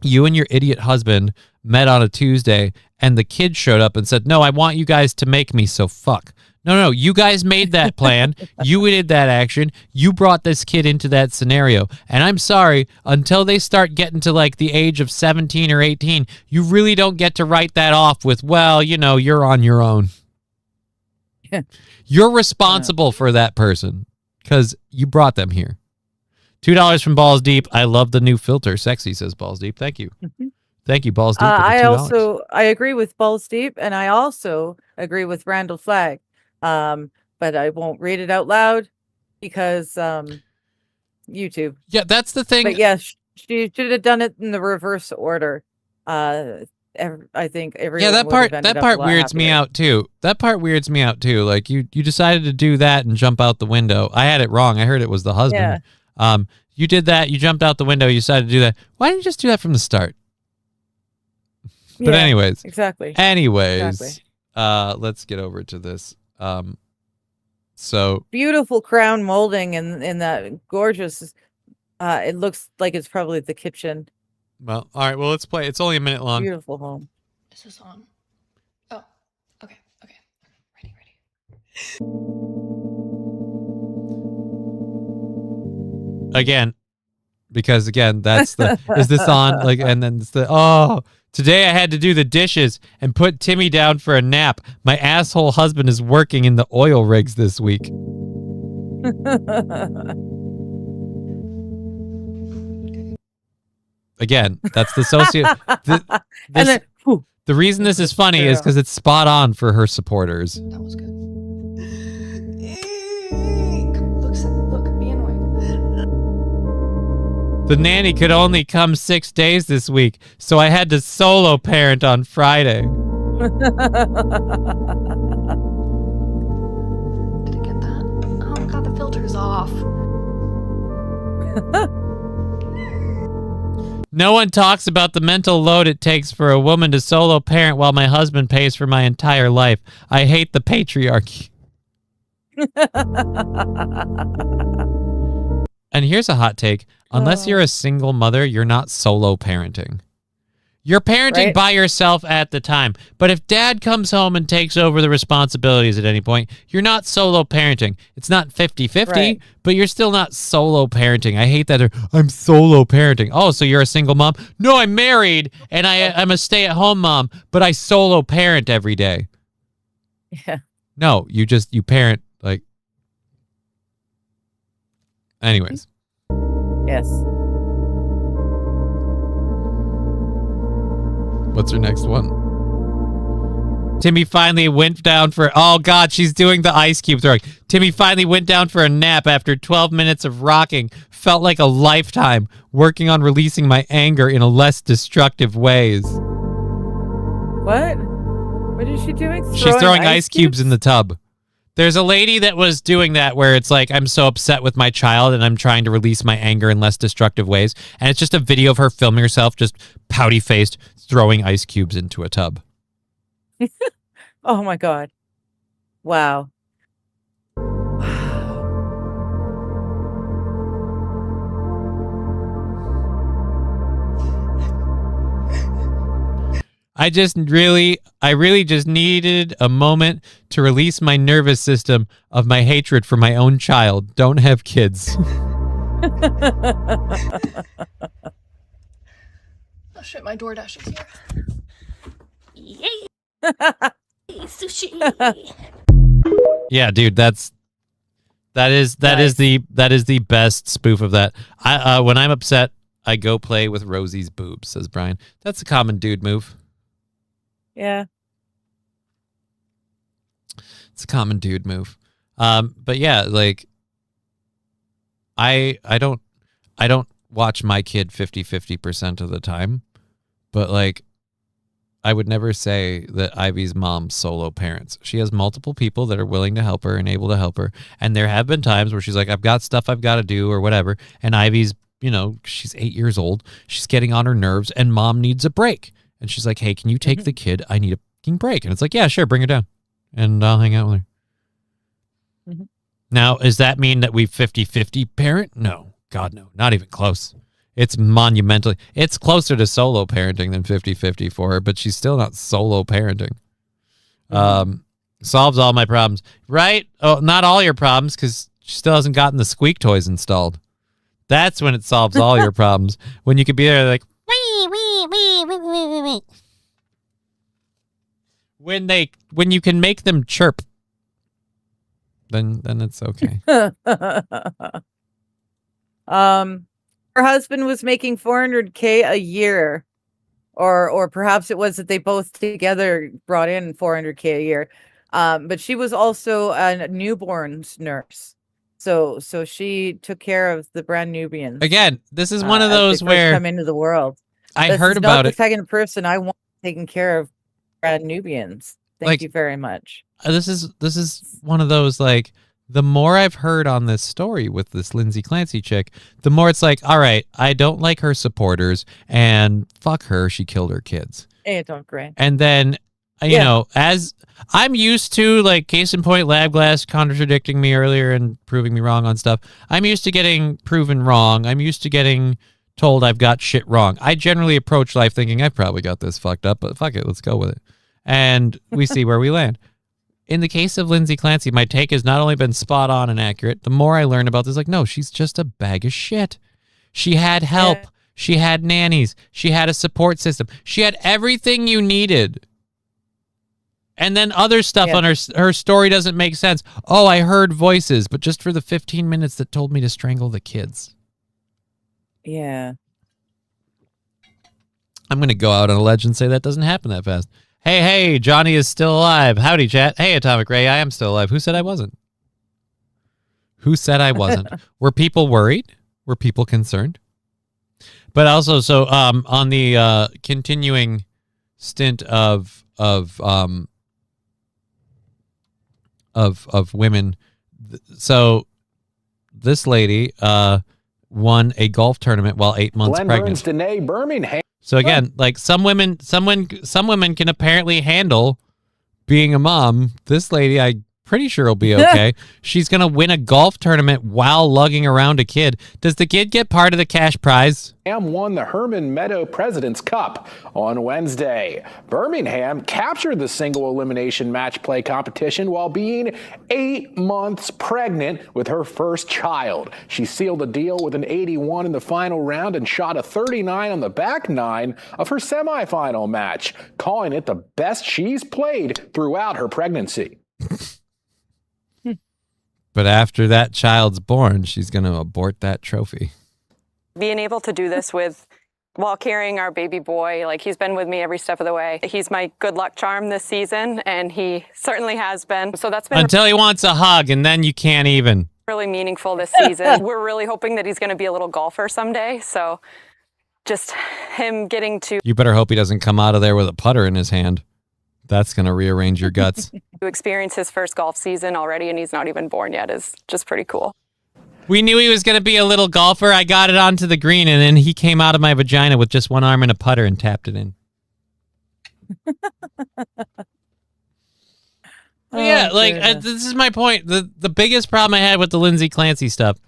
You and your idiot husband met on a Tuesday, and the kid showed up and said, no, I want you guys to make me, so fuck. No, you guys made that plan. You did that action. You brought this kid into that scenario. And I'm sorry, until they start getting to like the age of 17 or 18, you really don't get to write that off with, well, you know, you're on your own. You're responsible for that person because you brought them here. $2 from Balls Deep. I love the new filter. Sexy, says Balls Deep. Thank you. Thank you, Balls Deep. I agree with Balls Deep, and I also agree with Randall Flagg. But I won't read it out loud because YouTube. Yeah, that's the thing. But yes, she should have done it in the reverse order. I think everyone. Yeah, that part weirds me out too. That part weirds me out too. Like you decided to do that and jump out the window. I had it wrong. I heard it was the husband. Yeah. You did that. You jumped out the window. You decided to do that. Why didn't you just do that from the start? But anyways, exactly. Let's get over to this. So beautiful crown molding in that gorgeous. It looks like it's probably the kitchen. Well, all right. Well, let's play. It's only a minute long. Beautiful home. Is this on? Oh, okay. Ready. Again, because that's the. Is this on? Like, and then it's the Today I had to do the dishes and put Timmy down for a nap. My asshole husband is working in the oil rigs this week. Again, that's the the reason this is funny is because it's spot on for her supporters. That was good. Look, be annoying. The nanny could only come 6 days this week, so I had to solo parent on Friday. Did I get that? Oh god, the filter's off. No one talks about the mental load it takes for a woman to solo parent while my husband pays for my entire life. I hate the patriarchy. And here's a hot take. Unless you're a single mother, you're not solo parenting. You're parenting by yourself at the time. But if dad comes home and takes over the responsibilities at any point, you're not solo parenting. It's not 50-50, but you're still not solo parenting. I hate that. I'm solo parenting. Oh, so you're a single mom? No, I'm married, and I'm a stay-at-home mom, but I solo parent every day. Yeah. No, you parent, like... Anyways. Yes. What's her next one? Timmy finally went down for... Oh, God, she's doing the ice cube throwing. Timmy finally went down for a nap after 12 minutes of rocking. Felt like a lifetime working on releasing my anger in a less destructive ways. What? What is she doing? She's throwing ice cubes in the tub There's a lady that was doing that where it's like, I'm so upset with my child and I'm trying to release my anger in less destructive ways. And it's just a video of her filming herself just pouty-faced throwing ice cubes into a tub. Oh my God. Wow. I really just needed a moment to release my nervous system of my hatred for my own child. Don't have kids. Oh shit, my DoorDash is here. Yay! Sushi. Yeah, dude, that is the best spoof of that. When I'm upset, I go play with Rosie's boobs, says Brian. That's a common dude move. Yeah. It's a common dude move. But yeah, like I don't watch my kid 50% of the time, but like I would never say that Ivy's mom's solo parents. She has multiple people that are willing to help her and able to help her. And there have been times where she's like, I've got stuff I've got to do or whatever. And Ivy's, she's 8 years old. She's getting on her nerves and mom needs a break. And she's like, hey, can you take the kid? I need a fucking break. And it's like, yeah, sure, bring her down. And I'll hang out with her. Mm-hmm. Now, does that mean that we 50-50 parent? No. God, no. Not even close. It's monumentally. It's closer to solo parenting than 50-50 for her, but she's still not solo parenting. Solves all my problems. Right? Oh, not all your problems, because she still hasn't gotten the squeak toys installed. That's when it solves all your problems. When you could be there like, when you can make them chirp, then it's okay. Her husband was making $400K a year, or perhaps it was that they both together brought in $400K a year. But she was also a newborns nurse, so she took care of the brand newbians. Again, this is one of as those they first where come into the world. I heard about not it. the second person I want taking care of brand newbians. Thank you very much. This is one of those, like, the more I've heard on this story with this Lindsay Clancy chick, the more it's like, all right, I don't like her supporters, and fuck her, she killed her kids. It's not great. And then, as I'm used to, like, case in point, Lab Glass contradicting me earlier and proving me wrong on stuff. I'm used to getting proven wrong. I'm used to getting told I've got shit wrong. I generally approach life thinking I've probably got this fucked up, but fuck it, let's go with it. And we see where we land. In the case of Lindsay Clancy, my take has not only been spot on and accurate, the more I learn about this, like, no, she's just a bag of shit. She had help. Yeah. She had nannies. She had a support system. She had everything you needed. And then other stuff on her story doesn't make sense. Oh, I heard voices, but just for the 15 minutes that told me to strangle the kids. Yeah. I'm going to go out on a ledge and say that doesn't happen that fast. Hey, Johnny is still alive. Howdy, chat. Hey, Atomic Ray, I am still alive. Who said I wasn't? Who said I wasn't? Were people worried? Were people concerned? But also, so on the continuing stint of women, so this lady won a golf tournament while 8 months pregnant. Danae Birmingham. So again, like some women can apparently handle being a mom. This lady, I'm pretty sure will be okay. She's going to win a golf tournament while lugging around a kid. Does the kid get part of the cash prize? Won the Herman Meadow President's Cup on Wednesday. Birmingham captured the single elimination match play competition while being 8 months pregnant with her first child. She sealed the deal with an 81 in the final round and shot a 39 on the back nine of her semifinal match, calling it the best she's played throughout her pregnancy. But after that child's born, she's going to abort that trophy. Being able to do this while carrying our baby boy, like he's been with me every step of the way. He's my good luck charm this season, and he certainly has been. So that's been until he wants a hug, and then you can't even. Really meaningful this season. We're really hoping that he's going to be a little golfer someday. So just him getting to. You better hope he doesn't come out of there with a putter in his hand. That's going to rearrange your guts. To experience his first golf season already, and he's not even born yet, is just pretty cool. We knew he was going to be a little golfer. I got it onto the green, and then he came out of my vagina with just one arm and a putter and tapped it in. Yeah, like this is my point. The biggest problem I had with the Lindsay Clancy stuff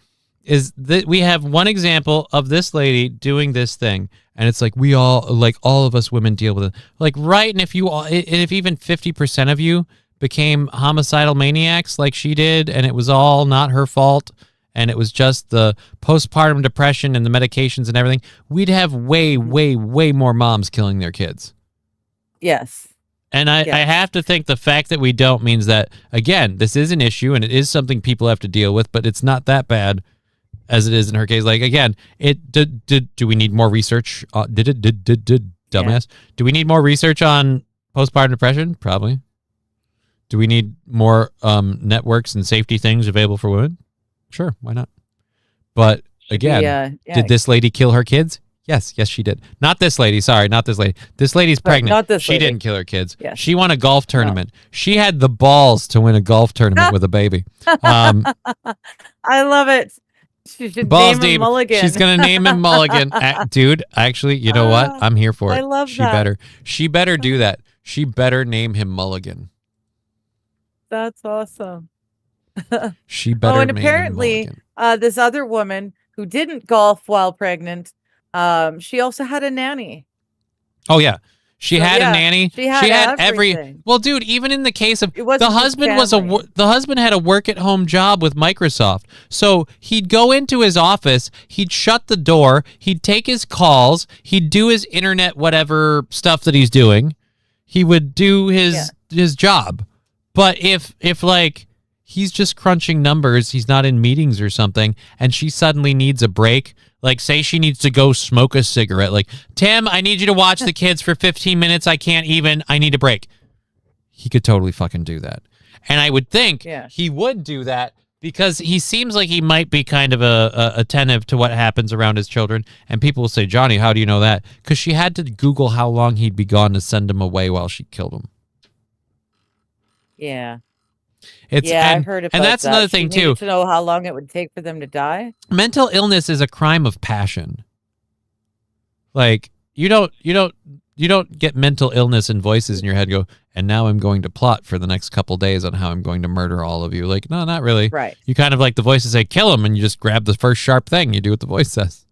is that we have one example of this lady doing this thing, and it's like all of us women deal with it. Like, right, and if even 50% of you became homicidal maniacs like she did, and it was all not her fault, and it was just the postpartum depression and the medications and everything, we'd have way, way, way more moms killing their kids. Yes. And I have to think the fact that we don't means that, again, this is an issue and it is something people have to deal with, but it's not that bad as it is in her case. Like, again, do we need more research? Dumbass. Yeah. Do we need more research on postpartum depression? Probably. Do we need more networks and safety things available for women? Sure, why not? But again, did this lady kill her kids? Yes, she did. Not this lady. Sorry, not this lady. This lady's pregnant. Not this lady. She didn't kill her kids. Yes. She won a golf tournament. No. She had the balls to win a golf tournament with a baby. I love it. She should name him Mulligan. She's going to name him Mulligan. Dude, actually, you know what? I'm here for it. I love that. She better do that. She better name him Mulligan. That's awesome. She better and name apparently, him Mulligan. this other woman who didn't golf while pregnant, she also had a nanny. Oh, yeah. She had a nanny. She had everything. Well, dude, even in the case of the husband had a work at home job with Microsoft. So he'd go into his office, he'd shut the door, he'd take his calls, he'd do his internet whatever stuff that he's doing. He would do his job. But if like he's just crunching numbers, he's not in meetings or something, and she suddenly needs a break. Like, say she needs to go smoke a cigarette. Like, Tim, I need you to watch the kids for 15 minutes. I need a break. He could totally fucking do that. And I would think he would do that because he seems like he might be kind of attentive to what happens around his children. And people will say, Johnny, how do you know that? Because she had to Google how long he'd be gone to send him away while she killed him. Yeah. I've heard about that. And that's another thing, too. To know how long it would take for them to die. Mental illness is a crime of passion. Like, you don't get mental illness and voices in your head go, and now I'm going to plot for the next couple days on how I'm going to murder all of you. Like, no, not really. Right. You kind of like the voices say, kill him, and you just grab the first sharp thing. You do what the voice says.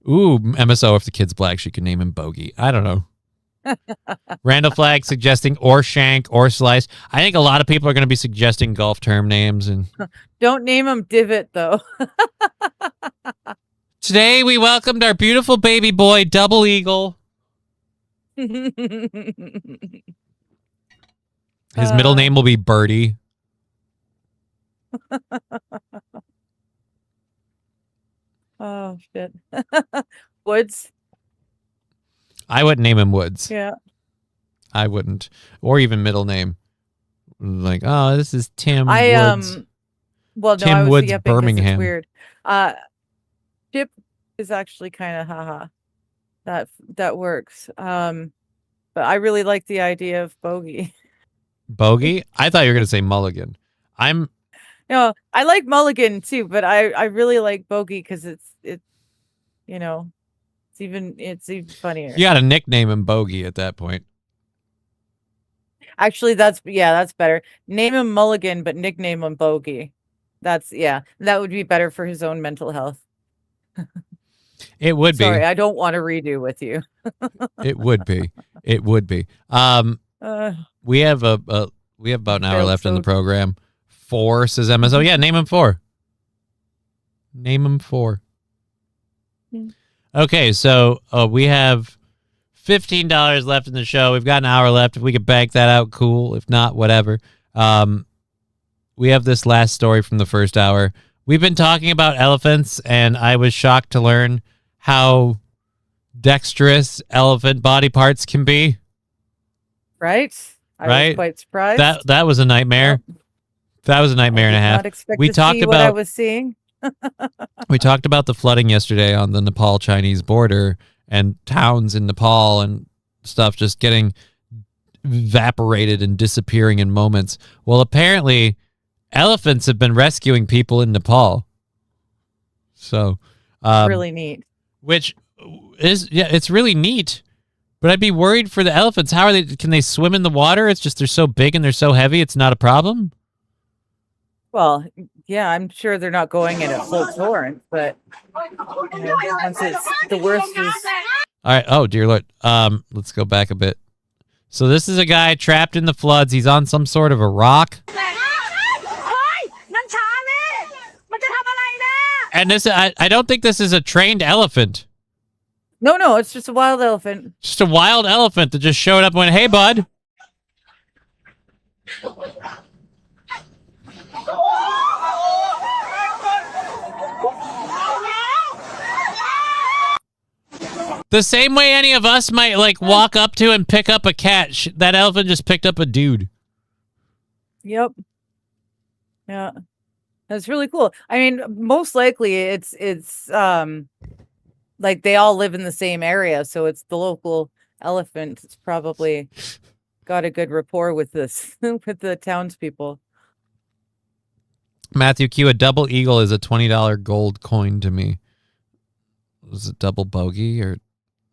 Ooh, MSO, if the kid's black, she could name him Bogey. I don't know. Randall Flagg suggesting or Shank or Slice. I think a lot of people are going to be suggesting golf term names. And don't name him Divot, though. Today we welcomed our beautiful baby boy, Double Eagle. His middle name will be Birdie. Oh, shit. Woods. I wouldn't name him Woods. Yeah. I wouldn't. Or even middle name. Like, oh, this is Tim Woods. Well, no, Tim I was Woods, yipping 'cause Birmingham. It's weird. Chip is actually kind of haha. That works. But I really like the idea of Bogey. Bogey? I thought you were going to say Mulligan. No, I like Mulligan too, but I really like Bogey because it's even funnier. You got to nickname him Bogey at that point. Actually, that's better. Name him Mulligan, but nickname him Bogey. That would be better for his own mental health. It would be. Sorry, I don't want to redo with you. It would be. It would be. We have about an hour left in the program. 4 says MSO. Yeah, name him 4. Name him 4. Okay, so we have $15 left in the show. We've got an hour left. If we could bank that out, cool. If not, whatever. We have this last story from the first hour. We've been talking about elephants, and I was shocked to learn how dexterous elephant body parts can be. Right? I was quite surprised. That was a nightmare. Yep. That was a nightmare and a half. We talked about what I was seeing. We talked about the flooding yesterday on the Nepal-Chinese border and towns in Nepal and stuff just getting evaporated and disappearing in moments. Well, apparently elephants have been rescuing people in Nepal. So, Really neat. which is, yeah, it's really neat. But I'd be worried for the elephants. How are they? Can they swim in the water? It's just they're so big and they're so heavy. It's not a problem. Well, yeah, I'm sure they're not going in a full torrent, but once it's the worst is. All right. Oh, dear Lord. Let's go back a bit. So this is a guy trapped in the floods. He's on some sort of a rock. And this, I don't think this is a trained elephant. No, it's just a wild elephant. Just a wild elephant that just showed up and went, "Hey, bud." The same way any of us might like walk up to and pick up a cat, that elephant just picked up a dude. Yep. Yeah. That's really cool. I mean, most likely it's like they all live in the same area, so it's the local elephant. It's probably got a good rapport with this with the townspeople. Matthew Q, a double eagle is a $20 gold coin to me. Was it double bogey or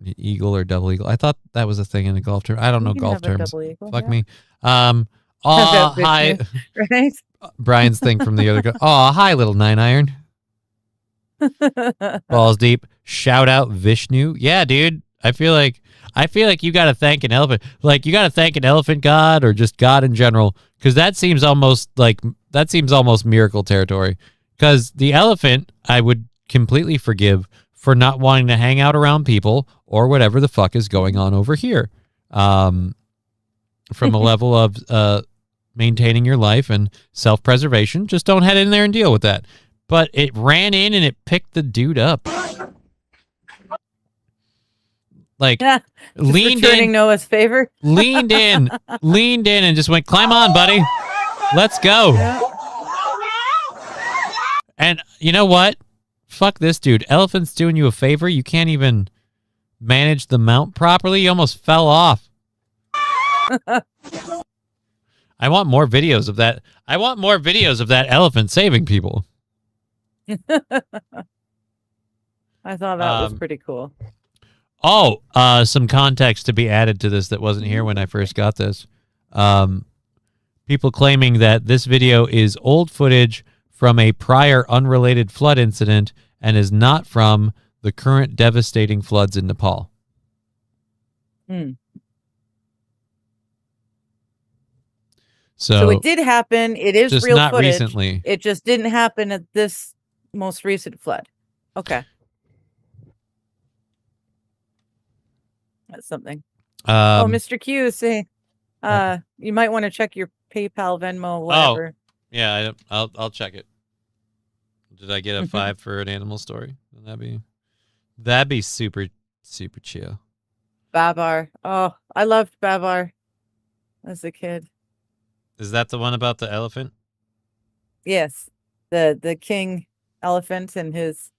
eagle or double eagle? I thought that was a thing in the golf term. I don't know golf terms. Fuck me. Hi. Right? Brian's thing from the other guy. Oh, hi, little 9-iron. Balls deep. Shout out Vishnu. Yeah, dude. I feel like you got to thank an elephant. Like you got to thank an elephant god or just God in general, because that seems almost miracle territory. Because the elephant, I would completely forgive for not wanting to hang out around people or whatever the fuck is going on over here. From a level of maintaining your life and self-preservation, just don't head in there and deal with that. But it ran in and it picked the dude up. Like, leaned in. Noah's favor. leaned in and just went, "Climb on, buddy. Let's go." Yeah. And you know what? Fuck this dude. Elephant's doing you a favor. You can't even manage the mount properly. You almost fell off. I want more videos of that. I want more videos of that elephant saving people. I thought that was pretty cool. Oh, some context to be added to this that wasn't here when I first got this. People claiming that this video is old footage from a prior unrelated flood incident and is not from the current devastating floods in Nepal. So it did happen. It is just real not footage. recently. It just didn't happen at this most recent flood. Okay. That's something. Mr. Q is saying, you might want to check your PayPal, Venmo, whatever. Yeah, I'll check it. Did I get a 5 for an animal story? That'd be super chill. Babar. Oh, I loved Babar as a kid. Is that the one about the elephant? Yes, the king elephant and his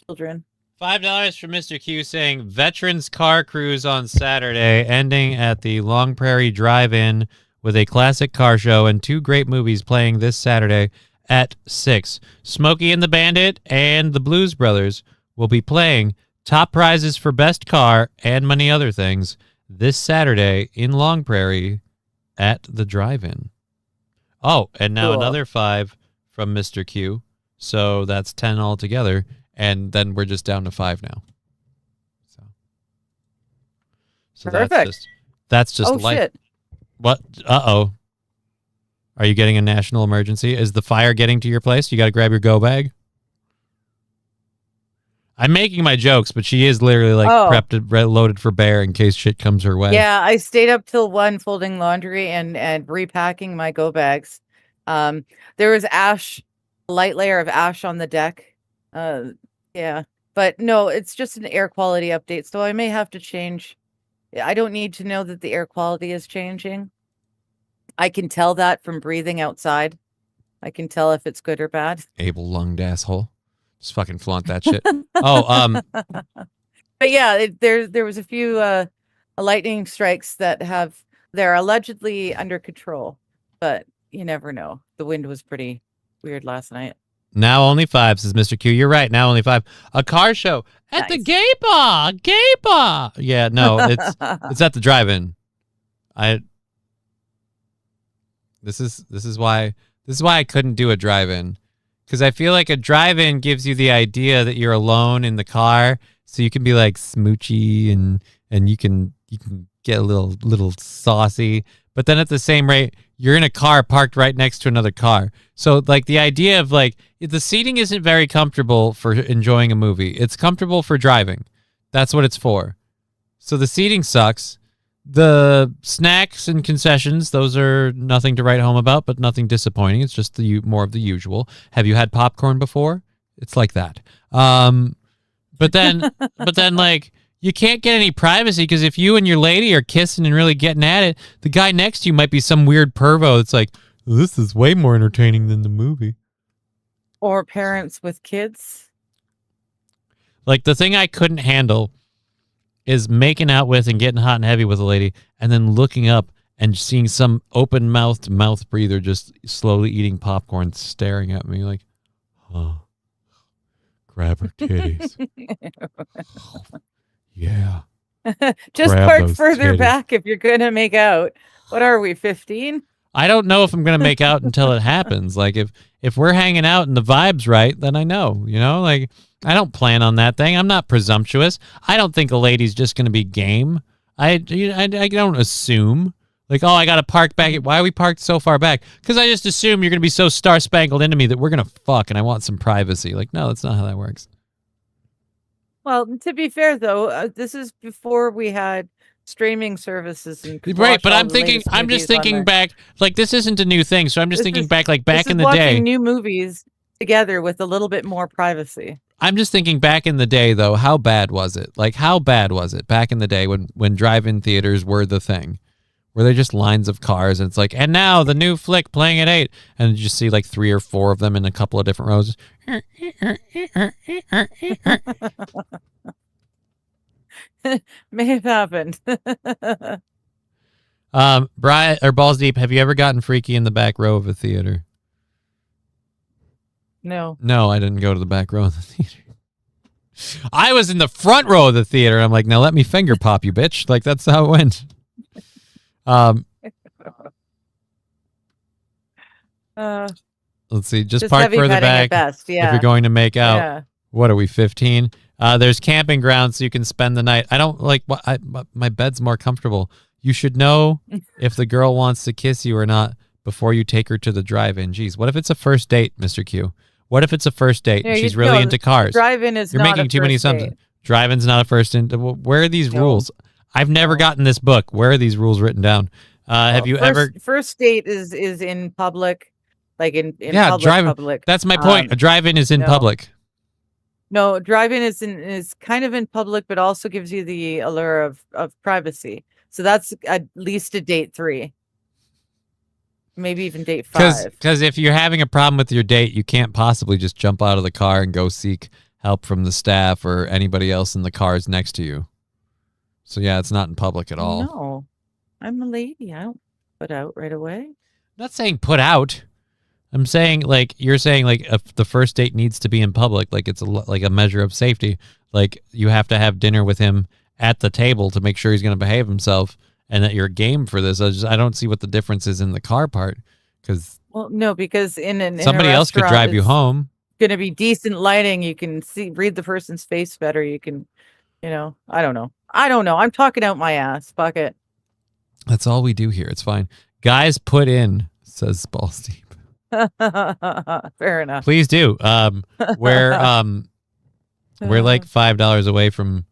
children. $5 for Mr. Q saying Veterans Car Cruise on Saturday, ending at the Long Prairie Drive-In with a classic car show and 2 great movies playing this Saturday at 6. Smokey and the Bandit and the Blues Brothers will be playing top prizes for best car and many other things this Saturday in Long Prairie at the drive-in. Oh, and now another 5 from Mr. Q. So that's 10 altogether. And then we're just down to 5 now. So perfect. That's just life. Shit. What? Uh-oh. Are you getting a national emergency? Is the fire getting to your place? You got to grab your go bag? I'm making my jokes, but she is literally like prepped, loaded for bear in case shit comes her way. Yeah, I stayed up till 1 folding laundry and repacking my go bags. There was ash, a light layer of ash on the deck. Yeah, but no, it's just an air quality update, so I may have to change. I don't need to know that the air quality is changing. I can tell that from breathing outside. I can tell if it's good or bad. Able-lunged asshole. Just fucking flaunt that shit. But yeah, there was a few lightning strikes they're allegedly under control, but you never know. The wind was pretty weird last night. Now only 5, says Mr. Q. You're right. Now only 5. A car show at the gay bar. Gay bar. Yeah, no, it's at the drive-in. This is why I couldn't do a drive-in, because I feel like a drive-in gives you the idea that you're alone in the car, so you can be like smoochy and you can get a little saucy, but then at the same rate, you're in a car parked right next to another car. So like the idea of like the seating isn't very comfortable for enjoying a movie. It's comfortable for driving. That's what it's for. So the seating sucks. The snacks and concessions, those are nothing to write home about, but nothing disappointing. It's just more of the usual. Have you had popcorn before? It's like that. But then like you can't get any privacy, because if you and your lady are kissing and really getting at it, the guy next to you might be some weird pervo that's like, this is way more entertaining than the movie. Or parents with kids. Like the thing I couldn't handle is making out with and getting hot and heavy with a lady and then looking up and seeing some open-mouthed mouth breather just slowly eating popcorn staring at me like, oh, grab her titties. Yeah. Just Grab park those further titties. back if you're going to make out. What are we, 15? I don't know if I'm going to make out until it happens. Like if we're hanging out and the vibe's right, then I know, like I don't plan on that thing. I'm not presumptuous. I don't think a lady's just going to be game. I don't assume like, oh, I got to park back. Why are we parked so far back? Because I just assume you're going to be so star-spangled into me that we're going to fuck and I want some privacy. Like, no, that's not how that works. Well, to be fair, though, this is before we had streaming services and could Right, watch but all I'm the thinking, latest I'm just movies on thinking there. back, like this isn't a new thing. So I'm just This thinking is- back, like back This in is the watching day. new movies together with a little bit more privacy. I'm just thinking back in the day, though, how bad was it? Like, how bad was it back in the day when drive-in theaters were the thing? Were they just lines of cars and it's like, and now the new flick playing at 8, and you just see like 3 or 4 of them in a couple of different rows. May have happened. Brian or Balls Deep, have you ever gotten freaky in the back row of a theater? No. No, I didn't go to the back row of the theater. I was in the front row of the theater. I'm like, now let me finger pop you, bitch. Like that's how it went. Let's see. Just park heavy further petting back at best. Yeah. if you're going to make out. Yeah. What are we, 15? There's camping grounds so you can spend the night. I don't like my bed's more comfortable. You should know if the girl wants to kiss you or not before you take her to the drive-in. Jeez, what if it's a first date, Mr. Q? What if it's a first date and she's really into cars? Drive-in is You're not making a too many first assumptions. date. Drive-in's not a first date. Where are these No. rules? I've never gotten this book. Where are these rules written down? Have you ever? First date is in public, like in Yeah, public. drive-in. Public. That's my point. A drive-in is in no. public. No, drive-in is kind of in public, but also gives you the allure of privacy. So that's at least a date 3, maybe even date 5. Because if you're having a problem with your date, you can't possibly just jump out of the car and go seek help from the staff or anybody else in the cars next to you. So yeah, it's not in public at all. No, I'm a lady. I don't put out right away. I'm not saying put out. I'm saying like you're saying like if the first date needs to be in public, like it's like a measure of safety. Like you have to have dinner with him at the table to make sure he's going to behave himself and that you're game for this. I don't see what the difference is in the car part because No, because in somebody else could drive you home. Going to be decent lighting. You can read the person's face better. You can, I don't know. I'm talking out my ass. Fuck it. That's all we do here. It's fine. Guys, put in, says Balls Deep. Fair enough. Please do. We're like $5 away from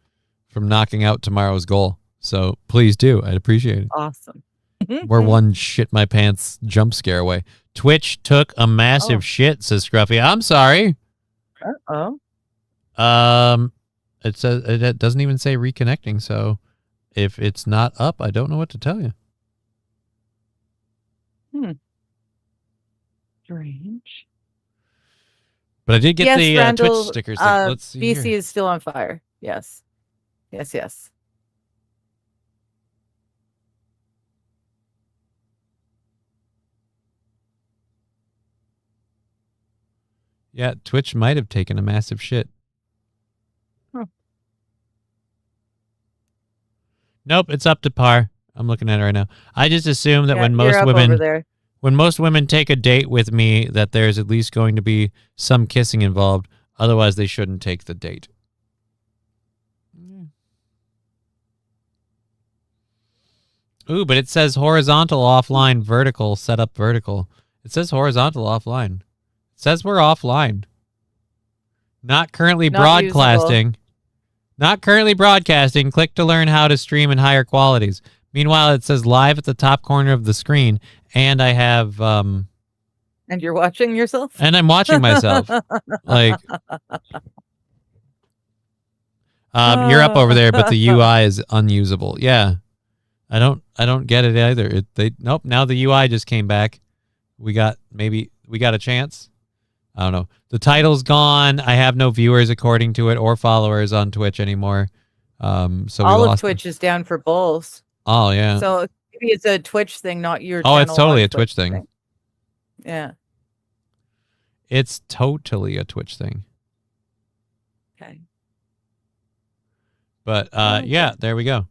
knocking out tomorrow's goal. So please do. I'd appreciate it. Awesome. We're one shit my pants jump scare away. Twitch took a massive shit, says Scruffy. I'm sorry. Oh. It says it doesn't even say reconnecting. So if it's not up, I don't know what to tell you. Strange. But I did get the Randall, Twitch stickers. Let's see BC here. is still on fire. Yes. Yeah, Twitch might have taken a massive shit. Nope, it's up to par. I'm looking at it right now. I just assume that Yeah, when you're most up women over there. when most women take a date with me, that there's at least going to be some kissing involved. Otherwise, they shouldn't take the date. Ooh, but it says horizontal offline, vertical, set up vertical. It says horizontal offline. It says we're offline. Not currently broadcasting. Not currently broadcasting. Click to learn how to stream in higher qualities. Meanwhile, it says live at the top corner of the screen, and I have And you're watching yourself? and I'm watching myself. Like you're up over there, but the UI is unusable. Yeah. I don't get it either. Nope, now the UI just came back. Maybe we got a chance. I don't know. The title's gone. I have no viewers according to it or followers on Twitch anymore. So all we of lost Twitch is down for bulls. Oh yeah. So maybe it's a Twitch thing, not your Oh, it's channel totally on a Twitch thing. Yeah. It's totally a Twitch thing. Okay. But yeah, there we go.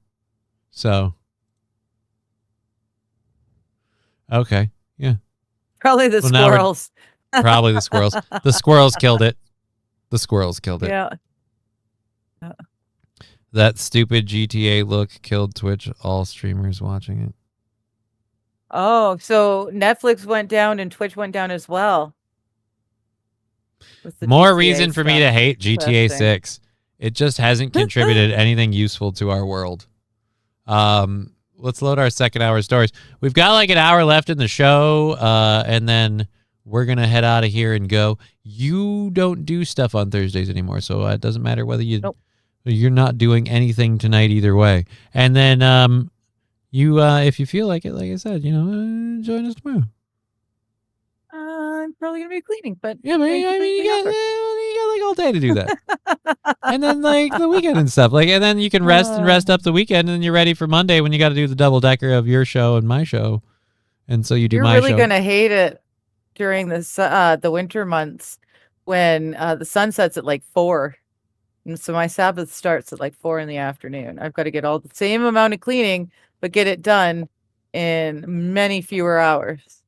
So okay. Yeah. Probably the Now we're- squirrels. Probably the squirrels. The squirrels killed it. The squirrels killed it. Yeah. That stupid GTA look killed Twitch, all streamers watching it. Oh, so Netflix went down and Twitch went down as well. With the More GTA reason for me stuff. to hate GTA Interesting. 6. It just hasn't contributed anything useful to our world. Let's load our second hour stories. We've got like an hour left in the show, and then we're going to head out of here and go. You don't do stuff on Thursdays anymore, so it doesn't matter whether you're not doing anything tonight either way. And then you, if you feel like it, like I said, join us tomorrow. I'm probably gonna be cleaning, but Yeah, but thank I you mean, for the offer. you got like all day to do that. And then like the weekend and stuff. Like, and then you can rest up the weekend, and then you're ready for Monday when you got to do the double decker of your show and my show. And so you do You're my really show. gonna hate it during this the winter months when the sun sets at like 4. And so my Sabbath starts at like 4 in the afternoon. I've got to get all the same amount of cleaning, but get it done in many fewer hours.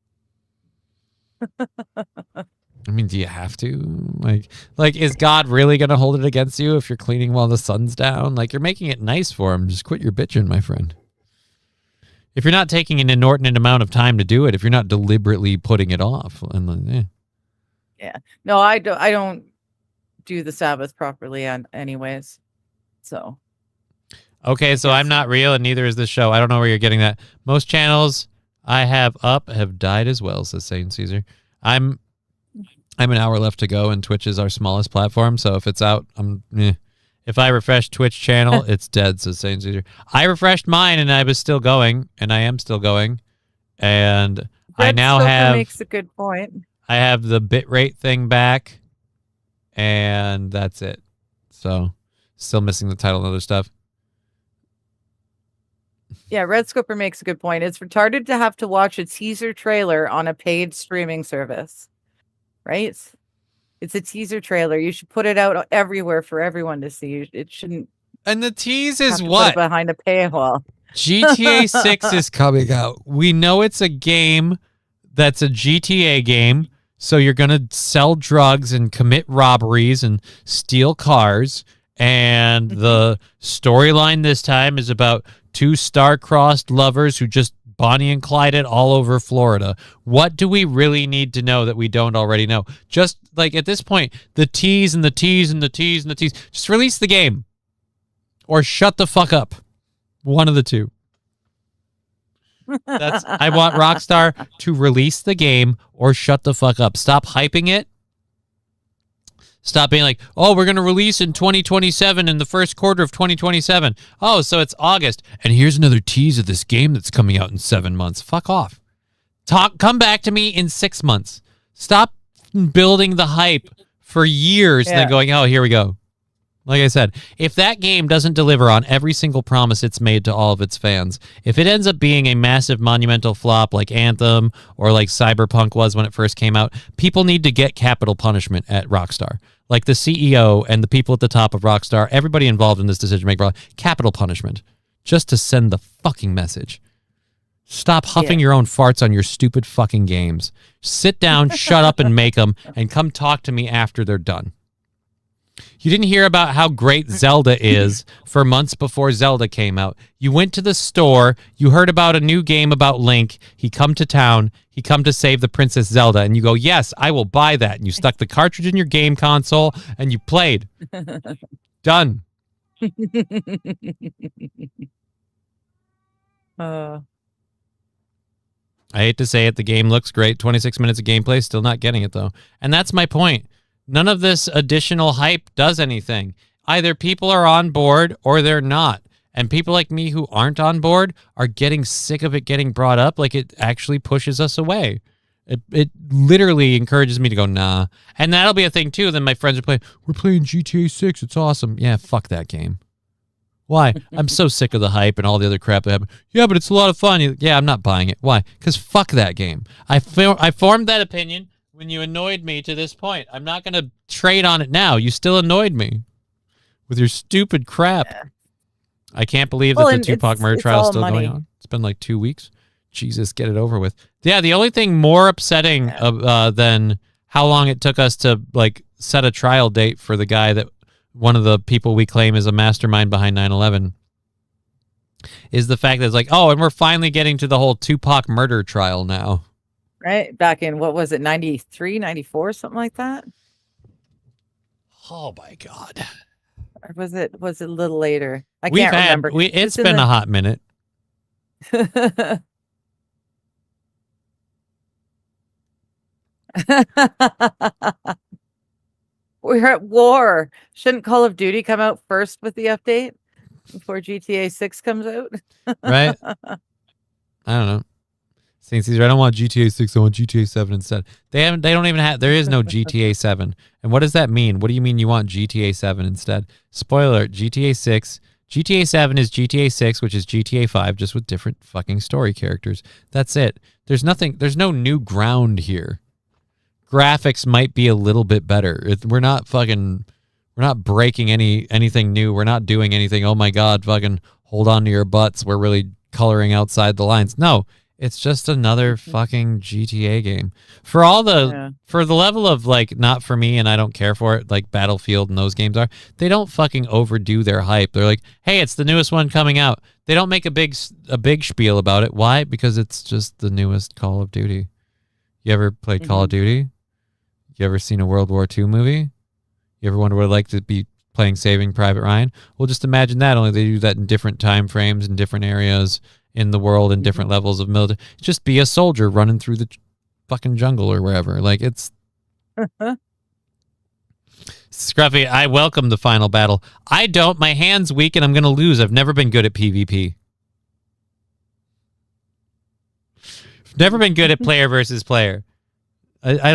I mean, do you have to? Like, is God really going to hold it against you if you're cleaning while the sun's down? Like, you're making it nice for him. Just quit your bitching, my friend. If you're not taking an inordinate amount of time to do it, if you're not deliberately putting it off, and Yeah. No, I don't do the Sabbath properly anyways. So. Okay, so I'm not real, and neither is this show. I don't know where you're getting that. Most channels I have up have died as well, says Saint Caesar. I'm an hour left to go, and Twitch is our smallest platform, so if it's out, If I refresh Twitch channel, it's dead, says Saint Caesar. I refreshed mine, and I was still going, and I am still going, and I now have... makes a good point. I have the bitrate thing back, and that's it. So, still missing the title and other stuff. Yeah, Red Scooper makes a good point. It's retarded to have to watch a teaser trailer on a paid streaming service, right? It's a teaser trailer. You should put it out everywhere for everyone to see. It shouldn't. And the tease is have to put what? it behind a paywall. GTA 6 is coming out. We know it's a game that's a GTA game, so you're going to sell drugs and commit robberies and steal cars. And the storyline this time is about two star-crossed lovers who just Bonnie and Clyde it all over Florida. What do we really need to know that we don't already know? Just like at this point, the tease and the tease and the tease and the tease. Just release the game. Or shut the fuck up. One of the two. I want Rockstar to release the game or shut the fuck up. Stop hyping it. Stop being like, oh, we're going to release in 2027 in the first quarter of 2027. Oh, so it's August. And here's another tease of this game that's coming out in 7 months. Fuck off. Come back to me in 6 months. Stop building the hype for years and then going, oh, here we go. Like I said, if that game doesn't deliver on every single promise it's made to all of its fans, if it ends up being a massive monumental flop like Anthem or like Cyberpunk was when it first came out, people need to get capital punishment at Rockstar. Like the CEO and the people at the top of Rockstar, everybody involved in this decision making, capital punishment, just to send the fucking message. Stop huffing your own farts on your stupid fucking games. Sit down, shut up, and make them, and come talk to me after they're done. You didn't hear about how great Zelda is for months before Zelda came out. You went to the store, you heard about a new game about Link, he come to town, he come to save the Princess Zelda, and you go, yes, I will buy that. And you stuck the cartridge in your game console, and you played. Done. I hate to say it, the game looks great. 26 minutes of gameplay, still not getting it, though. And that's my point. None of this additional hype does anything. Either people are on board or they're not. And people like me who aren't on board are getting sick of it getting brought up. Like, it actually pushes us away. It literally encourages me to go, nah. And that'll be a thing, too. Then my friends are playing, we're playing GTA 6. It's awesome. Yeah, fuck that game. Why? I'm so sick of the hype and all the other crap that happened. Yeah, but it's a lot of fun. Yeah, I'm not buying it. Why? Because fuck that game. I formed that opinion when you annoyed me to this point. I'm not going to trade on it now. You still annoyed me with your stupid crap. Yeah. I can't believe that the Tupac murder trial is still going on. It's been like 2 weeks. Jesus, get it over with. Yeah, the only thing more upsetting than how long it took us to like set a trial date for the guy that one of the people we claim is a mastermind behind 9/11 is the fact that it's like, oh, and we're finally getting to the whole Tupac murder trial now. Right? Back in, what was it, 93, 94, something like that? Oh, my God. Or was it a little later? I can't remember. It's been a hot minute. We're at war. Shouldn't Call of Duty come out first with the update before GTA 6 comes out? Right? I don't know. I don't want GTA 6. I want GTA 7 instead. They don't even have. There is no GTA 7. And what does that mean? What do you mean you want GTA 7 instead? Spoiler alert, GTA 6. GTA 7 is GTA 6, which is GTA 5, just with different fucking story characters. That's it. There's no new ground here. Graphics might be a little bit better. We're not breaking anything new. We're not doing anything. Oh my God, fucking hold on to your butts. We're really coloring outside the lines. No, it's just another fucking GTA game. For the level of like, not for me and I don't care for it, like Battlefield and those games are, they don't fucking overdo their hype. They're like, hey, it's the newest one coming out. They don't make a big spiel about it. Why? Because it's just the newest Call of Duty. You ever played Call of Duty? You ever seen a World War II movie? You ever wonder what it'd like to be playing Saving Private Ryan? Well, just imagine that. Only they do that in different time frames in different areas in the world and different levels of military. Just be a soldier running through the fucking jungle or wherever. Like, it's... Scruffy, I welcome the final battle. I don't. My hand's weak and I'm going to lose. I've never been good at PvP. Never been good at player versus player. I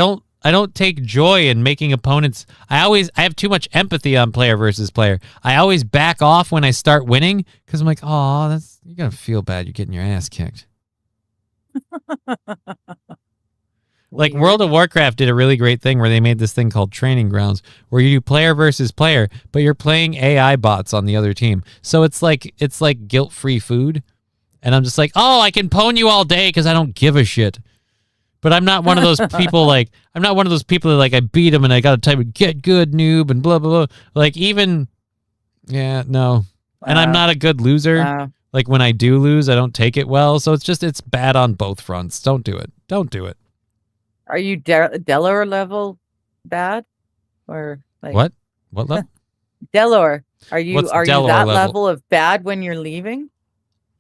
don't take joy in making opponents. I have too much empathy on player versus player. I always back off when I start winning because I'm like, oh, you're gonna feel bad. You're getting your ass kicked. Like World of Warcraft did a really great thing where they made this thing called Training Grounds, where you do player versus player, but you're playing AI bots on the other team. So it's like guilt-free food. And I'm just like, oh, I can pwn you all day because I don't give a shit. But I'm not one of those people that like I beat him and I got to type get good noob and blah, blah, blah. Like no. And I'm not a good loser. Like when I do lose, I don't take it well. So it's bad on both fronts. Don't do it. Don't do it. Are you Delaware level bad? Or like what? What level? Delaware. Are you that level? level of bad when you're leaving?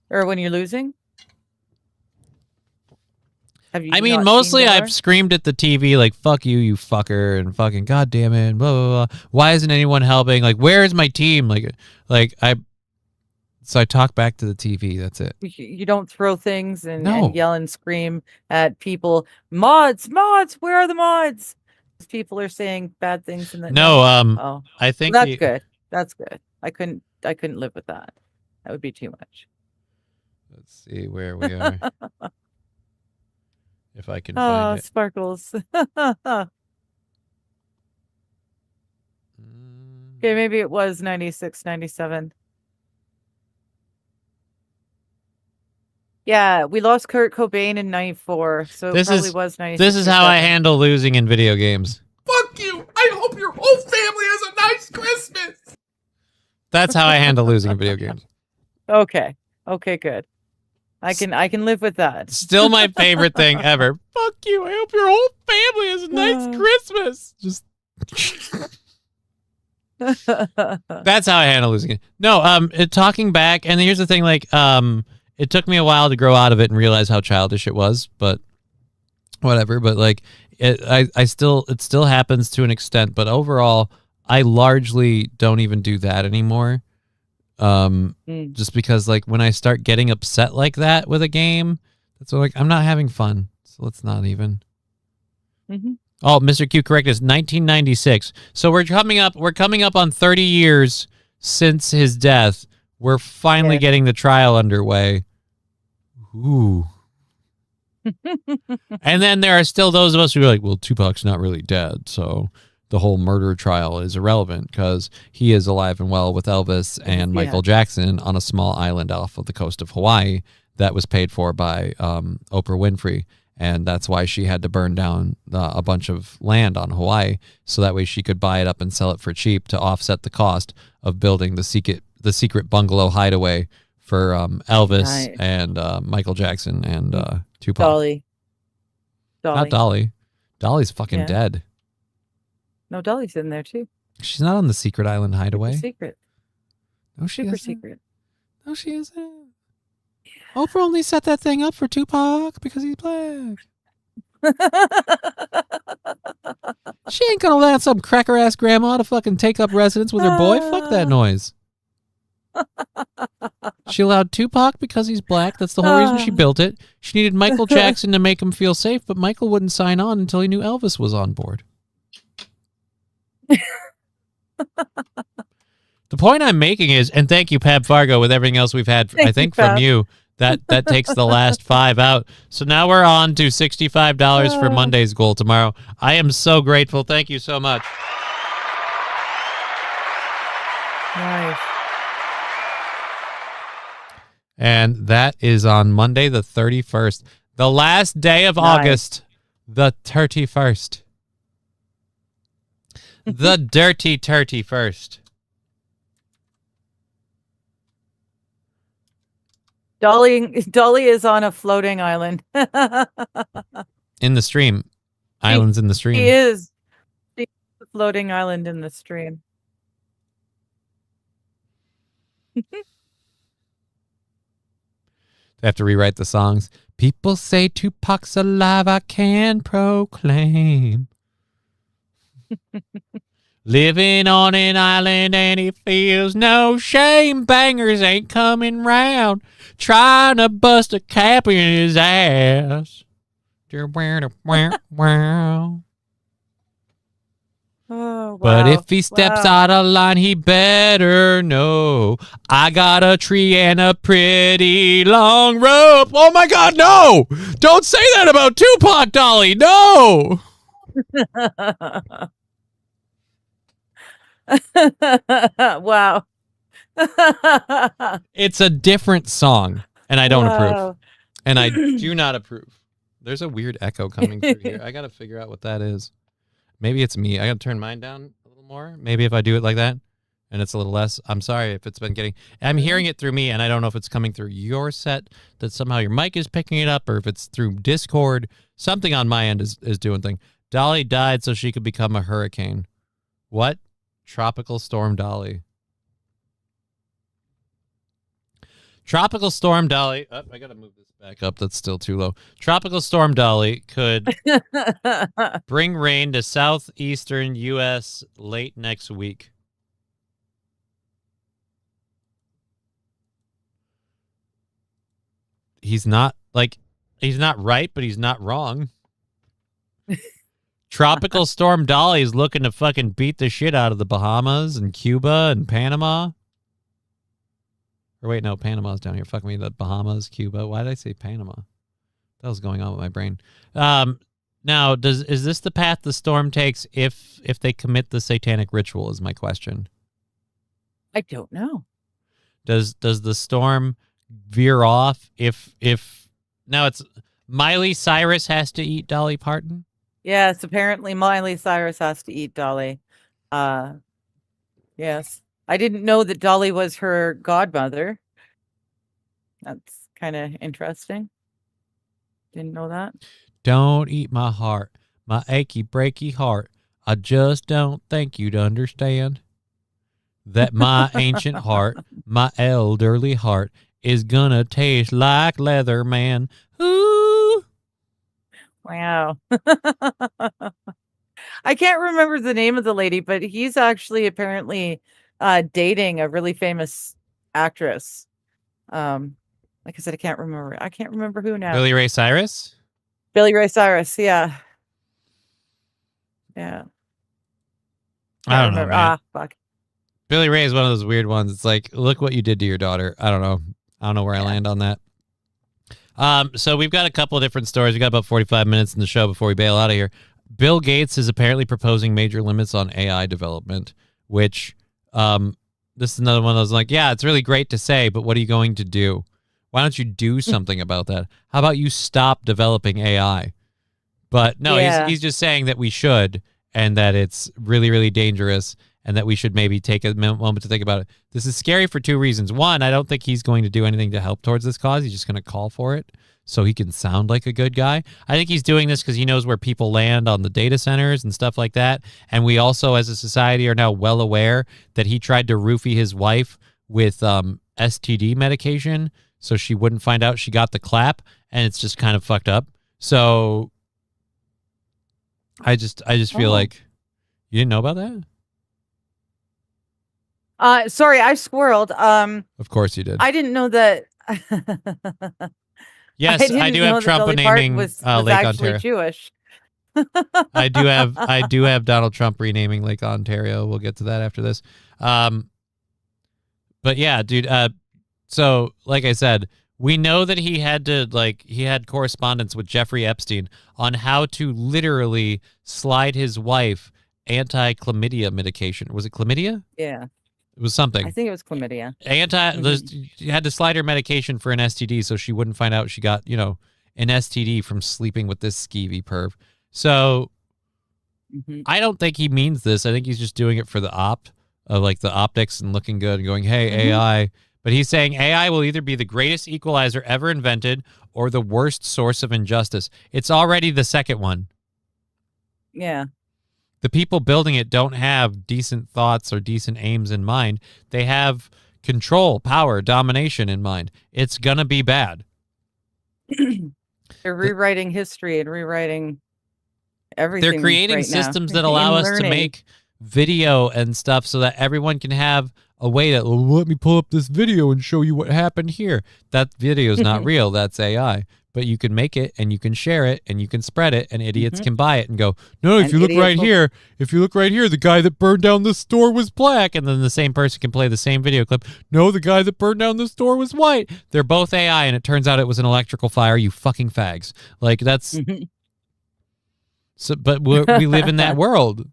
Or when you're losing? I mean, mostly I've screamed at the TV like, fuck you, you fucker, and fucking goddamn it, blah, blah, blah. Why isn't anyone helping? Like, where is my team? So I talk back to the TV. That's it. You don't throw things and yell and scream at people. Mods, where are the mods? People are saying bad things. I think that's good. That's good. I couldn't live with that. That would be too much. Let's see where we are. If I can Oh, find it. sparkles. Okay, maybe it was 96, 97. Yeah, we lost Kurt Cobain in 94, so it probably was 96. This is or how I 7. handle losing in video games. Fuck you! I hope your whole family has a nice Christmas! That's how I handle losing in video games. Okay. Okay, good. I can live with that. Still my favorite thing ever. Fuck you. I hope your whole family has a nice Christmas. Just that's how I handle losing it. No, talking back, and here's the thing, like, it took me a while to grow out of it and realize how childish it was, but whatever. But like, it still happens to an extent, but overall, I largely don't even do that anymore. Just because, like, when I start getting upset like that with a game, that's like, I'm not having fun, so let's not even. Oh, Mr. Q, correct us, 1996. So we're coming up on 30 years since his death. We're finally getting the trial underway. Ooh. And then there are still those of us who are like, well, Tupac's not really dead, so the whole murder trial is irrelevant because he is alive and well with Elvis and Michael Jackson on a small island off of the coast of Hawaii that was paid for by Oprah Winfrey. And that's why she had to burn down a bunch of land on Hawaii so that way she could buy it up and sell it for cheap to offset the cost of building the secret bungalow hideaway for Elvis and Michael Jackson and Tupac. Dolly. Not Dolly. Dolly's fucking dead. No, Dolly's in there too. She's not on the secret island hideaway. Super secret. No, she Super isn't. secret. No, she isn't. Oprah only set that thing up for Tupac because he's black. She ain't gonna let some cracker ass grandma to fucking take up residence with her boy. Fuck that noise. She allowed Tupac because he's black. That's the whole reason she built it. She needed Michael Jackson to make him feel safe, but Michael wouldn't sign on until he knew Elvis was on board. The point I'm making is, and thank you, Pab Fargo, with everything else we've had, I think, from you, that takes the last 5 out. So now we're on to $65 for Monday's goal tomorrow. I am so grateful. Thank you so much. Nice. And that is on Monday, the 31st. The last day of August, the 31st. The dirty 31st. Dolly is on a floating island. In the stream. Islands in the stream. She is. She's a floating island in the stream. They have to rewrite the songs. People say Tupac's alive, I can proclaim. Living on an island and he feels no shame. Bangers ain't coming round, trying to bust a cap in his ass. Oh, wow. But if he steps out of line, he better know I got a tree and a pretty long rope. Oh my God, no! Don't say that about Tupac, Dolly. No! Wow. It's a different song, and I don't approve. And I do not approve. There's a weird echo coming through here. I got to figure out what that is. Maybe it's me. I got to turn mine down a little more. Maybe if I do it like that and it's a little less. I'm sorry if it's been getting... I'm hearing it through me, and I don't know if it's coming through your set, that somehow your mic is picking it up, or if it's through Discord. Something on my end is doing thing. Dolly died so she could become a hurricane. What? Tropical Storm Dolly. Tropical Storm Dolly. Oh, I got to move this back up. That's still too low. Tropical Storm Dolly could bring rain to southeastern U.S. late next week. He's not right, but he's not wrong. Tropical Storm Dolly is looking to fucking beat the shit out of the Bahamas and Cuba and Panama. Or wait, no, Panama's down here. Fuck me, the Bahamas, Cuba. Why did I say Panama? What was going on with my brain? Now, is this the path the storm takes if they commit the satanic ritual? Is my question. I don't know. Does the storm veer off if now it's Miley Cyrus has to eat Dolly Parton? Yes, apparently Miley Cyrus has to eat Dolly. Yes. I didn't know that Dolly was her godmother. That's kind of interesting. Didn't know that. Don't eat my heart, my achy breaky heart. I just don't think you'd understand that my ancient heart, my elderly heart, is gonna taste like leather, man. Ooh. Wow. I can't remember the name of the lady, but he's actually apparently dating a really famous actress. Like I said, I can't remember who now. Billy Ray Cyrus? Billy Ray Cyrus, yeah. Yeah. I don't know, man. Fuck. Billy Ray is one of those weird ones. It's like, look what you did to your daughter. I don't know where I land on that. So we've got a couple of different stories. We got about 45 minutes in the show before we bail out of here. Bill Gates is apparently proposing major limits on AI development, which this is another one of those like, yeah, it's really great to say, but what are you going to do? Why don't you do something about that? How about you stop developing AI? But no, he's just saying that we should, and that it's really, really dangerous, and that we should maybe take a moment to think about it. This is scary for two reasons. One, I don't think he's going to do anything to help towards this cause. He's just going to call for it so he can sound like a good guy. I think he's doing this because he knows where people land on the data centers and stuff like that. And we also, as a society, are now well aware that he tried to roofie his wife with STD medication so she wouldn't find out she got the clap, and it's just kind of fucked up. So I just feel like you didn't know about that? Sorry, I squirreled. Of course you did. I didn't know that. Yes, I do have Trump renaming was Lake actually Ontario. Jewish. I do have Donald Trump renaming Lake Ontario. We'll get to that after this. But yeah, dude. So like I said, we know that he had correspondence with Jeffrey Epstein on how to literally slide his wife anti-chlamydia medication. Was it chlamydia? Yeah. It was something. I think it was chlamydia. You had to slide her medication for an STD so she wouldn't find out she got, an STD from sleeping with this skeevy perv. So I don't think he means this. I think he's just doing it for the the optics and looking good and going, hey, AI. But he's saying AI will either be the greatest equalizer ever invented or the worst source of injustice. It's already the second one. Yeah. The people building it don't have decent thoughts or decent aims in mind. They have control, power, domination in mind. It's going to be bad. They're rewriting history and rewriting everything. They're creating systems that allow us to make video and stuff so that everyone can have a way to, let me pull up this video and show you what happened here. That video is not real. That's AI. But you can make it and you can share it and you can spread it and idiots can buy it and go, no, if you look right here, the guy that burned down the store was black. And then the same person can play the same video clip. No, the guy that burned down the store was white. They're both AI and it turns out it was an electrical fire, you fucking fags. Like that's, but we live in that world.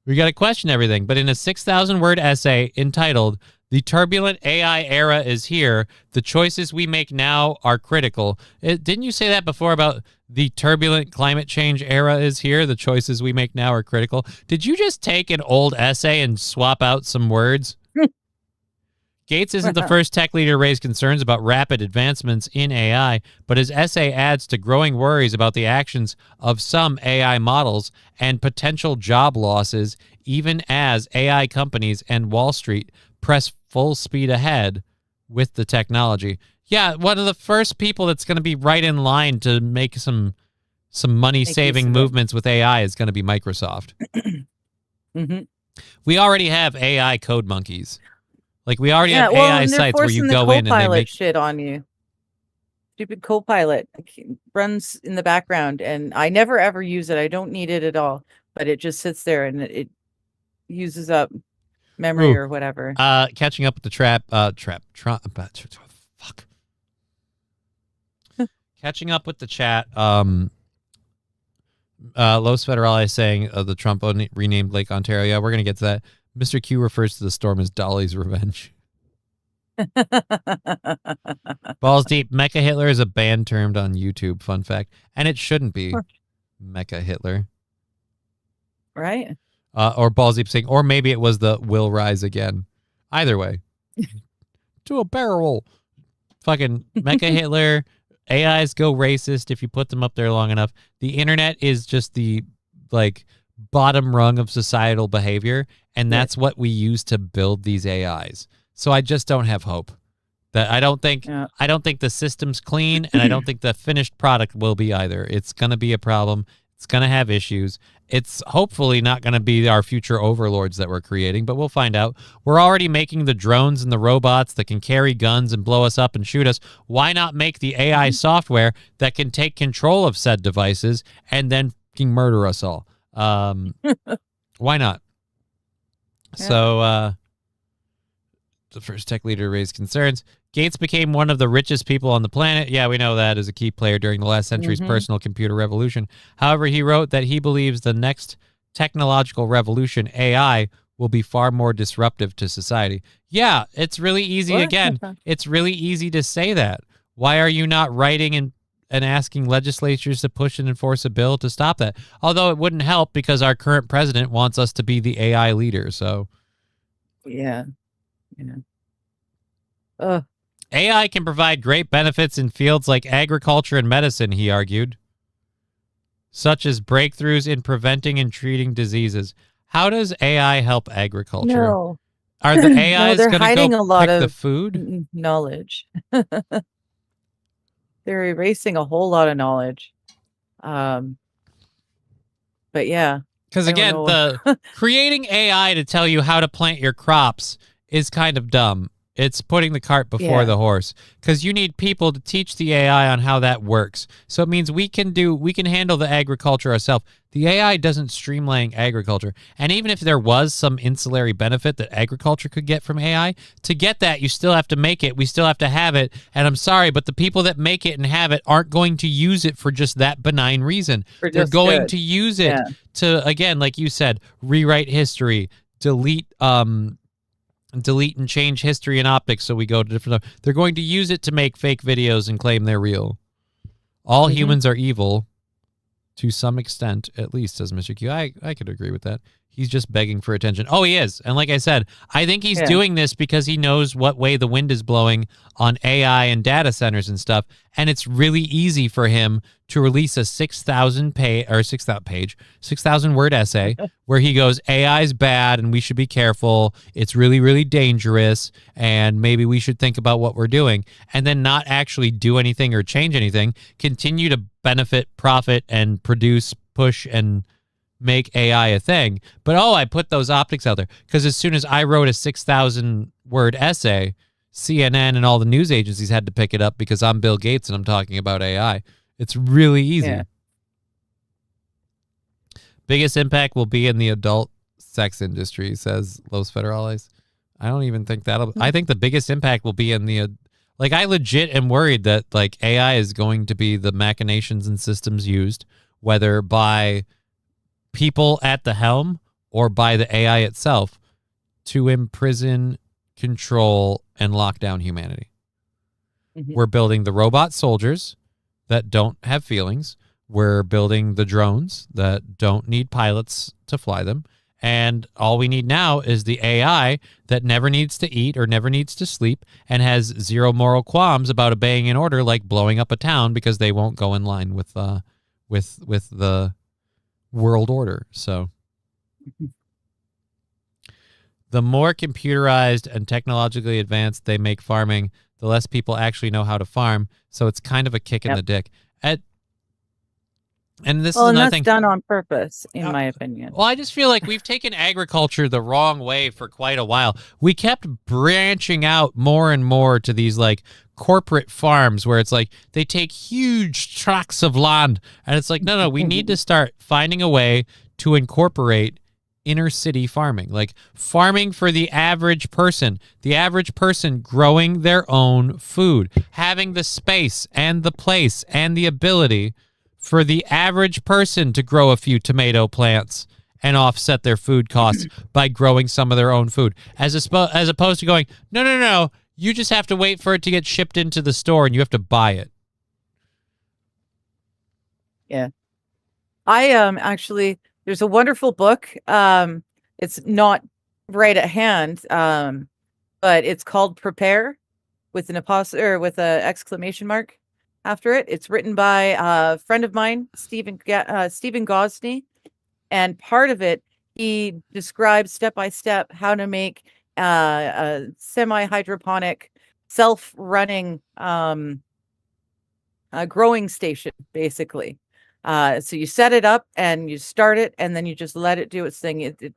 We got to question everything. But in a 6,000-word essay entitled, "The Turbulent AI Era is Here, the choices we make now are critical." Didn't you say that before about the turbulent climate change era is here, the choices we make now are critical? Did you just take an old essay and swap out some words? Gates isn't the first tech leader to raise concerns about rapid advancements in AI, but his essay adds to growing worries about the actions of some AI models and potential job losses, even as AI companies and Wall Street press full speed ahead with the technology. Yeah, one of the first people that's going to be right in line to make some money-saving movements with AI is going to be Microsoft. We already have AI code monkeys. Like, we already have AI sites where you go in and they make shit on you. Stupid Copilot runs in the background, and I never ever use it. I don't need it at all. but it just sits there and it uses up memory Ooh. or whatever. Catching up with the fuck. Catching up with the chat. Los Federale saying the Trump renamed Lake Ontario. Yeah, we're gonna get to that. Mr. Q refers to the storm as Dolly's revenge. Balls deep. Mecha Hitler is a band termed on YouTube. Fun fact, and it shouldn't be Mecha Hitler, Right? or Balls deep saying, or maybe it was the Will Rise Again. Either way, to a barrel. Fucking Mecha Hitler. AIs go racist if you put them up there long enough. The internet is just the bottom rung of societal behavior, and that's what we use to build these AIs. So I just don't have hope. That I don't think the system's clean, and I don't think the finished product will be either. It's going to be a problem. It's going to have issues. It's hopefully not going to be our future overlords that we're creating, but we'll find out. We're already making the drones and the robots that can carry guns and blow us up and shoot us. Why not make the AI software that can take control of said devices and then fucking murder us all? Why not? Yeah. So the first tech leader to raise concerns. Gates became one of the richest people on the planet. Yeah, we know that as a key player during the last century's personal computer revolution. However, he wrote that he believes the next technological revolution, AI, will be far more disruptive to society. Yeah, it's really easy. Again, it's really easy to say that. Why are you not writing and asking legislatures to push and enforce a bill to stop that? Although it wouldn't help because our current president wants us to be the AI leader. So, Yeah. AI can provide great benefits in fields like agriculture and medicine, he argued, such as breakthroughs in preventing and treating diseases. How does AI help agriculture? No. Are the AIs they're going to hiding go a lot pick the of food? knowledge. They're erasing a whole lot of knowledge. But yeah. Because I don't again, know. the creating AI to tell you how to plant your crops is kind of dumb. It's putting the cart before the horse, because you need people to teach the AI on how that works. So it means we can handle the agriculture ourselves. The AI doesn't streamline agriculture. And even if there was some ancillary benefit that agriculture could get from AI, to get that, you still have to make it. We still have to have it. And I'm sorry, but the people that make it and have it aren't going to use it for just that benign reason. They're going to use it to, again, like you said, rewrite history, delete and change history and optics so we go to different. They're going to use it to make fake videos and claim they're real. All humans are evil to some extent, at least, says Mr. Q. I could agree with that. He's just begging for attention. Oh, he is. And like I said, I think he's doing this because he knows what way the wind is blowing on AI and data centers and stuff. And it's really easy for him to release a 6,000 word essay where he goes, AI is bad and we should be careful. It's really, really dangerous. And maybe we should think about what we're doing, and then not actually do anything or change anything, continue to benefit, profit, and produce, push, and make AI a thing. But I put those optics out there because as soon as I wrote a 6,000 word essay, CNN and all the news agencies had to pick it up because I'm Bill Gates and I'm talking about AI. It's really easy. Yeah. Biggest impact will be in the adult sex industry, says Los Federales. I don't even think I think the biggest impact will be in the I legit am worried that AI is going to be the machinations and systems used, whether by people at the helm or by the AI itself, to imprison, control, and lock down humanity. We're building the robot soldiers that don't have feelings. We're building the drones that don't need pilots to fly them. And all we need now is the AI that never needs to eat or never needs to sleep and has zero moral qualms about obeying an order, like blowing up a town because they won't go in line with the world order. So the more computerized and technologically advanced they make farming, the less people actually know how to farm. So it's kind of a kick in the dick. And this Well, is and another that's thing. done on purpose, in my opinion. Well, I just feel like we've taken agriculture the wrong way for quite a while. We kept branching out more and more to these like corporate farms where it's like they take huge tracts of land, and it's like, no, we need to start finding a way to incorporate inner city farming, like farming for the average person growing their own food, having the space and the place and the ability for the average person to grow a few tomato plants and offset their food costs by growing some of their own food, as opposed to going, no, you just have to wait for it to get shipped into the store and you have to buy it. Yeah. I actually, there's a wonderful book. It's not right at hand, but it's called Prepare with an apostrophe or with an exclamation mark after it. It's written by a friend of mine, Stephen Gosney, and part of it he describes step by step how to make a semi-hydroponic, self-running growing station, basically. So you set it up and you start it, and then you just let it do its thing. It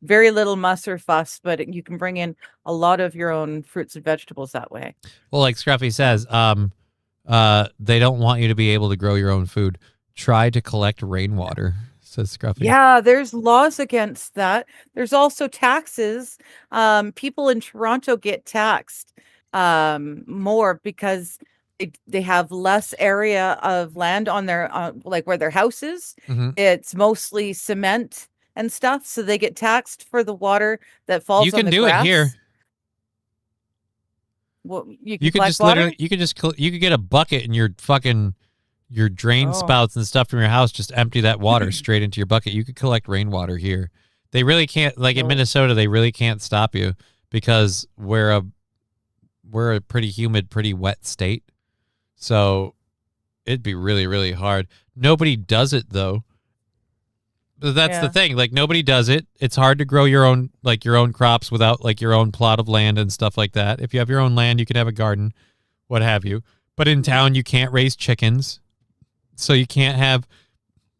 very little muss or fuss, but you can bring in a lot of your own fruits and vegetables that way. Well, like Scruffy says, they don't want you to be able to grow your own food. Try to collect rainwater, says Scruffy. Yeah, there's laws against that. There's also taxes. People in Toronto get taxed more because they have less area of land on their like where their house is. It's mostly cement and stuff, so they get taxed for the water that falls You on can the do grass. it here. Well, you You could just literally, you could get a bucket and your drain spouts and stuff from your house, just empty that water straight into your bucket. You could collect rainwater here. They really can't, like in Minnesota, they really can't stop you because we're a pretty humid, pretty wet state. So it'd be really, really hard. Nobody does it though. But that's the thing. Like nobody does it. It's hard to grow your own crops without like your own plot of land and stuff like that. If you have your own land, you can have a garden, what have you. But in town, you can't raise chickens. So you can't have,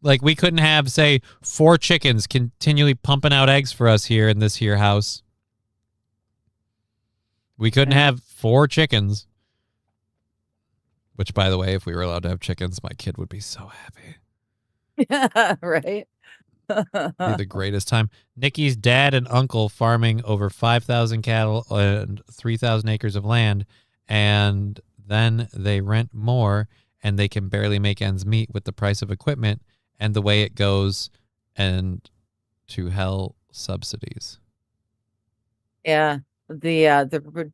like, we couldn't have, say, 4 chickens continually pumping out eggs for us here in this here house. We couldn't have 4 chickens. Which, by the way, if we were allowed to have chickens, my kid would be so happy. Right? Be the greatest time. Nikki's dad and uncle farming over 5,000 cattle and 3,000 acres of land, and then they rent more, and they can barely make ends meet with the price of equipment and the way it goes, and to hell subsidies. Yeah, the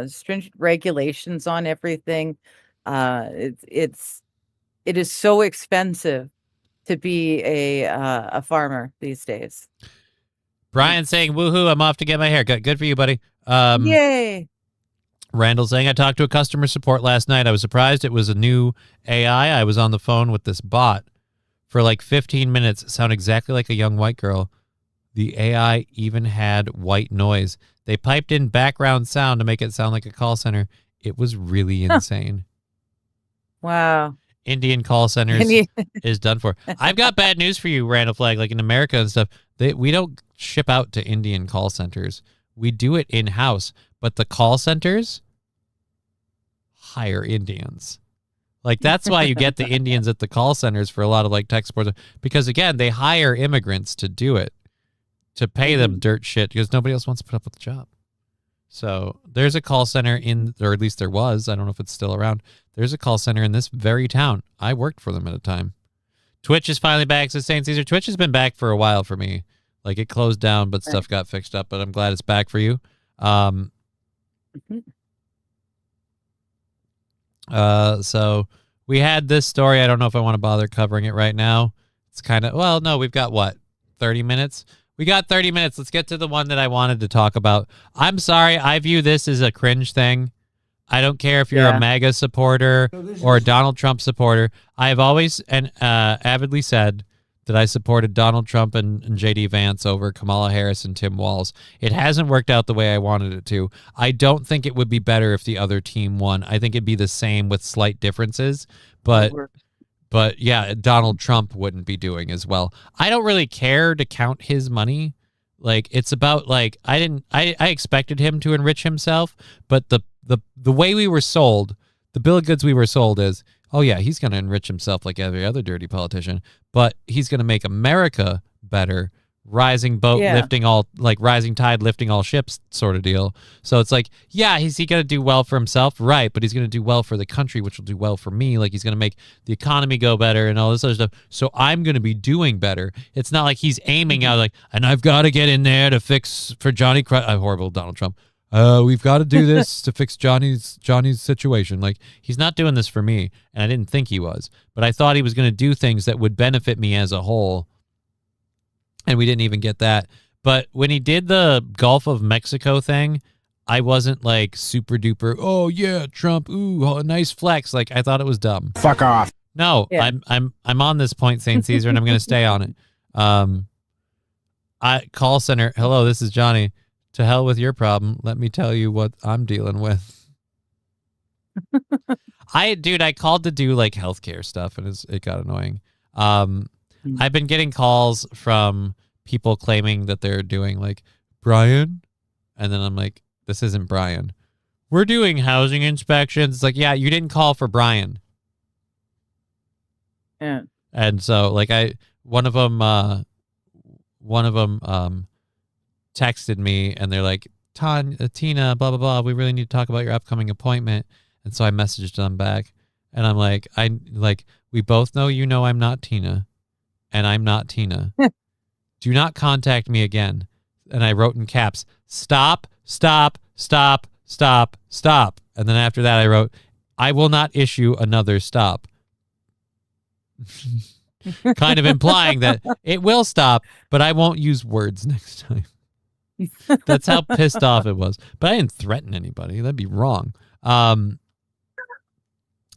stringent regulations on everything. It is so expensive to be a farmer these days. Brian saying, "Woohoo! I'm off to get my haircut. Good for you, buddy." Yay! Randall saying, "I talked to a customer support last night. I was surprised it was a new AI. I was on the phone with this bot for like 15 minutes. It sounded exactly like a young white girl. The AI even had white noise. They piped in background sound to make it sound like a call center. It was really insane." Wow. Indian call centers is done for. I've got bad news for you, Randall Flagg. Like in America and stuff, we don't ship out to Indian call centers. We do it in-house. But the call centers hire Indians. Like that's why you get the Indians at the call centers for a lot of like tech support. Because again, they hire immigrants to do it, to pay them dirt shit because nobody else wants to put up with the job. So there's a call center or at least there was, I don't know if it's still around. There's a call center in this very town. I worked for them at a time. Twitch is finally back, says St. Caesar. Twitch has been back for a while for me. Like it closed down, but stuff got fixed up. But I'm glad it's back for you. So we had this story. I don't know if I want to bother covering it right now. It's kind of, well, no, we've got what, 30 minutes? We got 30 minutes. Let's get to the one that I wanted to talk about. I'm sorry. I view this as a cringe thing. I don't care if you're a MAGA supporter or a Donald Trump supporter. I have always and avidly said that I supported Donald Trump and J.D. Vance over Kamala Harris and Tim Walz. It hasn't worked out the way I wanted it to. I don't think it would be better if the other team won. I think it'd be the same with slight differences, but But yeah, Donald Trump wouldn't be doing as well. I don't really care to count his money. Like, it's about, like, I expected him to enrich himself, but the way we were sold, the bill of goods we were sold is, oh yeah, he's going to enrich himself like every other dirty politician, but he's going to make America better. Rising boat lifting all, like rising tide lifting all ships sort of deal. So it's like, yeah, is he going to do well for himself? Right. But he's going to do well for the country, which will do well for me. Like, he's going to make the economy go better and all this other stuff. So I'm going to be doing better. It's not like he's aiming out like, and I've got to get in there to fix for Johnny. Horrible Donald Trump. We've got to do this to fix Johnny's situation. Like, he's not doing this for me. And I didn't think he was, but I thought he was going to do things that would benefit me as a whole. And we didn't even get that. But when he did the Gulf of Mexico thing, I wasn't like super duper, oh yeah, Trump, ooh, nice flex. Like, I thought it was dumb. Fuck off. No, Yeah. I'm on this point, St. Caesar, and I'm going to stay on it. Call center. Hello, this is Johnny. To hell with your problem. Let me tell you what I'm dealing with. I called to do like healthcare stuff, and it got annoying. I've been getting calls from people claiming that they're doing like Brian, and then I'm like, this isn't Brian. We're doing housing inspections. It's like, yeah, you didn't call for Brian. Yeah. And so like one of them texted me, and they're like, Tina, blah blah blah, we really need to talk about your upcoming appointment. And so I messaged them back, and I'm like, we both know you know I'm not Tina. And I'm not Tina. Do not contact me again. And I wrote in caps, stop, stop, stop, stop, stop. And then after that, I wrote, I will not issue another stop. Kind of implying that it will stop, but I won't use words next time. That's how pissed off it was. But I didn't threaten anybody. That'd be wrong.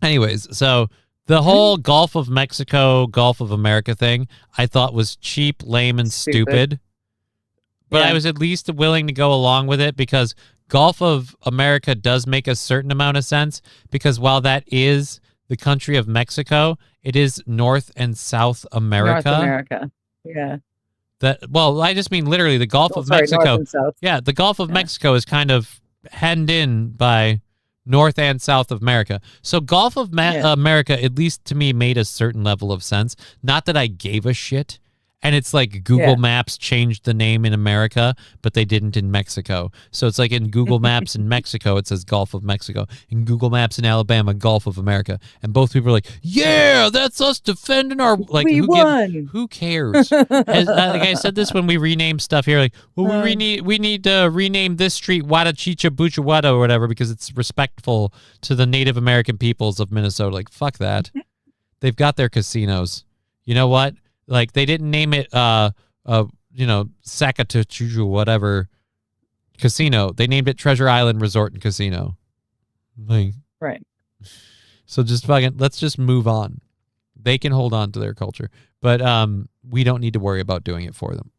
Anyways, so the whole Gulf of Mexico, Gulf of America thing, I thought was cheap, lame, and stupid. But I was at least willing to go along with it because Gulf of America does make a certain amount of sense, because while that is the country of Mexico, it is North and South America. North America. Yeah. Well, I just mean literally the Gulf of Mexico. North and South. Yeah, the Gulf of Mexico is kind of hemmed in by North and South of America. So Gulf of America, at least to me, made a certain level of sense. Not that I gave a shit. And it's like Google Maps changed the name in America, but they didn't in Mexico. So it's like in Google Maps in Mexico, it says Gulf of Mexico. In Google Maps in Alabama, Gulf of America. And both people are like, yeah, that's us defending our... Like, we won. Who cares? Like I said this when we rename stuff here. Like, well, we need to rename this street Wada Chicha Bucha Wada or whatever because it's respectful to the Native American peoples of Minnesota. Like, fuck that. They've got their casinos. You know what? Like, they didn't name it, Sakatuchu, whatever, casino. They named it Treasure Island Resort and Casino. Like, right. So let's just move on. They can hold on to their culture, but we don't need to worry about doing it for them.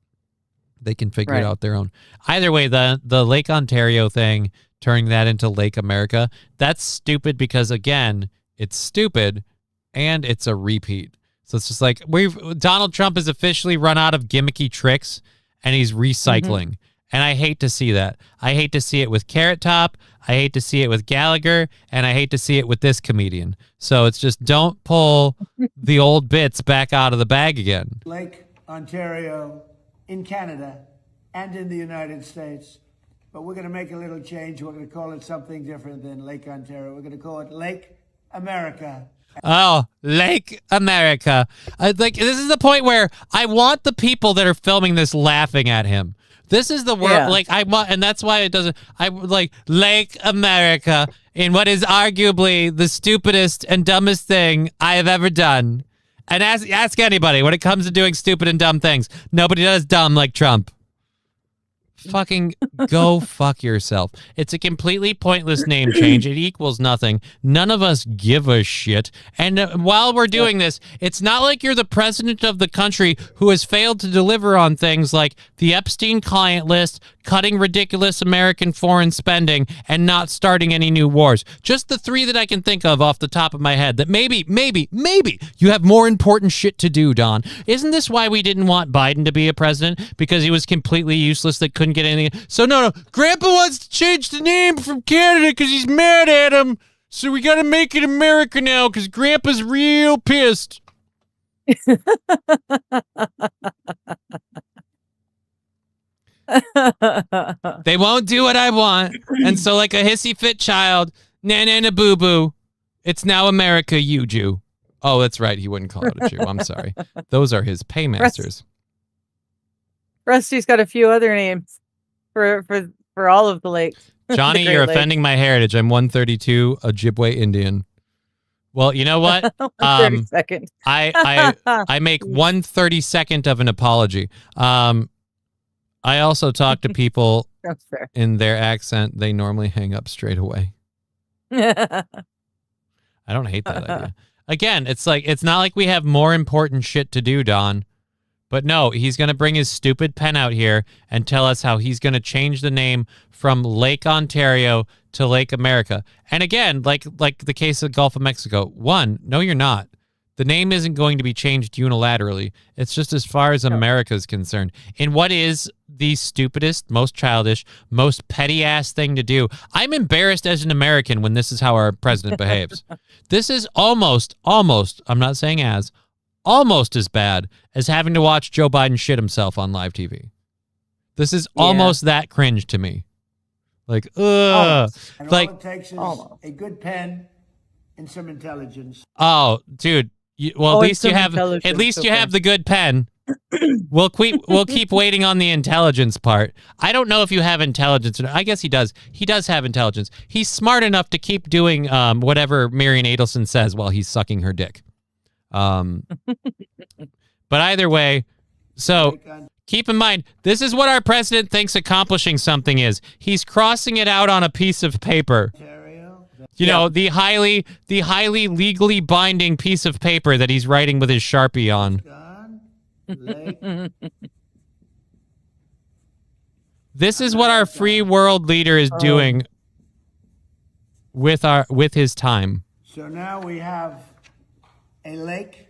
They can figure it out their own. Either way, the Lake Ontario thing, turning that into Lake America, that's stupid because, again, it's stupid and it's a repeat. So it's just like Donald Trump has officially run out of gimmicky tricks and he's recycling. And I hate to see that. I hate to see it with Carrot Top. I hate to see it with Gallagher. And I hate to see it with this comedian. So it's just don't pull the old bits back out of the bag again. Lake Ontario in Canada and in the United States. But we're going to make a little change. We're going to call it something different than Lake Ontario. We're going to call it Lake America. Oh, Lake America. This is the point where I want the people that are filming this laughing at him. This is the word, and that's why it doesn't, Lake America in what is arguably the stupidest and dumbest thing I have ever done. And ask anybody when it comes to doing stupid and dumb things. Nobody does dumb like Trump. Fucking go fuck yourself. It's a completely pointless name change. It equals nothing. None of us give a shit. And while we're doing this, it's not like you're the president of the country who has failed to deliver on things like the Epstein client list, cutting ridiculous American foreign spending, and not starting any new wars. Just the three that I can think of off the top of my head that maybe you have more important shit to do, Don. Isn't this why we didn't want Biden to be a president? Because he was completely useless, that couldn't get anything. So no, Grandpa wants to change the name from Canada because he's mad at him. So we got to make it America now because Grandpa's real pissed. They won't do what I want. And so like a hissy fit child, na boo boo, it's now America, you Jew. Oh, that's right. He wouldn't call it a Jew. I'm sorry. Those are his paymasters. Rusty's got a few other names for all of the lakes. Johnny, you're offending my heritage. I'm 132, Ojibwe Indian. Well, you know what? 32nd. I make 1/32 of an apology. I also talk to people That's fair. in their accent. They normally hang up straight away. I don't hate that idea. Again, it's not like we have more important shit to do, Don. But no, he's going to bring his stupid pen out here and tell us how he's going to change the name from Lake Ontario to Lake America. And again, like the case of Gulf of Mexico, no, you're not. The name isn't going to be changed unilaterally. It's just as far as America is concerned. In what is the stupidest, most childish, most petty-ass thing to do. I'm embarrassed as an American when this is how our president behaves. This is almost, I'm not saying almost as bad as having to watch Joe Biden shit himself on live TV. This is almost that cringe to me. Like, ugh. And Like, all it takes is a good pen and some intelligence. oh, dude. At least you have the good pen. We'll keep waiting on the intelligence part. I don't know if you have intelligence. I guess he does. He does have intelligence. He's smart enough to keep doing whatever Marian Adelson says while he's sucking her dick. But either way, so keep in mind, this is what our president thinks accomplishing something is. He's crossing it out on a piece of paper. You know, the highly legally binding piece of paper that he's writing with his Sharpie on. This is what our free world leader is doing with his time. So now we have a lake,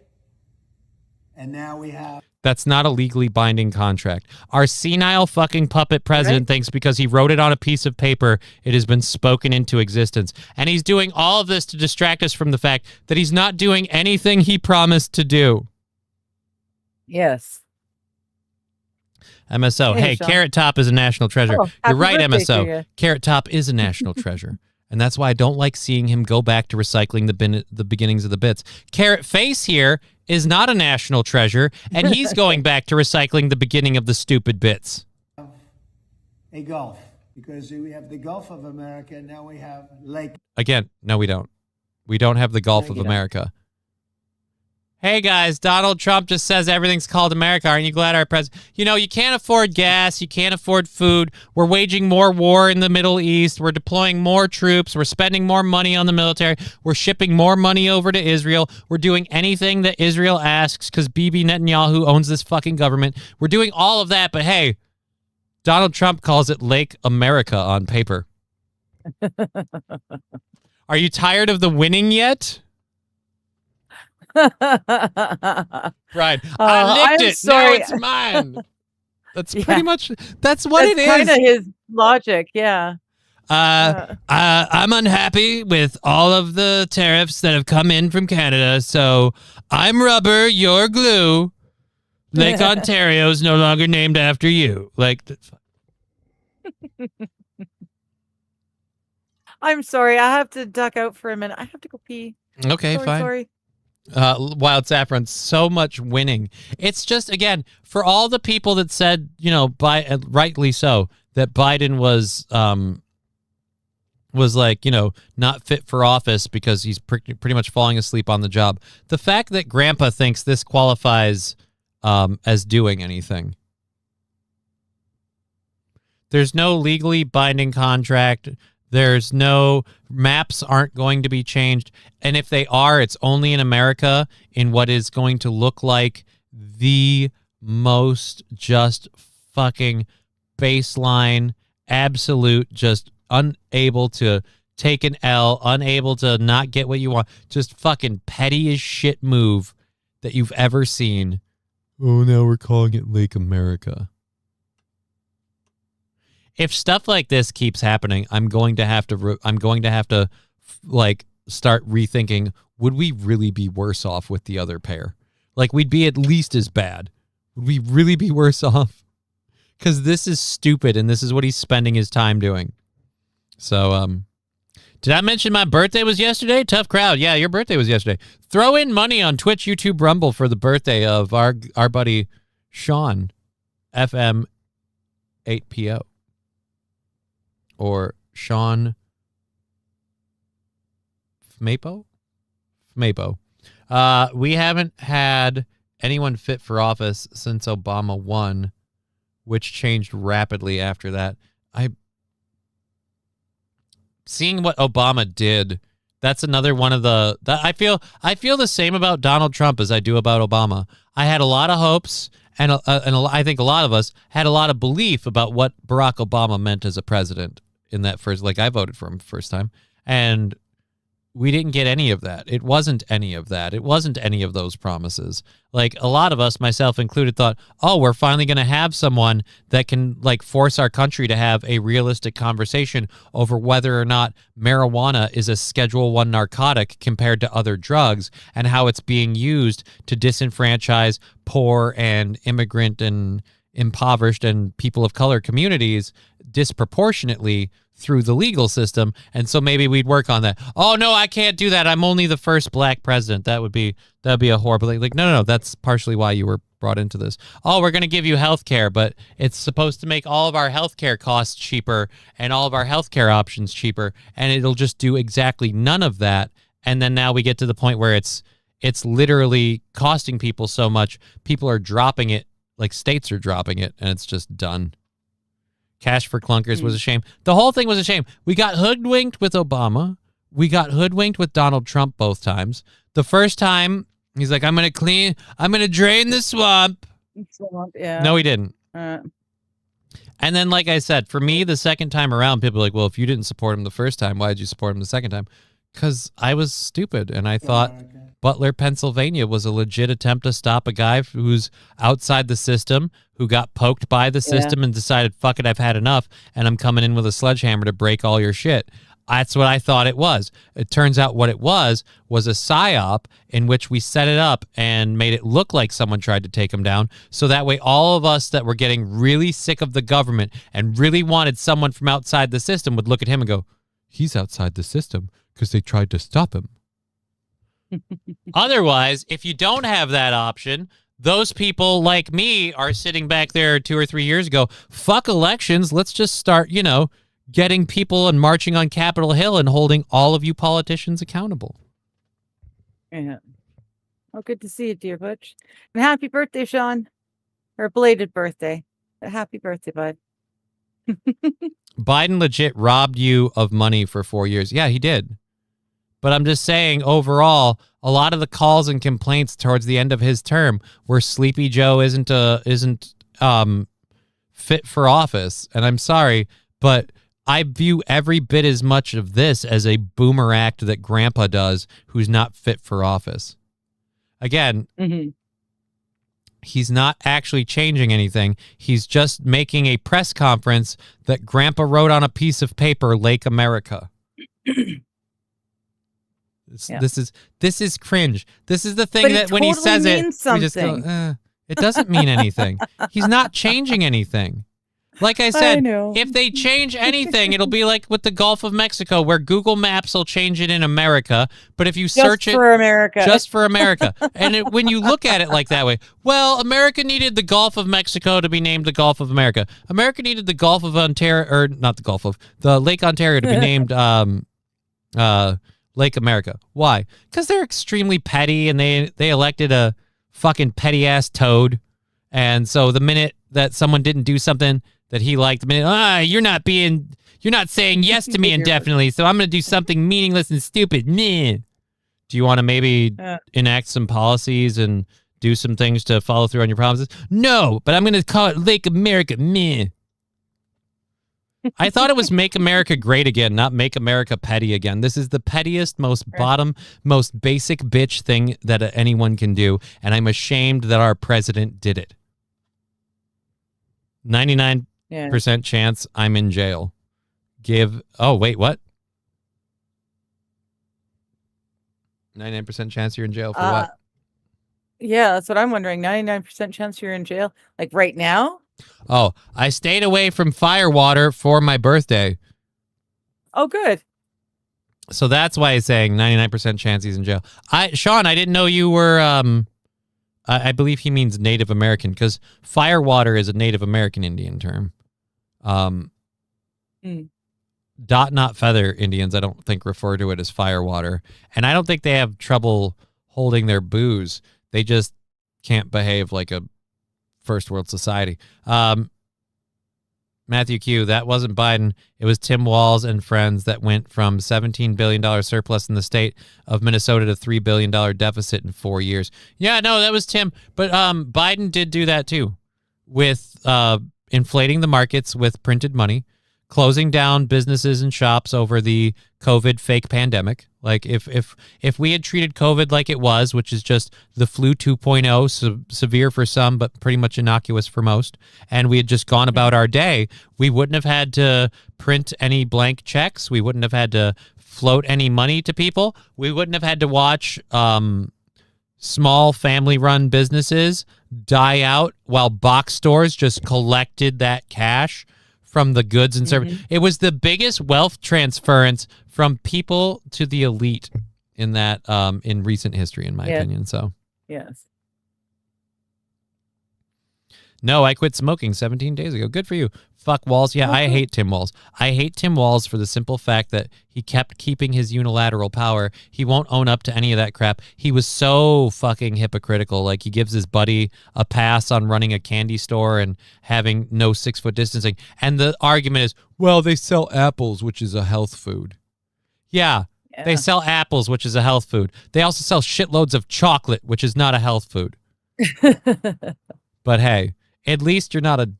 and now we have... That's not a legally binding contract. Our senile fucking puppet president thinks because he wrote it on a piece of paper, it has been spoken into existence. And he's doing all of this to distract us from the fact that he's not doing anything he promised to do. Yes. MSO. Hey, Sean. Carrot Top is a national treasure. Oh, You're happy right, birthday to MSO. you. Carrot Top is a national treasure. And that's why I don't like seeing him go back to recycling the beginnings of the bits. Carrot Face here is not a national treasure, and he's going back to recycling the beginning of the stupid bits. a Gulf, because we have the Gulf of America, and now we have Lake. Again, no, we don't. We don't have the Gulf of America. Hey, guys, Donald Trump just says everything's called America. Aren't you glad our president... You know, you can't afford gas. You can't afford food. We're waging more war in the Middle East. We're deploying more troops. We're spending more money on the military. We're shipping more money over to Israel. We're doing anything that Israel asks because Bibi Netanyahu owns this fucking government. We're doing all of that, but hey, Donald Trump calls it Lake America on paper. Are you tired of the winning yet? Right. I licked it. Sorry. Now it's mine. That's pretty much, that's what it is. Kind of his logic, yeah. I'm unhappy with all of the tariffs that have come in from Canada, so I'm rubber, you're glue. Lake Ontario is no longer named after you. Like, I'm sorry. I have to duck out for a minute. I have to go pee. okay, fine. Sorry. Wild Saffron, so much winning. It's just, again, for all the people that said, you know, rightly so, that Biden was like, you know, not fit for office because he's pretty much falling asleep on the job. The fact that Grandpa thinks this qualifies as doing anything. There's no legally binding contract. There's no maps aren't going to be changed. And if they are, it's only in America in what is going to look like the most just fucking baseline, absolute, just unable to take an L, unable to not get what you want, just fucking petty as shit move that you've ever seen. Oh, now we're calling it Lake America. If stuff like this keeps happening, I'm going to have to like start rethinking, would we really be worse off with the other pair? Like, we'd be at least as bad. Would we really be worse off? Because this is stupid, and this is what he's spending his time doing. So, did I mention my birthday was yesterday? Tough crowd. Yeah, your birthday was yesterday. Throw in money on Twitch, YouTube, Rumble for the birthday of our buddy Sean, FM 8PO. Or Sean Mapo? Mapo. We haven't had anyone fit for office since Obama won, which changed rapidly after that. Seeing what Obama did, that's another one of the that I feel the same about Donald Trump as I do about Obama. I had a lot of hopes, and I think a lot of us had a lot of belief about what Barack Obama meant as a president in that first, like, I voted for him first time, and we didn't get any of that. It wasn't any of that. It wasn't any of those promises. Like, a lot of us, myself included, thought, oh, we're finally going to have someone that can, like, force our country to have a realistic conversation over whether or not marijuana is a Schedule I narcotic compared to other drugs, and how it's being used to disenfranchise poor and immigrant and impoverished and people of color communities disproportionately through the legal system. And so maybe we'd work on that. Oh, no, I can't do that. I'm only the first black president. That'd be a horrible, like, no, that's partially why you were brought into this. Oh, we're going to give you health care, but it's supposed to make all of our health care costs cheaper and all of our health care options cheaper, and it'll just do exactly none of that. And then now we get to the point where it's literally costing people so much, people are dropping it, like states are dropping it, and it's just done. Cash for clunkers was a shame. The whole thing was a shame. We got hoodwinked with Obama. We got hoodwinked with Donald Trump both times. The first time, he's like, I'm going to drain the swamp. Yeah. No, he didn't. And then, like I said, for me, the second time around, people are like, well, if you didn't support him the first time, why did you support him the second time? Because I was stupid, and I thought Butler, Pennsylvania was a legit attempt to stop a guy who's outside the system, who got poked by the system and decided, fuck it, I've had enough, and I'm coming in with a sledgehammer to break all your shit. That's what I thought it was. It turns out what it was a psyop in which we set it up and made it look like someone tried to take him down. So that way all of us that were getting really sick of the government and really wanted someone from outside the system would look at him and go, he's outside the system because they tried to stop him. Otherwise, if you don't have that option, those people like me are sitting back there 2 or 3 years ago, fuck elections, let's just start, getting people and marching on Capitol Hill and holding all of you politicians accountable. Yeah. Oh, good to see you, dear Butch. And happy birthday, Sean. Or belated birthday. Happy birthday, bud. Biden legit robbed you of money for 4 years. Yeah, he did. But I'm just saying, overall, a lot of the calls and complaints towards the end of his term were Sleepy Joe isn't fit for office. And I'm sorry, but I view every bit as much of this as a boomer act that Grandpa does who's not fit for office. Again, he's not actually changing anything. He's just making a press conference that Grandpa wrote on a piece of paper, Lake America. This is cringe. This is the thing that when he says it, we just go, it doesn't mean anything. He's not changing anything. Like I said, if they change anything, it'll be like with the Gulf of Mexico, where Google Maps will change it in America. But if you search it just for America, and when you look at it like that way, well, America needed the Gulf of Mexico to be named the Gulf of America. America needed the Gulf of Ontario, or not the Lake Ontario to be named Lake America. Why? Because they're extremely petty, and they elected a fucking petty ass toad. And so the minute that someone didn't do something that he liked, the minute, you're not saying yes to me indefinitely, so I'm going to do something meaningless and stupid. Meh. Do you want to maybe enact some policies and do some things to follow through on your promises? No, but I'm going to call it Lake America. Meh. I thought it was Make America Great Again, not Make America Petty Again. This is the pettiest, most bottom, most basic bitch thing that anyone can do, and I'm ashamed that our president did it. 99% chance I'm in jail. Oh, wait, what? 99% chance you're in jail for what? Yeah, that's what I'm wondering. 99% chance you're in jail, like right now? Oh, I stayed away from firewater for my birthday. Oh, good. So that's why he's saying 99% chance he's in jail. Sean, I didn't know you were, I believe he means Native American, because firewater is a Native American Indian term. Dot not feather Indians, I don't think, refer to it as firewater. And I don't think they have trouble holding their booze. They just can't behave like a first world society. Matthew Q, that wasn't Biden. It was Tim Walz and friends that went from $17 billion surplus in the state of Minnesota to $3 billion deficit in 4 years. Yeah, no, that was Tim. But Biden did do that too, with inflating the markets with printed money, closing down businesses and shops over the COVID fake pandemic. Like if we had treated COVID like it was, which is just the flu 2.0, severe for some, but pretty much innocuous for most, and we had just gone about our day, we wouldn't have had to print any blank checks. We wouldn't have had to float any money to people. We wouldn't have had to watch small family-run businesses die out while box stores just collected that cash from the goods and services. It was the biggest wealth transference from people to the elite in that in recent history, in my opinion. So yes. No, I quit smoking 17 days ago. Good for you. Fuck Walz. Yeah, I hate Tim Walz. I hate Tim Walz for the simple fact that he kept keeping his unilateral power. He won't own up to any of that crap. He was so fucking hypocritical. Like, he gives his buddy a pass on running a candy store and having no 6 foot distancing. And the argument is, well, they sell apples, which is a health food. Yeah, they sell apples, which is a health food. They also sell shitloads of chocolate, which is not a health food. But hey, at least you're not a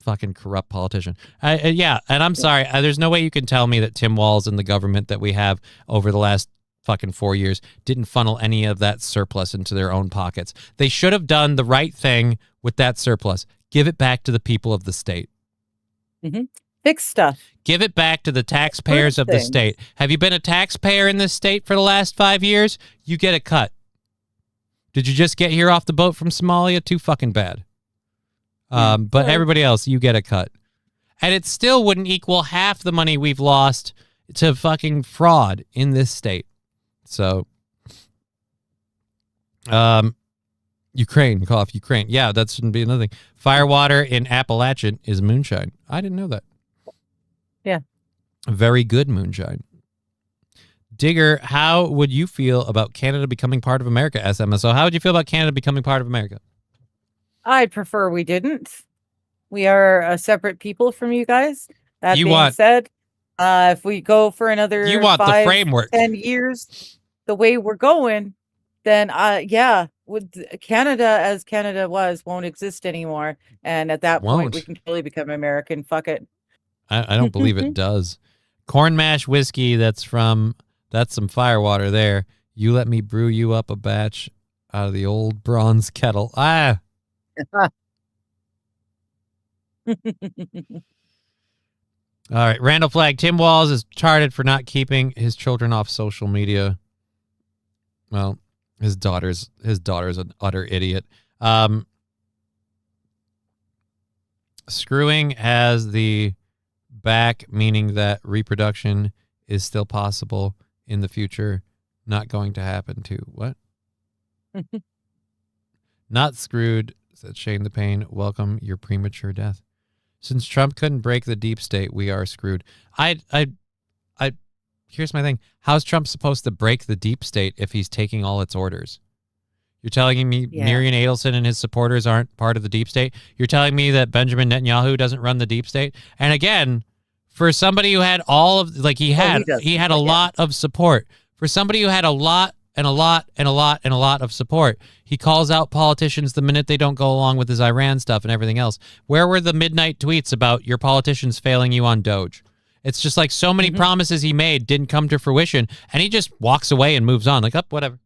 fucking corrupt politician. Yeah, and I'm sorry. There's no way you can tell me that Tim Walz and the government that we have over the last fucking 4 years didn't funnel any of that surplus into their own pockets. They should have done the right thing with that surplus. Give it back to the people of the state. Fix stuff. Give it back to the taxpayers of the state. Have you been a taxpayer in this state for the last 5 years? You get a cut. Did you just get here off the boat from Somalia? Too fucking bad. But everybody else, you get a cut. And it still wouldn't equal half the money we've lost to fucking fraud in this state. So, Ukraine, cough, Ukraine. Yeah, that shouldn't be another thing. Firewater in Appalachian is moonshine. I didn't know that. Yeah. Very good moonshine. Digger, how would you feel about Canada becoming part of America, SMSO? How would you feel about Canada becoming part of America? I'd prefer we didn't. We are a separate people from you guys. That You being want- said, if we go for another You want the 5, framework. 10 years, the way we're going, then yeah, with Canada as Canada was won't exist anymore. And at that point, we can totally become American. Fuck it. I don't believe it does. Corn mash whiskey, that's some firewater there. You let me brew you up a batch out of the old bronze kettle. All right, Randall Flagg. Tim Walz is charted for not keeping his children off social media. Well, his daughter's an utter idiot. Screwing has the back, meaning that reproduction is still possible in the future. Not going to happen to what? Not screwed, said Shane the Pain. Welcome your premature death. Since Trump couldn't break the deep state, we are screwed. Here's my thing. How's Trump supposed to break the deep state if he's taking all its orders? You're telling me Marian Adelson and his supporters aren't part of the deep state? You're telling me that Benjamin Netanyahu doesn't run the deep state? And again, for somebody who had all of, like, he had a lot of support. For somebody who had a lot and a lot and a lot and a lot of support. He calls out politicians the minute they don't go along with his Iran stuff and everything else. Where were the midnight tweets about your politicians failing you on Doge? It's just like so many promises he made didn't come to fruition, and he just walks away and moves on. Like, oh, whatever.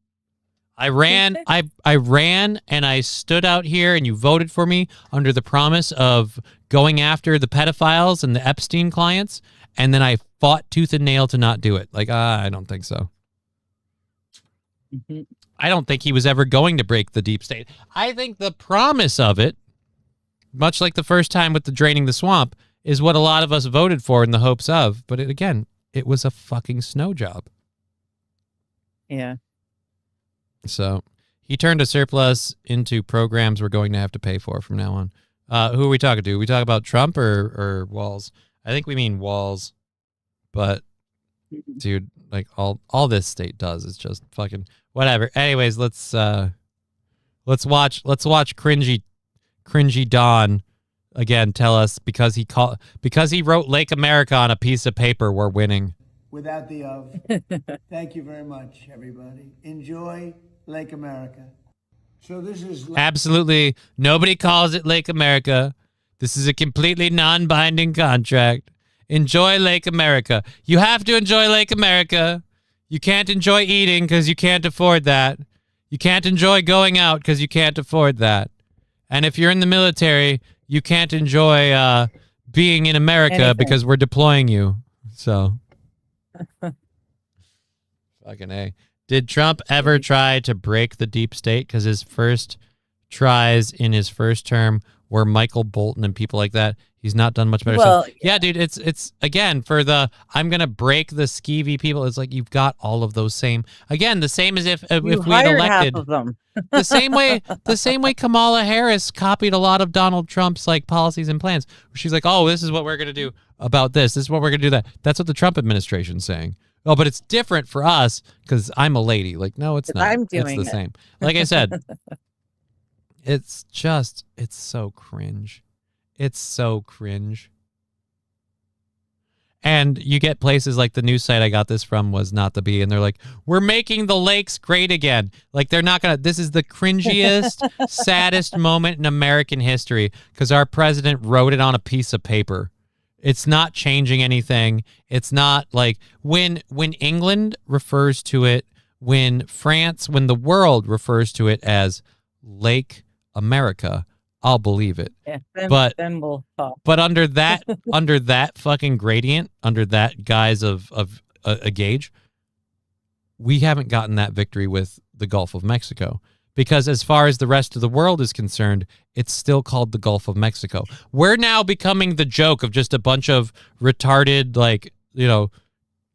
I ran and I stood out here and you voted for me under the promise of going after the pedophiles and the Epstein clients, and then I fought tooth and nail to not do it. Like, I don't think so. I don't think he was ever going to break the deep state. I think the promise of it, much like the first time with the draining the swamp, is what a lot of us voted for in the hopes of. But it was a fucking snow job. Yeah. So he turned a surplus into programs we're going to have to pay for from now on. Who are we talking to? We talk about Trump or Walls? I think we mean Walls. But dude, like all this state does is just fucking whatever. Anyways, let's watch cringy Don again tell us because he wrote Lake America on a piece of paper, we're winning. Without the of. Thank you very much, everybody. Enjoy Lake America. So this is Absolutely. Nobody calls it Lake America. This is a completely non-binding contract. Enjoy Lake America. You have to enjoy Lake America. You can't enjoy eating because you can't afford that. You can't enjoy going out because you can't afford that. And if you're in the military, you can't enjoy being in America because we're deploying you. So, fucking A. Did Trump ever try to break the deep state? Because his first tries in his first term were Michael Bolton and people like that. He's not done much better stuff. Yeah, dude, it's again, for the I'm going to break the skeevy people. It's like you've got all of those same. Again, the same as if we had elected. Half of them. the same way Kamala Harris copied a lot of Donald Trump's like policies and plans. She's like, oh, this is what we're going to do about this. This is what we're going to do that. That's what the Trump administration's saying. Oh, but it's different for us because I'm a lady. Like, no, it's not. I'm doing it's the same. Like I said, it's so cringe. It's so cringe. And you get places like the news site I got this from was Not the Bee, and they're like, we're making the lakes great again. Like, they're not going to, this is the cringiest, saddest moment in American history because our president wrote it on a piece of paper. It's not changing anything. It's not like when England refers to it, when the world refers to it as Lake America, I'll believe it. Yeah, then we'll talk. But under that fucking gradient, under that guise of a gauge, we haven't gotten that victory with the Gulf of Mexico. Because as far as the rest of the world is concerned, it's still called the Gulf of Mexico. We're now becoming the joke of just a bunch of retarded, like,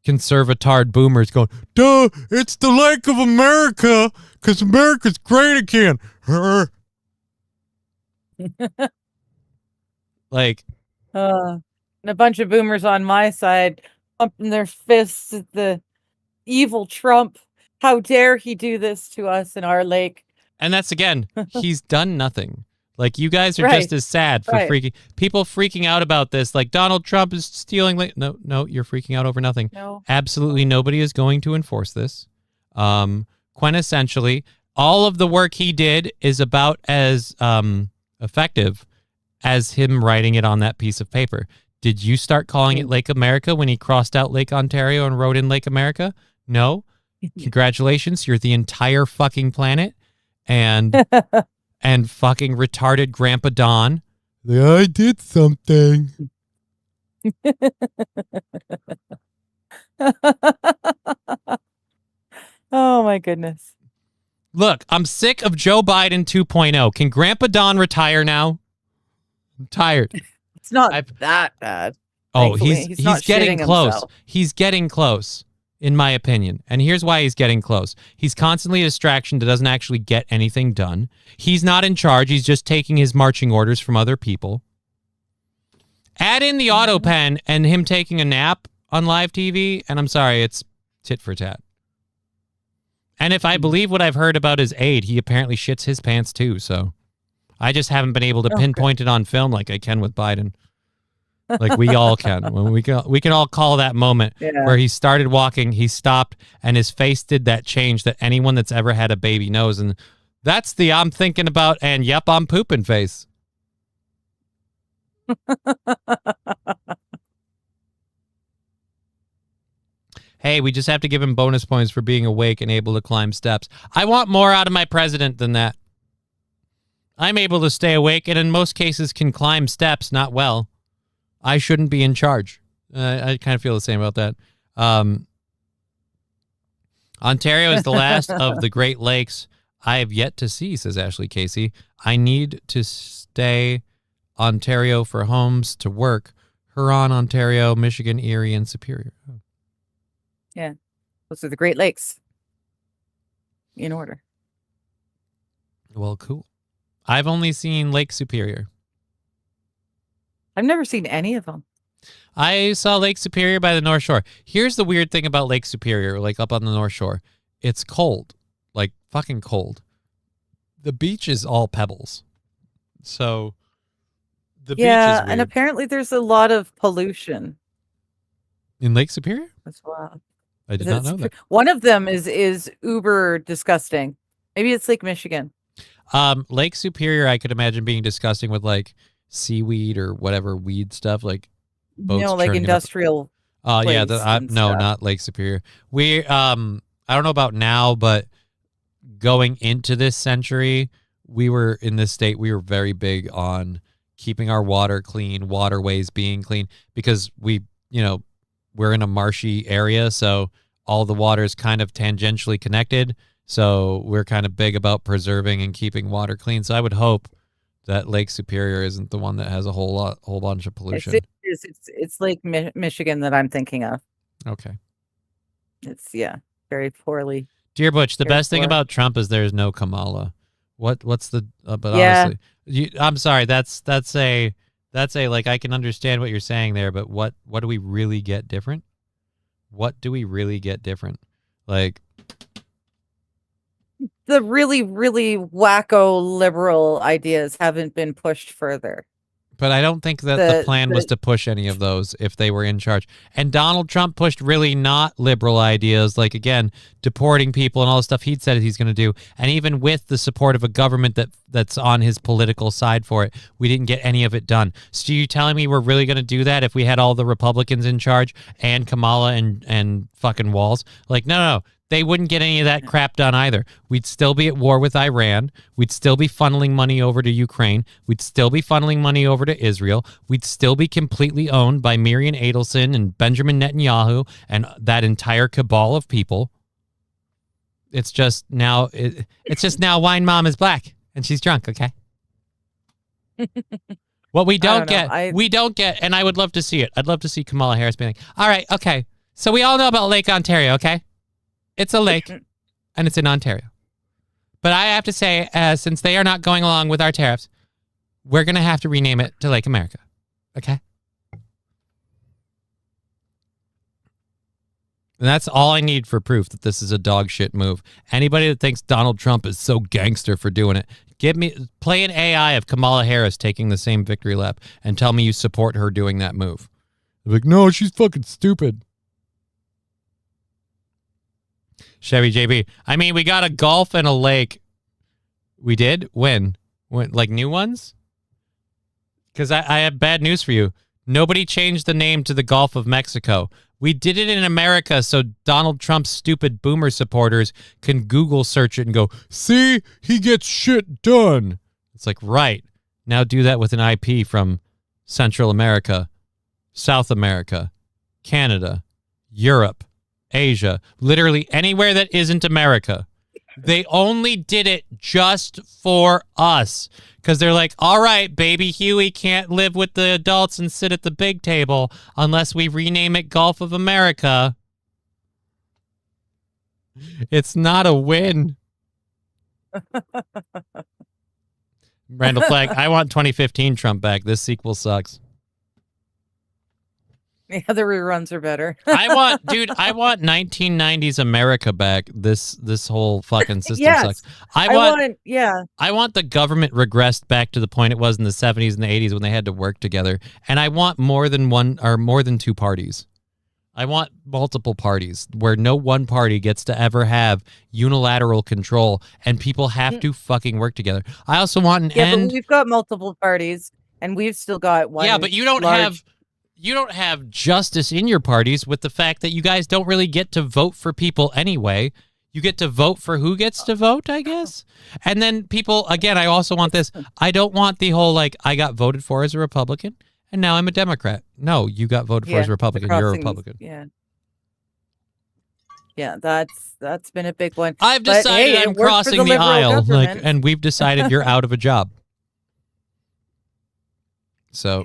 conservatard boomers going, duh, it's the Lake of America, because America's great again. Like, and a bunch of boomers on my side pumping their fists at the evil Trump. How dare he do this to us in our lake? And that's, again, he's done nothing. Like, you guys are just as sad for people freaking out about this. Like, Donald Trump is stealing. No, you're freaking out over nothing. No. Absolutely nobody is going to enforce this. Quintessentially, all of the work he did is about as effective as him writing it on that piece of paper. Did you start calling it Lake America when he crossed out Lake Ontario and wrote in Lake America? No. Congratulations, you're the entire fucking planet. And fucking retarded Grandpa Don. I did something. Oh my goodness. Look, I'm sick of Joe Biden 2.0. Can Grandpa Don retire now? I'm tired. It's not that bad. Oh, Thankfully. he's not getting shitting close. himself. He's getting close, in my opinion. And here's why he's getting close. He's constantly a distraction that doesn't actually get anything done. He's not in charge. He's just taking his marching orders from other people. Add in the auto pen and him taking a nap on live TV, and I'm sorry, it's tit for tat. And if I believe what I've heard about his aide, he apparently shits his pants too, so I just haven't been able to pinpoint it on film like I can with Biden. Like we all can. When we can all call that moment where he started walking, he stopped, and his face did that change that anyone that's ever had a baby knows. And that's the I'm thinking about and yep, I'm pooping face. Hey, we just have to give him bonus points for being awake and able to climb steps. I want more out of my president than that. I'm able to stay awake and in most cases can climb steps, not well. I shouldn't be in charge. I kind of feel the same about that. Ontario is the last of the Great Lakes I have yet to see, says Ashley Casey. I need to stay Ontario for homes to work. Huron, Ontario, Michigan, Erie, and Superior. Oh. Yeah. Those are the Great Lakes. In order. Well, cool. I've only seen Lake Superior. I've never seen any of them. I saw Lake Superior by the North Shore. Here's the weird thing about Lake Superior, like up on the North Shore. It's cold. Like fucking cold. The beach is all pebbles. So the beach is weird. And apparently there's a lot of pollution. In Lake Superior? As well. I did not know that. One of them is uber disgusting. Maybe it's Lake Michigan. Lake Superior, I could imagine being disgusting with like seaweed or whatever weed stuff, like boats. No, like industrial. Yeah, no, not Lake Superior. We I don't know about now, but going into this century, we were in this state. We were very big on keeping our water clean, waterways being clean, because we're in a marshy area, so all the water is kind of tangentially connected. So we're kind of big about preserving and keeping water clean. So I would hope that Lake Superior isn't the one that has a whole bunch of pollution. It's Lake Michigan that I'm thinking of. Okay. It's very poorly. Dear Butch, the best thing about Trump is there's no Kamala. What's the? But honestly, I'm sorry. That's a like I can understand what you're saying there, but what do we really get different? What do we really get different? Like. The really, really wacko liberal ideas haven't been pushed further. But I don't think that the plan was to push any of those if they were in charge. And Donald Trump pushed really not liberal ideas, like, again, deporting people and all the stuff he'd said he's going to do. And even with the support of a government that's on his political side for it, we didn't get any of it done. So you telling me we're really going to do that if we had all the Republicans in charge and Kamala and fucking Walz? Like, no. They wouldn't get any of that crap done either. We'd still be at war with Iran. We'd still be funneling money over to Ukraine. We'd still be funneling money over to Israel. We'd still be completely owned by Miriam Adelson and Benjamin Netanyahu and that entire cabal of people. It's just now, Wine Mom is black and she's drunk, okay? What we don't get, and I would love to see it. I'd love to see Kamala Harris being like, all right, okay, so we all know about Lake Ontario, okay? It's a lake, and it's in Ontario. But I have to say, since they are not going along with our tariffs, we're going to have to rename it to Lake America. Okay? And that's all I need for proof that this is a dog shit move. Anybody that thinks Donald Trump is so gangster for doing it, play an AI of Kamala Harris taking the same victory lap and tell me you support her doing that move. Like, no, she's fucking stupid. Chevy JB. I mean, we got a Gulf and a lake. We did? When? Like new ones? Because I have bad news for you. Nobody changed the name to the Gulf of Mexico. We did it in America so Donald Trump's stupid boomer supporters can Google search it and go, see, he gets shit done. It's like, right. Now do that with an IP from Central America, South America, Canada, Europe, Asia, literally anywhere that isn't America. They only did it just for us because they're like, all right, baby Huey can't live with the adults and sit at the big table unless we rename it Gulf of America. It's not a win. Randall Flagg, I want 2015 Trump back. This sequel sucks. The other reruns are better. I want 1990s America back. This whole fucking system Yes. sucks. I want the government regressed back to the point it was in the 70s and the 80s when they had to work together. And I want more than one or more than two parties. I want multiple parties where no one party gets to ever have unilateral control and people have to fucking work together. I also want an end. But we've got multiple parties and we've still got one. Yeah, but you don't have justice in your parties with the fact that you guys don't really get to vote for people anyway. You get to vote for who gets to vote, I guess. And then people, again, I also want this. I don't want the whole, like, I got voted for as a Republican and now I'm a Democrat. No, you got voted for as a Republican. You're a Republican. Yeah. Yeah, that's been a big one. I've decided I'm crossing the aisle, and we've decided you're out of a job. So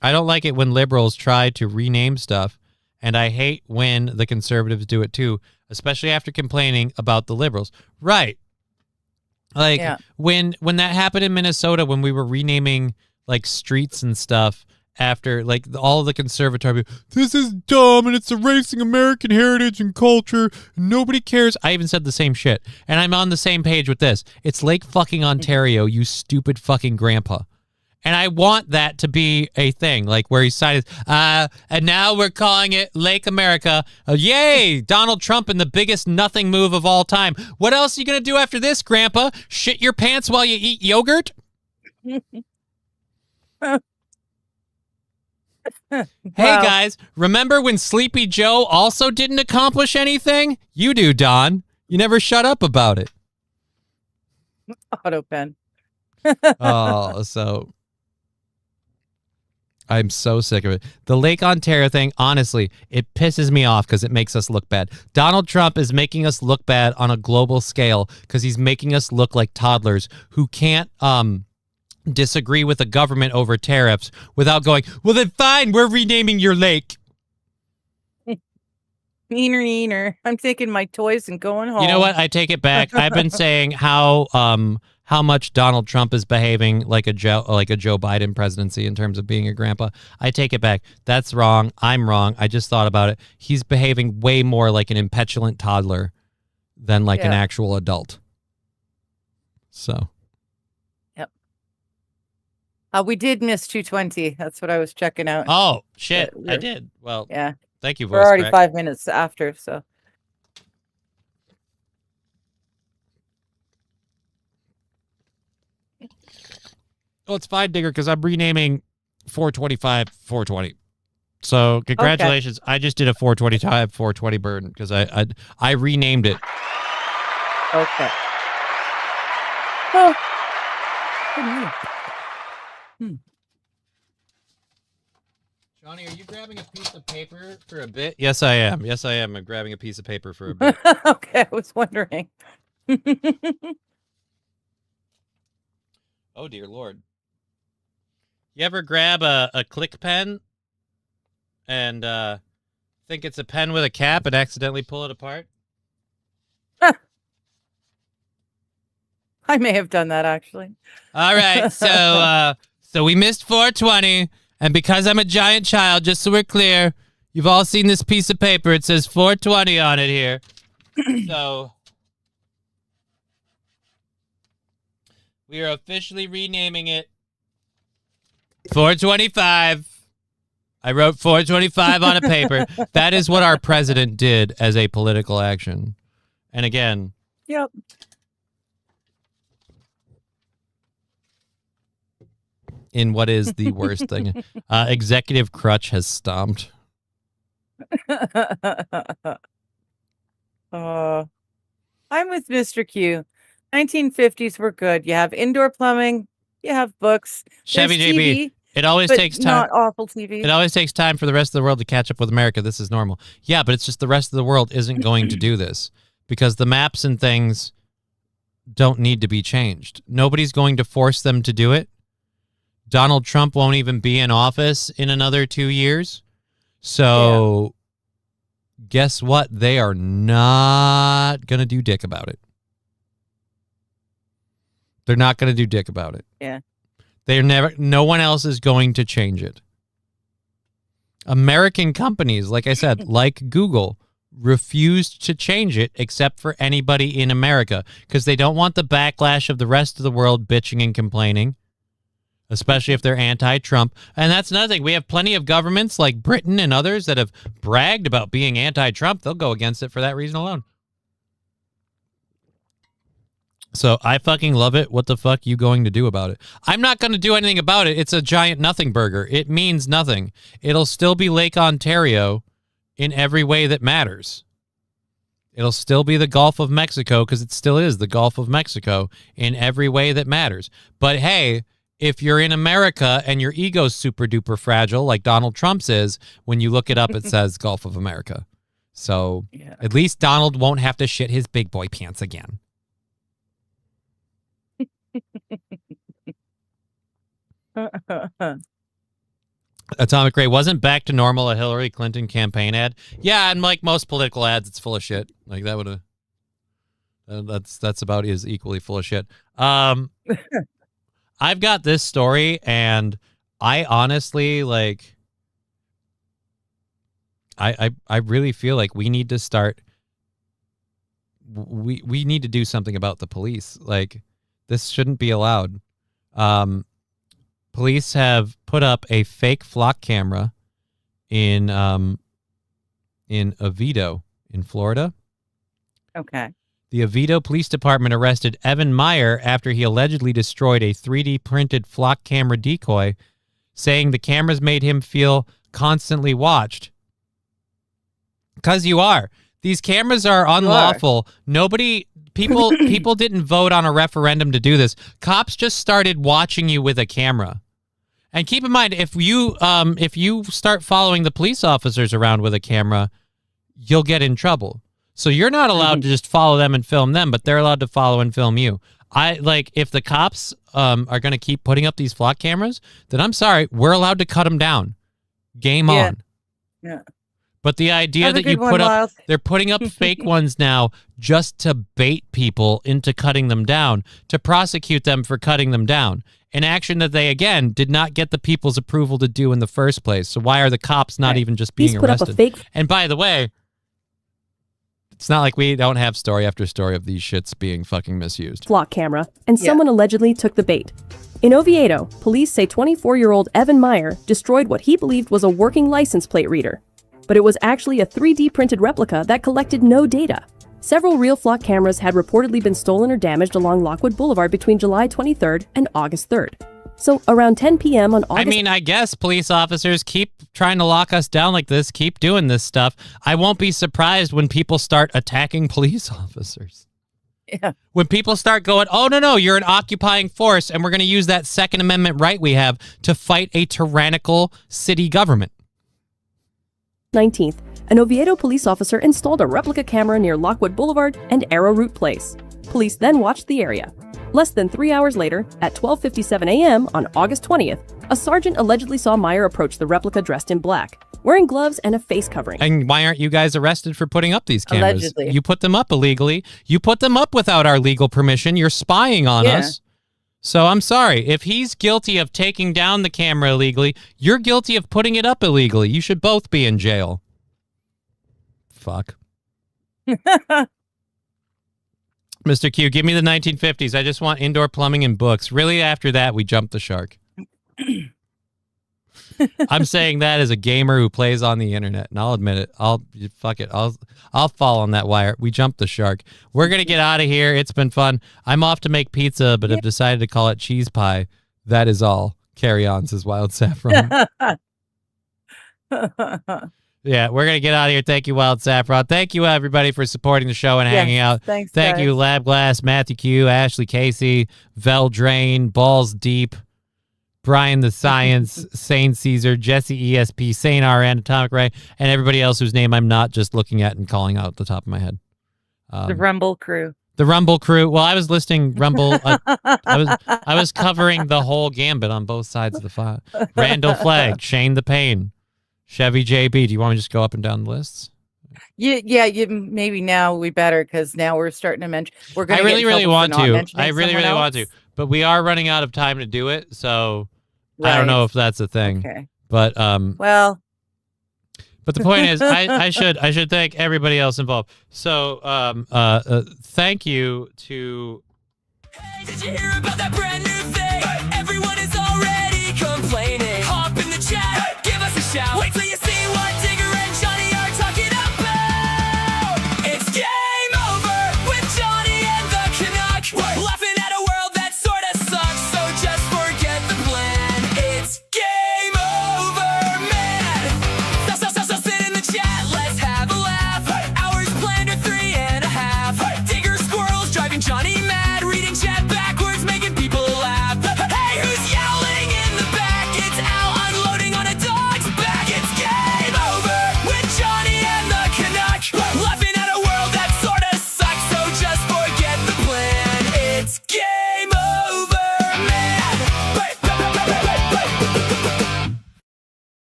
I don't like it when liberals try to rename stuff, and I hate when the conservatives do it too, especially after complaining about the liberals. Right. Like when that happened in Minnesota when we were renaming like streets and stuff after like all of the conservative people, this is dumb and it's erasing American heritage and culture. Nobody cares. I even said the same shit. And I'm on the same page with this. It's Lake fucking Ontario, you stupid fucking grandpa. And I want that to be a thing, like where he cited, and now we're calling it Lake America. Yay! Donald Trump in the biggest nothing move of all time. What else are you going to do after this, Grandpa? Shit your pants while you eat yogurt? Hey, guys, remember when Sleepy Joe also didn't accomplish anything? You do, Don. You never shut up about it. Auto pen. Oh, so... I'm so sick of it. The Lake Ontario thing, honestly, it pisses me off because it makes us look bad. Donald Trump is making us look bad on a global scale because he's making us look like toddlers who can't disagree with the government over tariffs without going, well, then fine, we're renaming your lake. Neener. I'm taking my toys and going home. You know what? I take it back. I've been saying how much Donald Trump is behaving like a Joe Biden presidency in terms of being a grandpa. I take it back. That's wrong. I'm wrong. I just thought about it. He's behaving way more like an impetulant toddler than like an actual adult. So. Yep. We did miss 220. That's what I was checking out. Oh, shit. I did. Well, yeah. Thank you, voice We're already crack. 5 minutes after, so. Well, it's fine, Digger, because I'm renaming 425 420. So congratulations. Okay. I just did a 425 420 burn because I renamed it. Okay. Oh. Johnny, are you grabbing a piece of paper for a bit? Yes, I am. Yes, I am. I'm grabbing a piece of paper for a bit. Okay, I was wondering. Oh, dear Lord. You ever grab a click pen and think it's a pen with a cap and accidentally pull it apart? I may have done that, actually. All right, so we missed 420, and because I'm a giant child, just so we're clear, you've all seen this piece of paper. It says 420 on it here. So we are officially renaming it 425. I wrote 425 on a paper. That is what our president did as a political action. And again. Yep. In what is the worst thing. Executive crutch has stomped. I'm with Mr. Q. 1950s were good. You have indoor plumbing. You have books. Chevy There's JB. TV, It always takes time. Not awful TV. It always takes time for the rest of the world to catch up with America. This is normal. Yeah, but it's just the rest of the world isn't going to do this because the maps and things don't need to be changed. Nobody's going to force them to do it. Donald Trump won't even be in office in another 2 years. So guess what? They are not going to do dick about it. They're not going to do dick about it. Yeah. No one else is going to change it. American companies, like I said, like Google, refused to change it except for anybody in America because they don't want the backlash of the rest of the world bitching and complaining, especially if they're anti-Trump. And that's another thing. We have plenty of governments like Britain and others that have bragged about being anti-Trump. They'll go against it for that reason alone. So I fucking love it. What the fuck you going to do about it? I'm not going to do anything about it. It's a giant nothing burger. It means nothing. It'll still be Lake Ontario in every way that matters. It'll still be the Gulf of Mexico because it still is the Gulf of Mexico in every way that matters. But hey, if you're in America and your ego's super duper fragile, like Donald Trump's is, when you look it up, it says Gulf of America. So at least Donald won't have to shit his big boy pants again. Atomic Ray wasn't back to normal a Hillary Clinton campaign ad. Yeah, and like most political ads, it's full of shit. Like that would have. That's about as equally full of shit. I've got this story, and I honestly like. I really feel like we need to start. We need to do something about the police. Like this shouldn't be allowed. Police have put up a fake flock camera in Oviedo in Florida. Okay. The Oviedo Police Department arrested Evan Meyer after he allegedly destroyed a 3D printed flock camera decoy, saying the cameras made him feel constantly watched. Because you are. These cameras are unlawful. People didn't vote on a referendum to do this. Cops just started watching you with a camera. And keep in mind, if you start following the police officers around with a camera, you'll get in trouble. So you're not allowed to just follow them and film them, but they're allowed to follow and film you. If the cops are going to keep putting up these flock cameras, then I'm sorry, we're allowed to cut them down. Game on. Yeah. But the idea that you put up, they're putting up fake ones now just to bait people into cutting them down, to prosecute them for cutting them down. An action that they, again, did not get the people's approval to do in the first place. So why are the cops not even just being arrested? And by the way, it's not like we don't have story after story of these shits being fucking misused. Flock camera, and someone allegedly took the bait. In Oviedo, police say 24-year-old Evan Meyer destroyed what he believed was a working license plate reader. But it was actually a 3D printed replica that collected no data. Several real flock cameras had reportedly been stolen or damaged along Lockwood Boulevard between July 23rd and August 3rd. So around 10 p.m. on August... I mean, I guess police officers keep trying to lock us down like this, keep doing this stuff. I won't be surprised when people start attacking police officers. Yeah. When people start going, oh, no, you're an occupying force, and we're going to use that Second Amendment right we have to fight a tyrannical city government. 19th, an Oviedo police officer installed a replica camera near Lockwood Boulevard and Arrowroot Place. Police then watched the area. Less than 3 hours later, at 12:57 a.m. on August 20th, a sergeant allegedly saw Meyer approach the replica dressed in black, wearing gloves and a face covering. And why aren't you guys arrested for putting up these cameras? Allegedly. You put them up illegally. You put them up without our legal permission. You're spying on us. So I'm sorry. If he's guilty of taking down the camera illegally, you're guilty of putting it up illegally. You should both be in jail. Fuck. Mr. Q, give me the 1950s. I just want indoor plumbing and books. Really, after that, we jumped the shark. I'm saying that as a gamer who plays on the internet, and I'll admit it. Fuck it. I'll fall on that wire. We jumped the shark. We're gonna get out of here. It's been fun. I'm off to make pizza, but have decided to call it cheese pie. That is all. Carry on, says Wild Saffron. Yeah, we're gonna get out of here. Thank you, Wild Saffron. Thank you, everybody, for supporting the show and hanging out. Thanks, Thank guys. you, Lab Glass, Matthew Q, Ashley Casey, Vel Drain, Balls Deep, Brian the Science, Sane Caesar, Jesse ESP, Sane RN, Atomic Ray, and everybody else whose name I'm not just looking at and calling out at the top of my head. The Rumble crew. The Rumble crew. Well, I was listing Rumble. I was covering the whole gambit on both sides of the file. Randall Flagg, Shane the Pain, Chevy JB. Do you want me to just go up and down the lists? Yeah. Maybe now we better because now we're starting to mention. We're going. I really want to. I really want to. But we are running out of time to do it, so I don't know if that's a thing. Okay. But well, But the point is, I should thank everybody else involved. So thank you to. Hey, did you hear about that brand new thing? Everyone is already complaining. Hop in the chat, give us a shout.